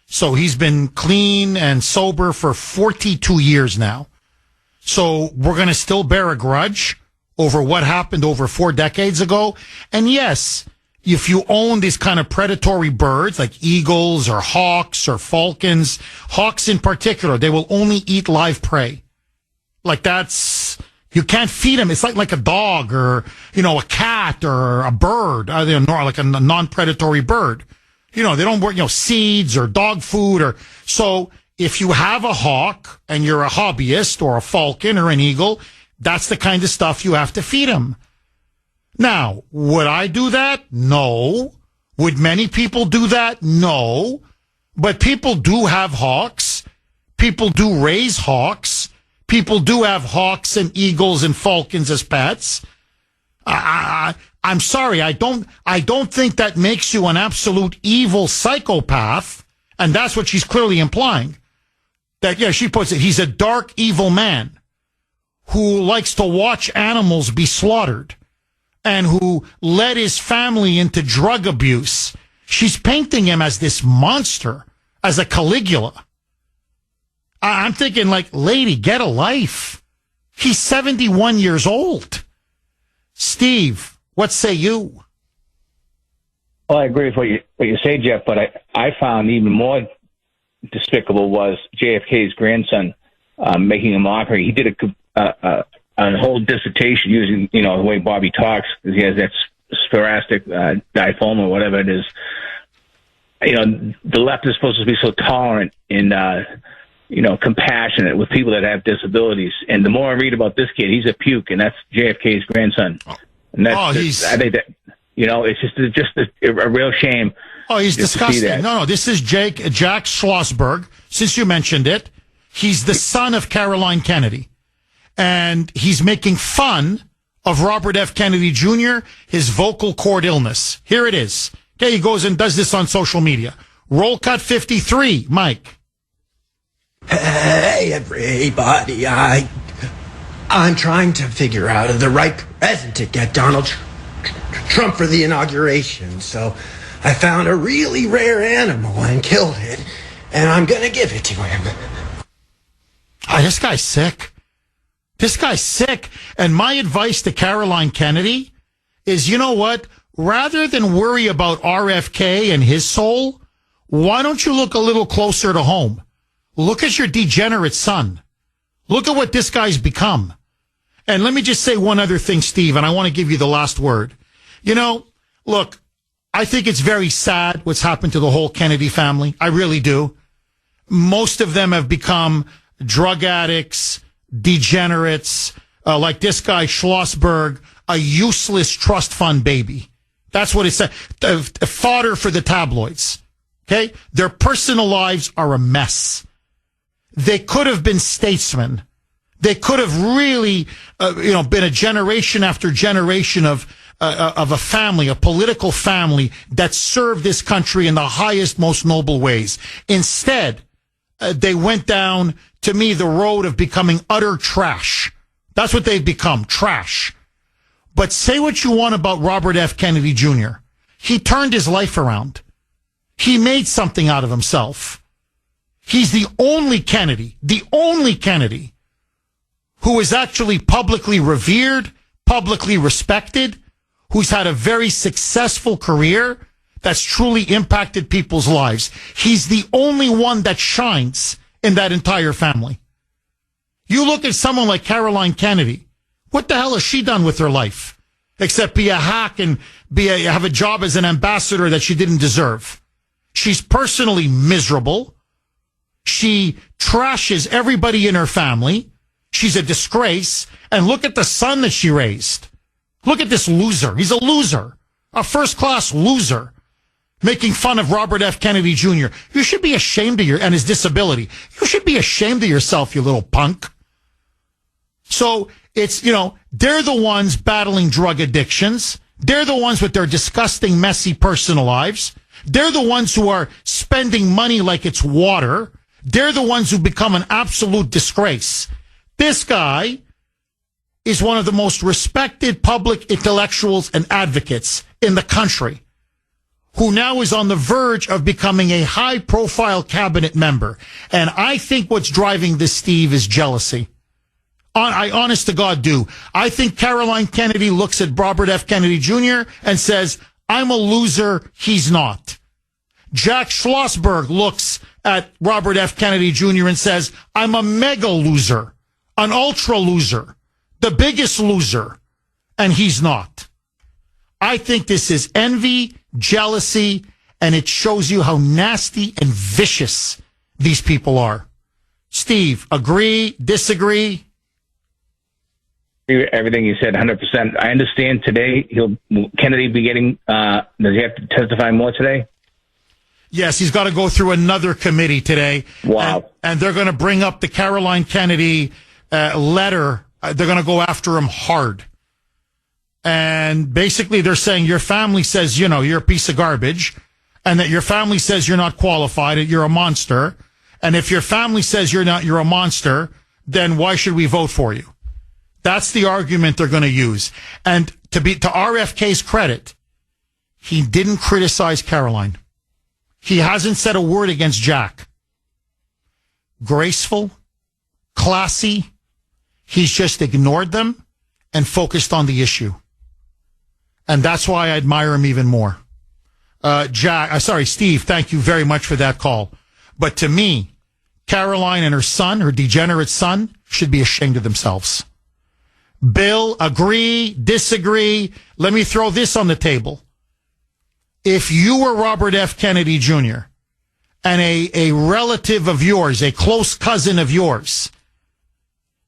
So he's been clean and sober for 42 years now. So we're going to still bear a grudge over what happened over 4 decades ago. And yes, if you own these kind of predatory birds like eagles or hawks or falcons, hawks in particular, they will only eat live prey. Like you can't feed them. It's like a dog or, a cat or a bird, like a non-predatory bird. They don't work, seeds or dog food so if you have a hawk and you're a hobbyist or a falcon or an eagle, that's the kind of stuff you have to feed them. Now, would I do that? No. Would many people do that? No. But people do have hawks. People do raise hawks. People do have hawks and eagles and falcons as pets. I'm sorry. I don't think that makes you an absolute evil psychopath. And that's what she's clearly implying. That, she puts it, he's a dark, evil man who likes to watch animals be slaughtered and who led his family into drug abuse. She's painting him as this monster, as a Caligula. I'm thinking, lady, get a life. He's 71 years old. Steve, what say you? Well, I agree with what you say, Jeff, but I found even more despicable was JFK's grandson making a mockery. He did a whole dissertation using, the way Bobby talks, because he has that spastic diphthong or whatever it is. The left is supposed to be so tolerant and, compassionate with people that have disabilities. And the more I read about this kid, he's a puke, and that's JFK's grandson. And that's, I think that, it's just a real shame. Oh, he's disgusting. No, this is Jack Schlossberg. Since you mentioned it, he's the son of Caroline Kennedy. And he's making fun of Robert F. Kennedy Jr., his vocal cord illness. Here it is. Okay, he goes and does this on social media. Roll cut 53, Mike. Hey, everybody. I'm trying to figure out the right present to get Donald Trump for the inauguration. So I found a really rare animal and killed it, and I'm going to give it to him. This guy's sick. This guy's sick. And my advice to Caroline Kennedy is, you know what? Rather than worry about RFK and his soul, why don't you look a little closer to home? Look at your degenerate son. Look at what this guy's become. And let me just say one other thing, Steve, and I want to give you the last word. Look, I think it's very sad what's happened to the whole Kennedy family. I really do. Most of them have become drug addicts, degenerates, like this guy, Schlossberg, a useless trust fund baby. That's what it's fodder for the tabloids. Okay? Their personal lives are a mess. They could have been statesmen. They could have really, been a generation after generation of a family, a political family that served this country in the highest, most noble ways. Instead, they went down, to me, the road of becoming utter trash. That's what they've become, trash. But say what you want about Robert F. Kennedy Jr. He turned his life around. He made something out of himself. He's the only Kennedy who is actually publicly revered, publicly respected, who's had a very successful career that's truly impacted people's lives. He's the only one that shines in that entire family. You look at someone like Caroline Kennedy. What the hell has she done with her life? Except be a hack and have a job as an ambassador that she didn't deserve. She's personally miserable. She trashes everybody in her family. She's a disgrace. And look at the son that she raised. Look at this loser. He's a loser. A first-class loser. Making fun of Robert F. Kennedy Jr. You should be ashamed of and his disability. You should be ashamed of yourself, you little punk. So it's, they're the ones battling drug addictions. They're the ones with their disgusting, messy personal lives. They're the ones who are spending money like it's water. They're the ones who become an absolute disgrace. This guy is one of the most respected public intellectuals and advocates in the country, who now is on the verge of becoming a high-profile cabinet member. And I think what's driving this, Steve, is jealousy. I honest to God do. I think Caroline Kennedy looks at Robert F. Kennedy Jr. and says, I'm a loser, he's not. Jack Schlossberg looks at Robert F. Kennedy Jr. and says, I'm a mega loser, an ultra loser, the biggest loser, and he's not. I think this is envy, jealousy, and it shows you how nasty and vicious these people are. Steve, agree, disagree? Everything you said, 100%. I understand today Kennedy be getting, does he have to testify more today? Yes, he's got to go through another committee today. Wow. And they're going to bring up the Caroline Kennedy letter. They're going to go after him hard. And basically they're saying your family says, you're a piece of garbage, and that your family says you're not qualified, that you're a monster. And if your family says you're a monster, then why should we vote for you? That's the argument they're going to use. And to RFK's credit, he didn't criticize Caroline. He hasn't said a word against Jack. Graceful, classy. He's just ignored them and focused on the issue. And that's why I admire him even more. Steve, thank you very much for that call. But to me, Caroline and her son, her degenerate son, should be ashamed of themselves. Bill, agree, disagree. Let me throw this on the table. If you were Robert F. Kennedy Jr. and a relative of yours, a close cousin of yours,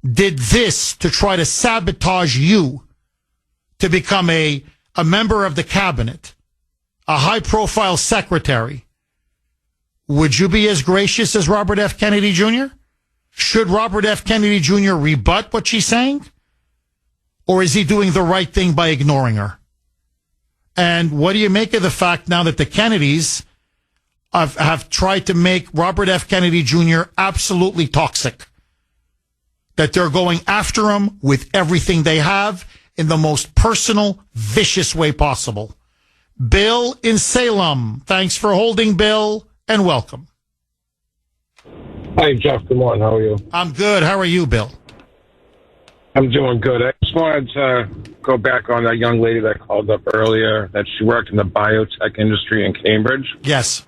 did this to try to sabotage you to become a member of the cabinet, a high-profile secretary, would you be as gracious as Robert F. Kennedy Jr.? Should Robert F. Kennedy Jr. rebut what she's saying? Or is he doing the right thing by ignoring her? And what do you make of the fact now that the Kennedys have tried to make Robert F. Kennedy Jr. absolutely toxic? That they're going after him with everything they have in the most personal, vicious way possible. Bill in Salem. Thanks for holding, Bill, and welcome. Hi, Jeff. Good morning. How are you? I'm good. How are you, Bill? I'm doing good. I just wanted to go back on that young lady that called up earlier, that she worked in the biotech industry in Cambridge. Yes.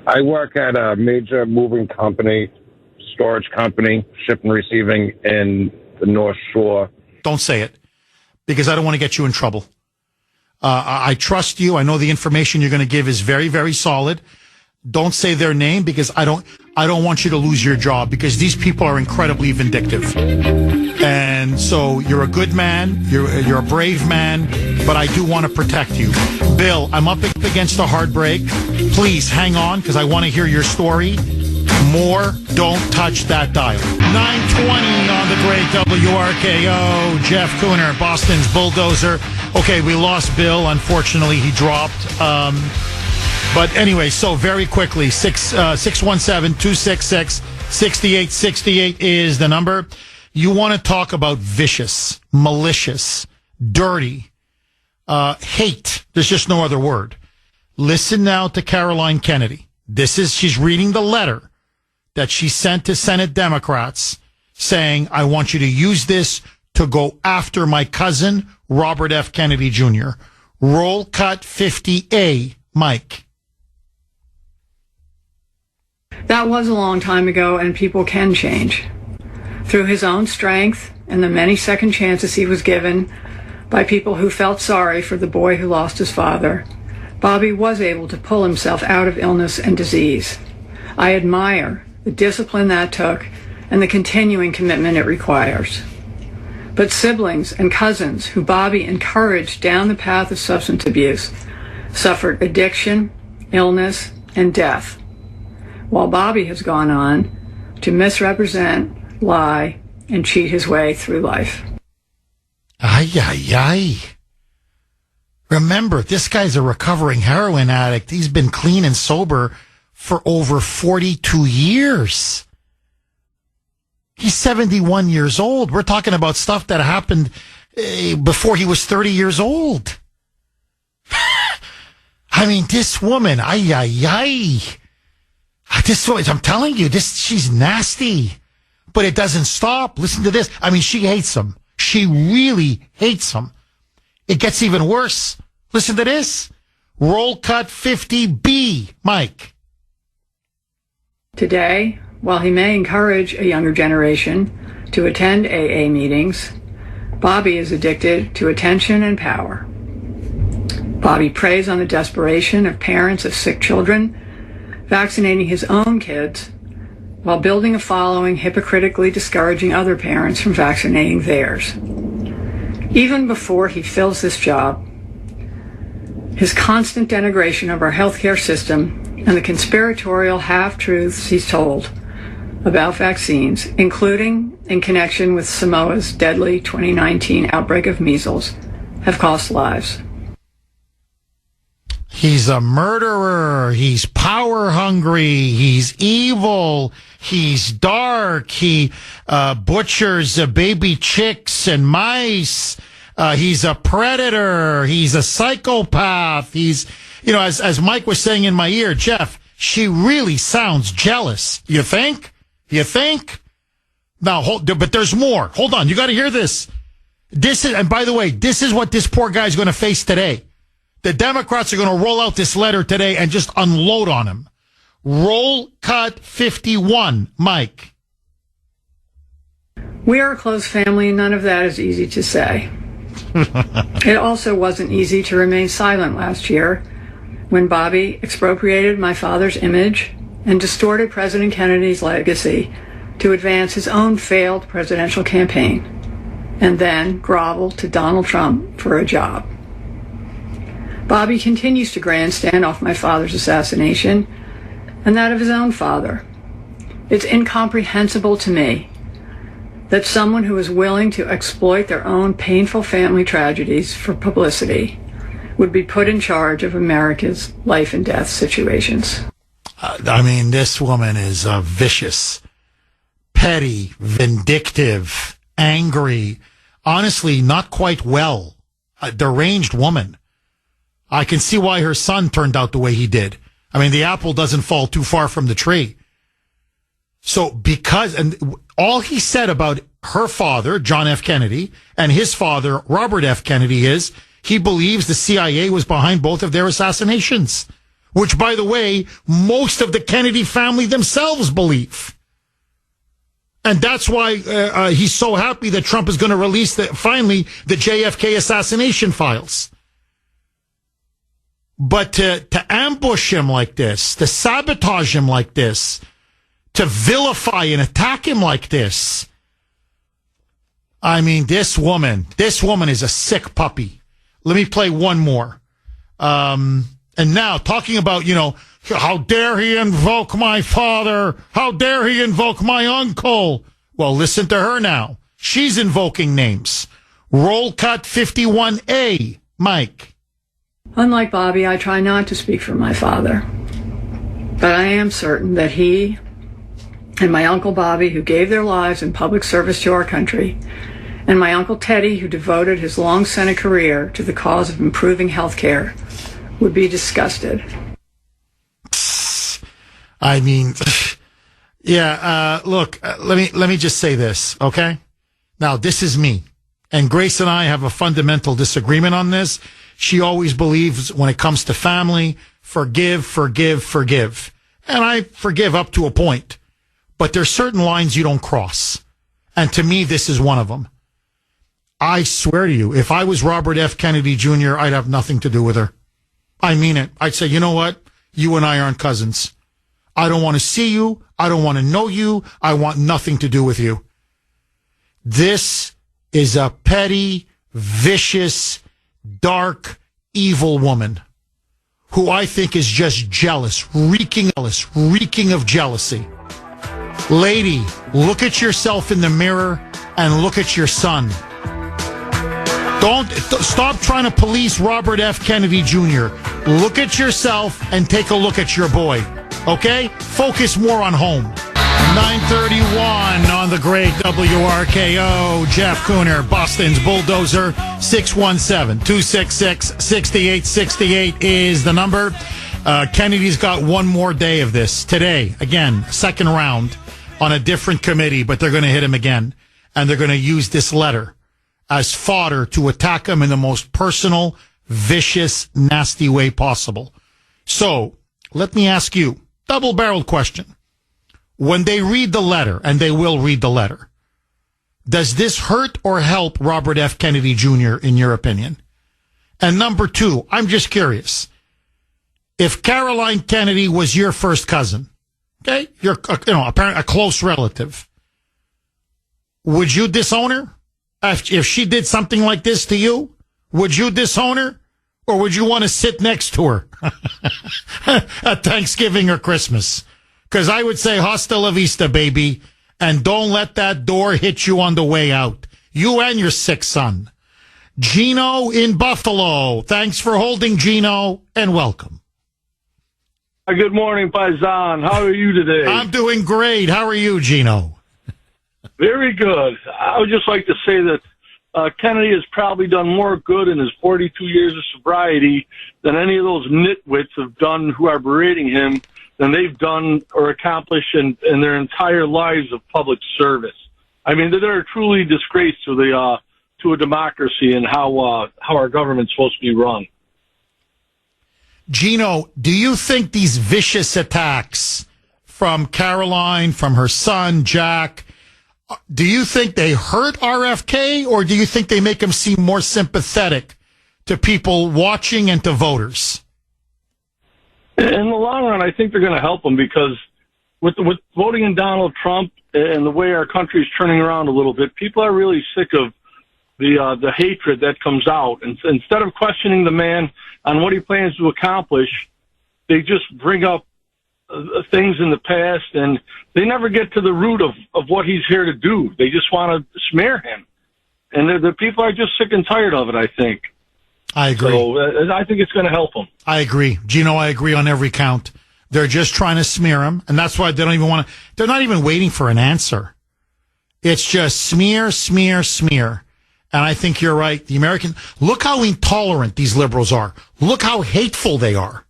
I work at a major moving company, storage company, shipping and receiving in the North Shore. Don't say it, because I don't want to get you in trouble. I trust you. I know the information you're going to give is very, very solid. Don't say their name, because I don't want you to lose your job, because these people are incredibly vindictive. And so you're a good man. You're a brave man, but I do want to protect you. Bill, I'm up against a hard break. Please hang on, because I want to hear your story. More, don't touch that dial. 9:20 on the great WRKO. Jeff Kuhner, Boston's bulldozer. Okay, we lost Bill. Unfortunately, he dropped. But anyway, so very quickly, 617-266-6868 is the number. You want to talk about vicious, malicious, dirty, hate. There's just no other word. Listen now to Caroline Kennedy. She's reading the letter that she sent to Senate Democrats saying, I want you to use this to go after my cousin, Robert F. Kennedy Jr. Roll cut 50A, Mike. That was a long time ago, and people can change. Through his own strength and the many second chances he was given by people who felt sorry for the boy who lost his father, Bobby was able to pull himself out of illness and disease. I admire the discipline that took and the continuing commitment it requires. But siblings and cousins who Bobby encouraged down the path of substance abuse suffered addiction, illness, and death, while Bobby has gone on to misrepresent, lie, and cheat his way through life. Ay, ay, ay. Remember, this guy's a recovering heroin addict. He's been clean and sober for over 42 years. He's 71 years old. We're talking about stuff that happened before he was 30 years old. I mean, this woman, ay, ay, ay. This woman, I'm telling you, she's nasty. But it doesn't stop. Listen to this. I mean, she hates him. She really hates him. It gets even worse. Listen to this. Roll cut 50B, Mike. Today, while he may encourage a younger generation to attend AA meetings, Bobby is addicted to attention and power. Bobby preys on the desperation of parents of sick children, vaccinating his own kids, while building a following hypocritically discouraging other parents from vaccinating theirs. Even before he fills this job, his constant denigration of our healthcare system and the conspiratorial half-truths he's told about vaccines, including in connection with Samoa's deadly 2019 outbreak of measles, have cost lives. He's a murderer. He's power hungry. He's evil. He's dark. He butchers baby chicks and mice. He's a predator. He's a psychopath. He's, as Mike was saying in my ear, Jeff, she really sounds jealous. You think? Now, but there's more. Hold on. You got to hear this. And by the way, this is what this poor guy's going to face today. The Democrats are going to roll out this letter today and just unload on him. Roll cut 51, Mike. We are a close family, and none of that is easy to say. It also wasn't easy to remain silent last year when Bobby expropriated my father's image and distorted President Kennedy's legacy to advance his own failed presidential campaign, and then groveled to Donald Trump for a job. Bobby continues to grandstand off my father's assassination and that of his own father. It's incomprehensible to me that someone who is willing to exploit their own painful family tragedies for publicity would be put in charge of America's life and death situations. I mean, this woman is vicious, petty, vindictive, angry, honestly, not quite well, a deranged woman. I can see why her son turned out the way he did. I mean, the apple doesn't fall too far from the tree. So and all he said about her father, John F. Kennedy, and his father, Robert F. Kennedy, is he believes the CIA was behind both of their assassinations, which, by the way, most of the Kennedy family themselves believe. And that's why he's so happy that Trump is going to release finally the JFK assassination files. But to ambush him like this, to sabotage him like this, to vilify and attack him like this, I mean, this woman is a sick puppy. Let me play one more. And now, talking about, how dare he invoke my father? How dare he invoke my uncle? Well, listen to her now. She's invoking names. Roll cut 51A, Mike. Unlike Bobby, I try not to speak for my father. But I am certain that he and my Uncle Bobby, who gave their lives in public service to our country, and my Uncle Teddy, who devoted his long Senate career to the cause of improving health care, would be disgusted. I mean, yeah, look, let me just say this, okay? Now, this is me. And Grace and I have a fundamental disagreement on this. She always believes when it comes to family, forgive, forgive, forgive. And I forgive up to a point. But there's certain lines you don't cross. And to me, this is one of them. I swear to you, if I was Robert F. Kennedy Jr., I'd have nothing to do with her. I mean it. I'd say, you know what? You and I aren't cousins. I don't want to see you. I don't want to know you. I want nothing to do with you. This is a petty, vicious, dark, evil woman who I think is just jealous, reeking of jealousy. Lady, look at yourself in the mirror and look at your son. Don't stop trying to police Robert F. Kennedy Jr. Look at yourself and take a look at your boy. Okay? Focus more on home. 9:31 on the great WRKO. Jeff Kuhner, Boston's Bulldozer. 617-266-6868 is the number. Kennedy's got one more day of this. Today, again, second round on a different committee, but they're going to hit him again. And they're going to use this letter as fodder to attack him in the most personal, vicious, nasty way possible. So, let me ask you, double-barreled question. When they read the letter, and they will read the letter, does this hurt or help Robert F. Kennedy Jr., in your opinion? And number two, I'm just curious. If Caroline Kennedy was your first cousin, okay, you're, apparently a close relative, would you disown her? If she did something like this to you, would you disown her? Or would you want to sit next to her at Thanksgiving or Christmas? Because I would say hasta la vista, baby, and don't let that door hit you on the way out. You and your sick son. Gino in Buffalo. Thanks for holding, Gino, and welcome. Good morning, Paisan. How are you today? I'm doing great. How are you, Gino? Very good. I would just like to say that Kennedy has probably done more good in his 42 years of sobriety than any of those nitwits have done who are berating him than they've done or accomplished in their entire lives of public service. I mean, they're a truly disgrace to a democracy and how our government's supposed to be run. Gino, do you think these vicious attacks from Caroline, from her son, Jack, do you think they hurt RFK, or do you think they make him seem more sympathetic to people watching and to voters? In the long run, I think they're going to help him because with voting in Donald Trump and the way our country is turning around a little bit, people are really sick of the hatred that comes out. And instead of questioning the man on what he plans to accomplish, they just bring up things in the past, and they never get to the root of what he's here to do. They just want to smear him. And the people are just sick and tired of it, I think. I agree. So I think it's going to help him. I agree. Gino, I agree on every count. They're just trying to smear him, and that's why they don't even want to. They're not even waiting for an answer. It's just smear, smear, smear. And I think you're right. The American, look how intolerant these liberals are. Look how hateful they are.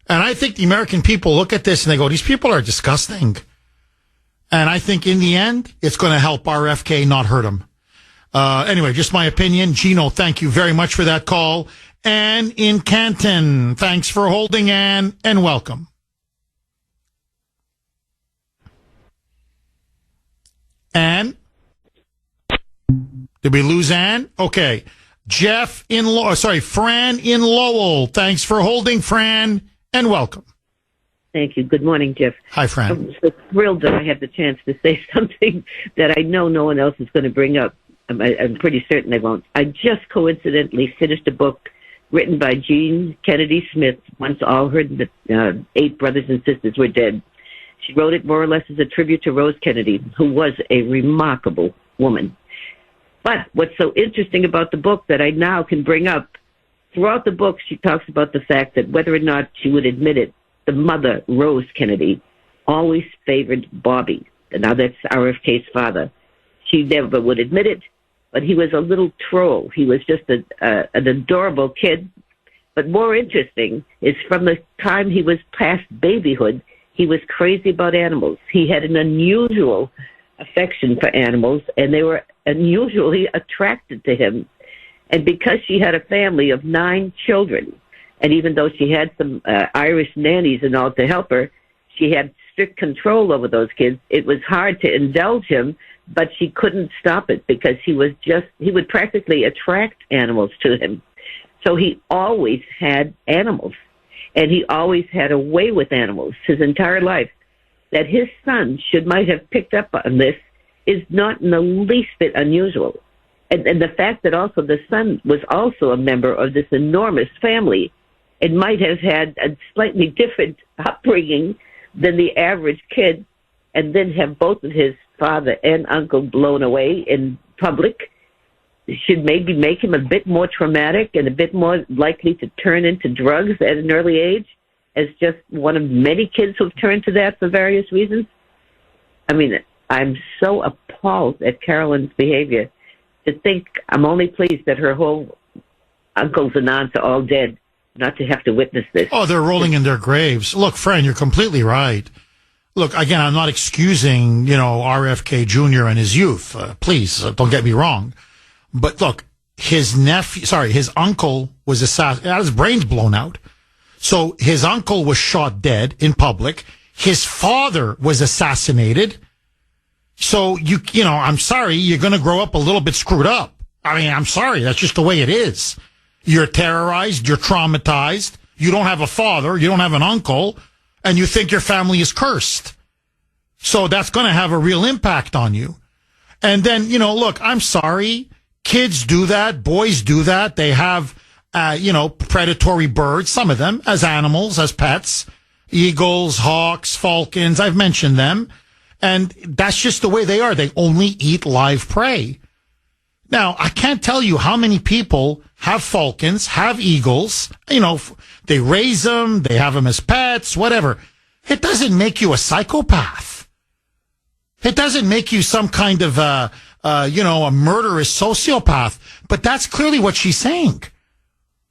And I think the American people look at this and they go, these people are disgusting. And I think in the end, it's going to help RFK, not hurt him. Anyway, just my opinion. Gino, thank you very much for that call. Ann in Canton, thanks for holding, Ann, and welcome. Ann? Did we lose Ann? Okay. Fran in Lowell. Thanks for holding, Fran, and welcome. Thank you. Good morning, Jeff. Hi, Fran. I'm so thrilled that I have the chance to say something that I know no one else is going to bring up. I'm pretty certain they won't. I just coincidentally finished a book written by Jean Kennedy Smith once all her 8 brothers and sisters were dead. She wrote it more or less as a tribute to Rose Kennedy, who was a remarkable woman. But what's so interesting about the book that I now can bring up, throughout the book she talks about the fact that whether or not she would admit it, the mother, Rose Kennedy, always favored Bobby. Now that's RFK's father. She never would admit it, but he was a little troll. He was just an adorable kid. But more interesting is from the time he was past babyhood, he was crazy about animals. He had an unusual affection for animals, and they were unusually attracted to him. And because she had a family of 9 children, and even though she had some Irish nannies and all to help her, she had strict control over those kids. It was hard to indulge him, but she couldn't stop it because he would practically attract animals to him. So he always had animals, and he always had a way with animals his entire life. That his son might have picked up on this is not in the least bit unusual. And the fact that also the son was also a member of this enormous family, it might have had a slightly different upbringing than the average kid, and then have both of his father and uncle blown away in public should maybe make him a bit more traumatic and a bit more likely to turn into drugs at an early age, as just one of many kids who've turned to that for various reasons. I mean, I'm so appalled at Carolyn's behavior. To think, I'm only pleased that her whole uncles and aunts are all dead, not to have to witness this. Oh, they're rolling in their graves. Look, friend, you're completely right. Look, again, I'm not excusing, RFK Jr. and his youth. Please, don't get me wrong. But look, his uncle was assassinated, had his brains blown out. So his uncle was shot dead in public. His father was assassinated. So I'm sorry, you're going to grow up a little bit screwed up. I mean, I'm sorry. That's just the way it is. You're terrorized. You're traumatized. You don't have a father. You don't have an uncle. And you think your family is cursed. So that's going to have a real impact on you. And then, look, I'm sorry. Kids do that. Boys do that. They have, predatory birds, some of them, as animals, as pets. Eagles, hawks, falcons. I've mentioned them. And that's just the way they are. They only eat live prey. Now, I can't tell you how many people have falcons, have eagles. They raise them, they have them as pets, whatever. It doesn't make you a psychopath. It doesn't make you some kind of, a murderous sociopath. But that's clearly what she's saying.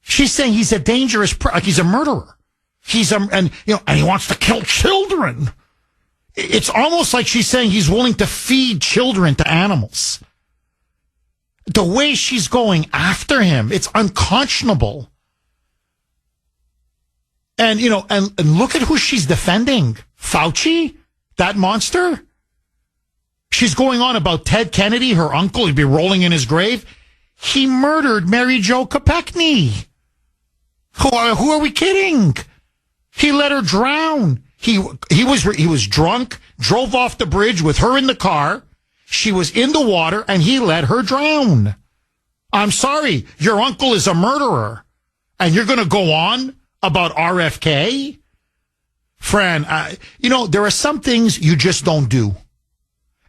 She's saying he's a dangerous, like he's a murderer. And he wants to kill children. It's almost like she's saying he's willing to feed children to animals. The way she's going after him, it's unconscionable. And, and look at who she's defending. Fauci? That monster? She's going on about Ted Kennedy, her uncle. He'd be rolling in his grave. He murdered Mary Jo Kopechne. Who are we kidding? He let her drown. He was drunk, drove off the bridge with her in the car. She was in the water, and he let her drown. I'm sorry, your uncle is a murderer, and you're going to go on about RFK? Fran, there are some things you just don't do,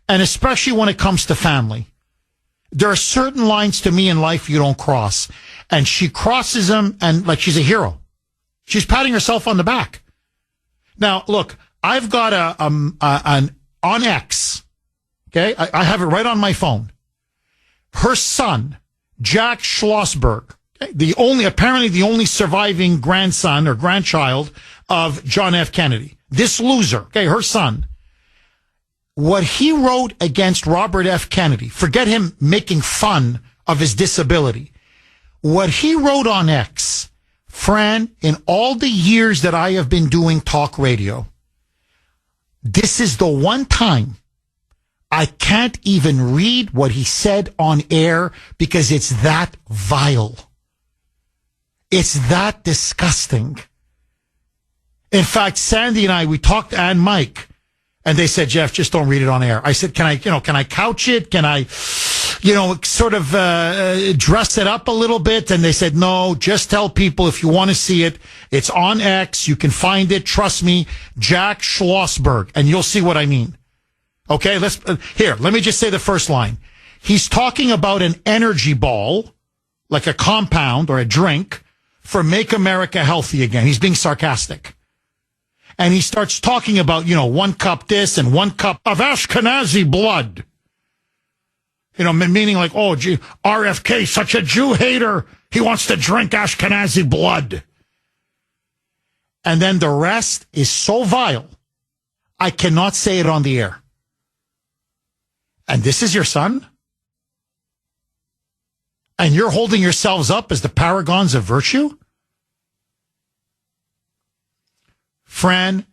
and especially when it comes to family. There are certain lines to me in life you don't cross, and she crosses them, and like she's a hero. She's patting herself on the back. Now, look, I've got an on X. Okay, I have it right on my phone. Her son, Jack Schlossberg, apparently the only surviving grandson or grandchild of John F. Kennedy. This loser, her son. What he wrote against Robert F. Kennedy, forget him making fun of his disability. What he wrote on X, Fran, in all the years that I have been doing talk radio, this is the one time I can't even read what he said on air because it's that vile. It's that disgusting. In fact, Sandy and I, we talked to Ann Mike, and they said, Jeff, just don't read it on air. I said, can I couch it? Can I, sort of dress it up a little bit? And they said, no, just tell people if you want to see it, it's on X. You can find it. Trust me, Jack Schlossberg, and you'll see what I mean. Okay, let me just say the first line. He's talking about an energy ball, like a compound or a drink, for Make America Healthy Again. He's being sarcastic. And he starts talking about, 1 cup this and 1 cup of Ashkenazi blood. Meaning like, oh, gee, RFK, such a Jew hater. He wants to drink Ashkenazi blood. And then the rest is so vile, I cannot say it on the air. And this is your son? And you're holding yourselves up as the paragons of virtue? Fran,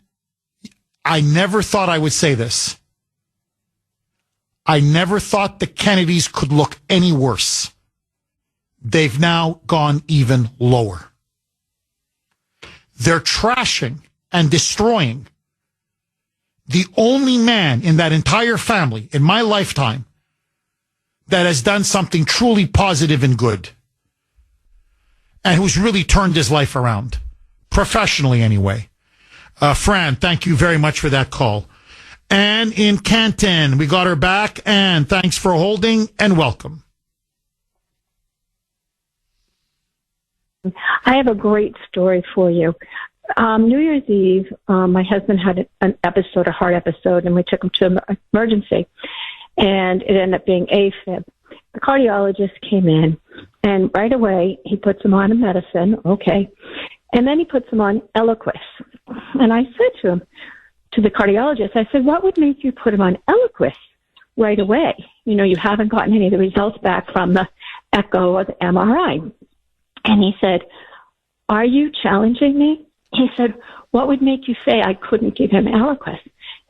I never thought I would say this. I never thought the Kennedys could look any worse. They've now gone even lower. They're trashing and destroying the only man in that entire family in my lifetime that has done something truly positive and good and who's really turned his life around, professionally anyway. Fran, thank you very much for that call. Anne in Canton, we got her back. Anne, thanks for holding and welcome. I have a great story for you. New Year's Eve, my husband had an episode, a heart episode, and we took him to emergency, and it ended up being AFib. The cardiologist came in, and right away he puts him on a medicine, okay, and then he puts him on Eliquis. And I said to him, to the cardiologist, I said, what would make you put him on Eliquis right away? You know, you haven't gotten any of the results back from the echo or the MRI. And he said, are you challenging me? He said, what would make you say I couldn't give him Eliquis?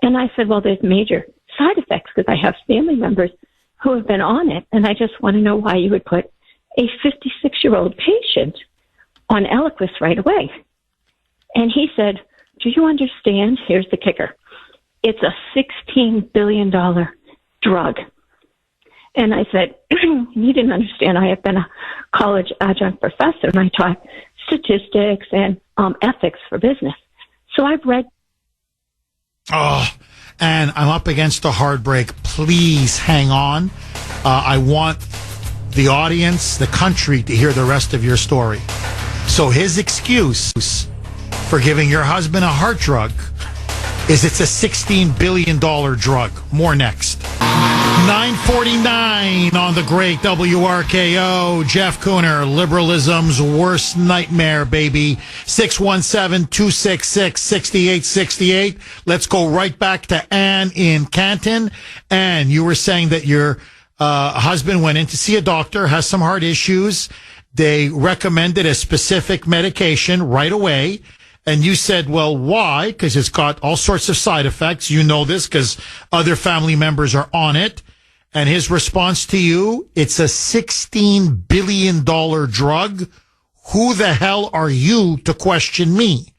And I said, well, there's major side effects because I have family members who have been on it, and I just want to know why you would put a 56-year-old patient on Eliquis right away. And he said, do you understand? Here's the kicker. It's a $16 billion drug. And I said, you didn't understand. I have been a college adjunct professor, and I taught statistics and ethics for business. So I've read. Oh, and I'm up against a hard break. Please hang on. I want the audience, the country, to hear the rest of your story. So his excuse for giving your husband a heart drug is it's a $16 billion drug. More next. 9:49 on the great WRKO. Jeff Kuhner, liberalism's worst nightmare, baby. 617-266-6868. Let's go right back to Anne in Canton. Anne, you were saying that your husband went in to see a doctor, has some heart issues. They recommended a specific medication right away. And you said, well, why? Because it's got all sorts of side effects. You know this because other family members are on it. And his response to you, it's a $16 billion drug. Who the hell are you to question me?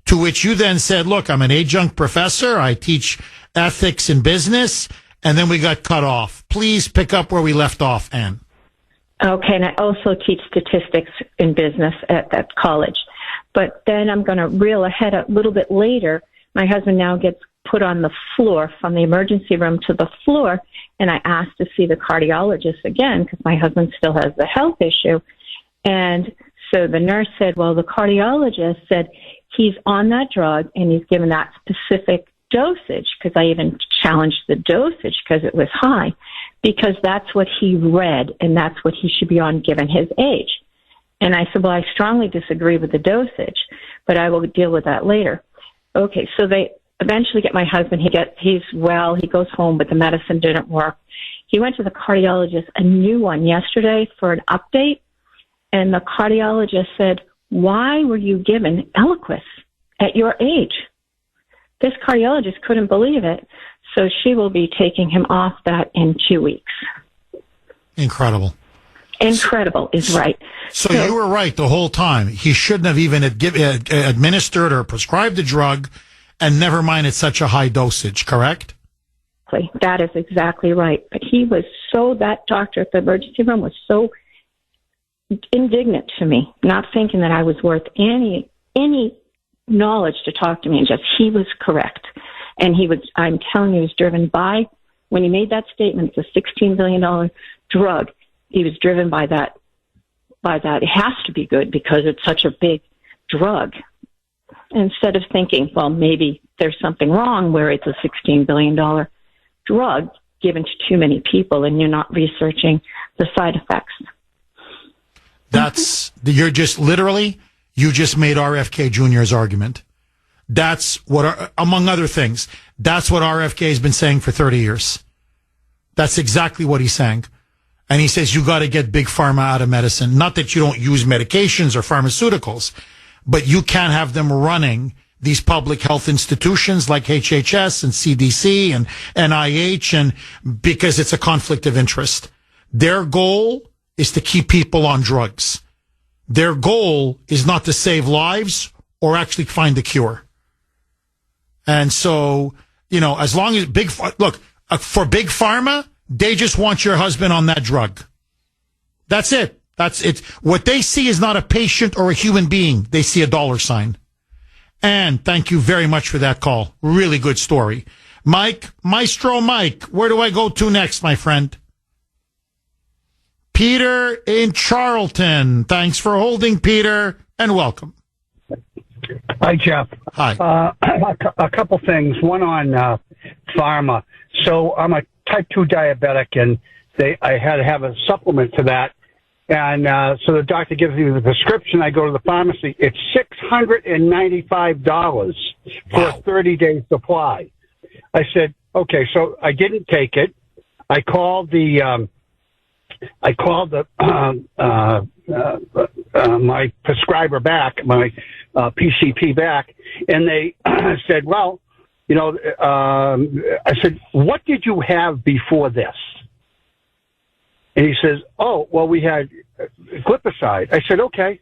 To which you then said, look, I'm an adjunct professor. I teach ethics and business. And then we got cut off. Please pick up where we left off, Anne. Okay, and I also teach statistics in business at that college. But then I'm going to reel ahead a little bit later. My husband now gets put on the floor from the emergency room to the floor, and I asked to see the cardiologist again because my husband still has the health issue. And so the nurse said, well, the cardiologist said he's on that drug and he's given that specific dosage, because I even challenged the dosage because it was high, because that's what he read and that's what he should be on given his age. And I said, well, I strongly disagree with the dosage, but I will deal with that later. Okay, so they eventually get my husband. He's well, he goes home, but the medicine didn't work. He went to the cardiologist, a new one yesterday, for an update. And the cardiologist said, why were you given Eliquis at your age? This cardiologist couldn't believe it. So she will be taking him off that in 2 weeks. Incredible. Incredible is right. So you were right the whole time. He shouldn't have even administered or prescribed the drug, and never mind it's such a high dosage, correct? That is exactly right. But he was that doctor at the emergency room was so indignant to me, not thinking that I was worth any knowledge to talk to me, and just he was correct. And I'm telling you, he was driven by, when he made that statement, it's a $16 billion drug, he was driven by that. It has to be good because it's such a big drug. Instead of thinking, well, maybe there's something wrong where it's a $16 billion drug given to too many people and you're not researching the side effects. You just made RFK Jr.'s argument. That's what, among other things, that's what RFK has been saying for 30 years. That's exactly what he's saying. And he says, you got to get big pharma out of medicine. Not that you don't use medications or pharmaceuticals, but you can't have them running these public health institutions like HHS and CDC and NIH, and because it's a conflict of interest. Their goal is to keep people on drugs. Their goal is not to save lives or actually find a cure. And so, as long as for big pharma, they just want your husband on that drug. That's it. That's it. What they see is not a patient or a human being. They see a dollar sign. And thank you very much for that call. Really good story. Maestro Mike, where do I go to next, my friend? Peter in Charlton. Thanks for holding, Peter, and welcome. Hi, Jeff. Hi. A couple things. One on pharma. So I'm a type 2 diabetic, and I had to have a supplement to that. And so the doctor gives me the prescription. I go to the pharmacy. It's $695 for a 30-day supply. I said, okay, so I didn't take it. I called my prescriber back, my PCP back, and they said, well, I said, what did you have before this? And he says, oh, well, we had glipizide. I said, okay,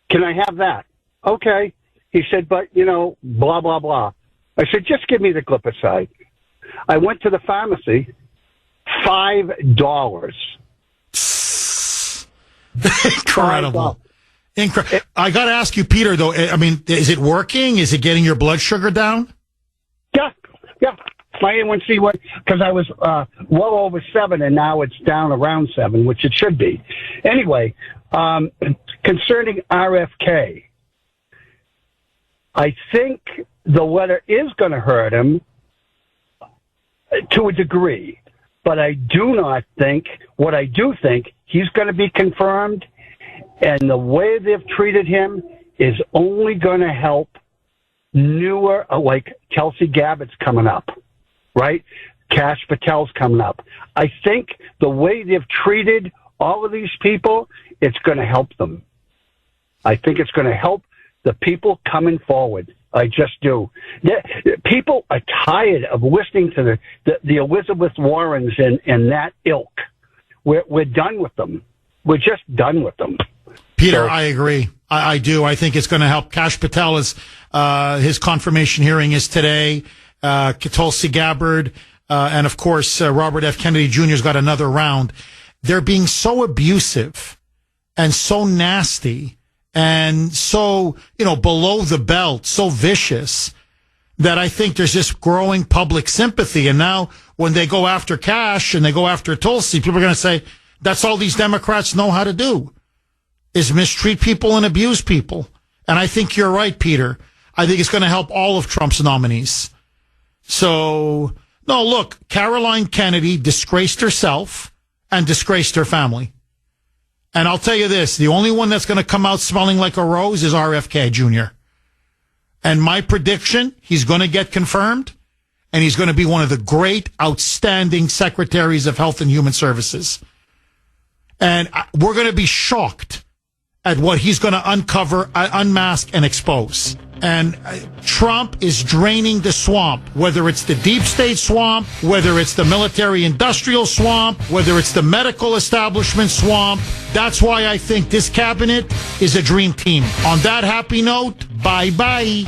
can I have that? Okay. He said, but, blah, blah, blah. I said, just give me the glipizide. I went to the pharmacy, $5. Incredible. I got to ask you, Peter, though, I mean, is it working? Is it getting your blood sugar down? Yeah. My A1C went, because I was well over 7, and now it's down around 7, which it should be. Anyway, concerning RFK, I think the letter is going to hurt him to a degree, but I do think he's going to be confirmed, and the way they've treated him is only going to help newer, like Tulsi Gabbard's coming up. Right? Kash Patel's coming up. I think the way they've treated all of these people, it's going to help them. I think it's going to help the people coming forward. I just do. People are tired of listening to the Elizabeth Warrens and that ilk. We're done with them. We're just done with them. Peter, I agree. I do. I think it's going to help. Kash Patel is, his confirmation hearing is today. Tulsi Gabbard, and of course, Robert F. Kennedy Jr. has got another round. They're being so abusive and so nasty and so, below the belt, so vicious that I think there's just growing public sympathy. And now when they go after Kash and they go after Tulsi, people are going to say, that's all these Democrats know how to do, is mistreat people and abuse people. And I think you're right, Peter. I think it's going to help all of Trump's nominees. So, no, look, Caroline Kennedy disgraced herself and disgraced her family. And I'll tell you this, the only one that's going to come out smelling like a rose is RFK Jr. And my prediction, he's going to get confirmed, and he's going to be one of the great, outstanding secretaries of Health and Human Services. And we're going to be shocked at what he's going to uncover, unmask, and expose. And Trump is draining the swamp, whether it's the deep state swamp, whether it's the military-industrial swamp, whether it's the medical establishment swamp. That's why I think this cabinet is a dream team. On that happy note, bye-bye.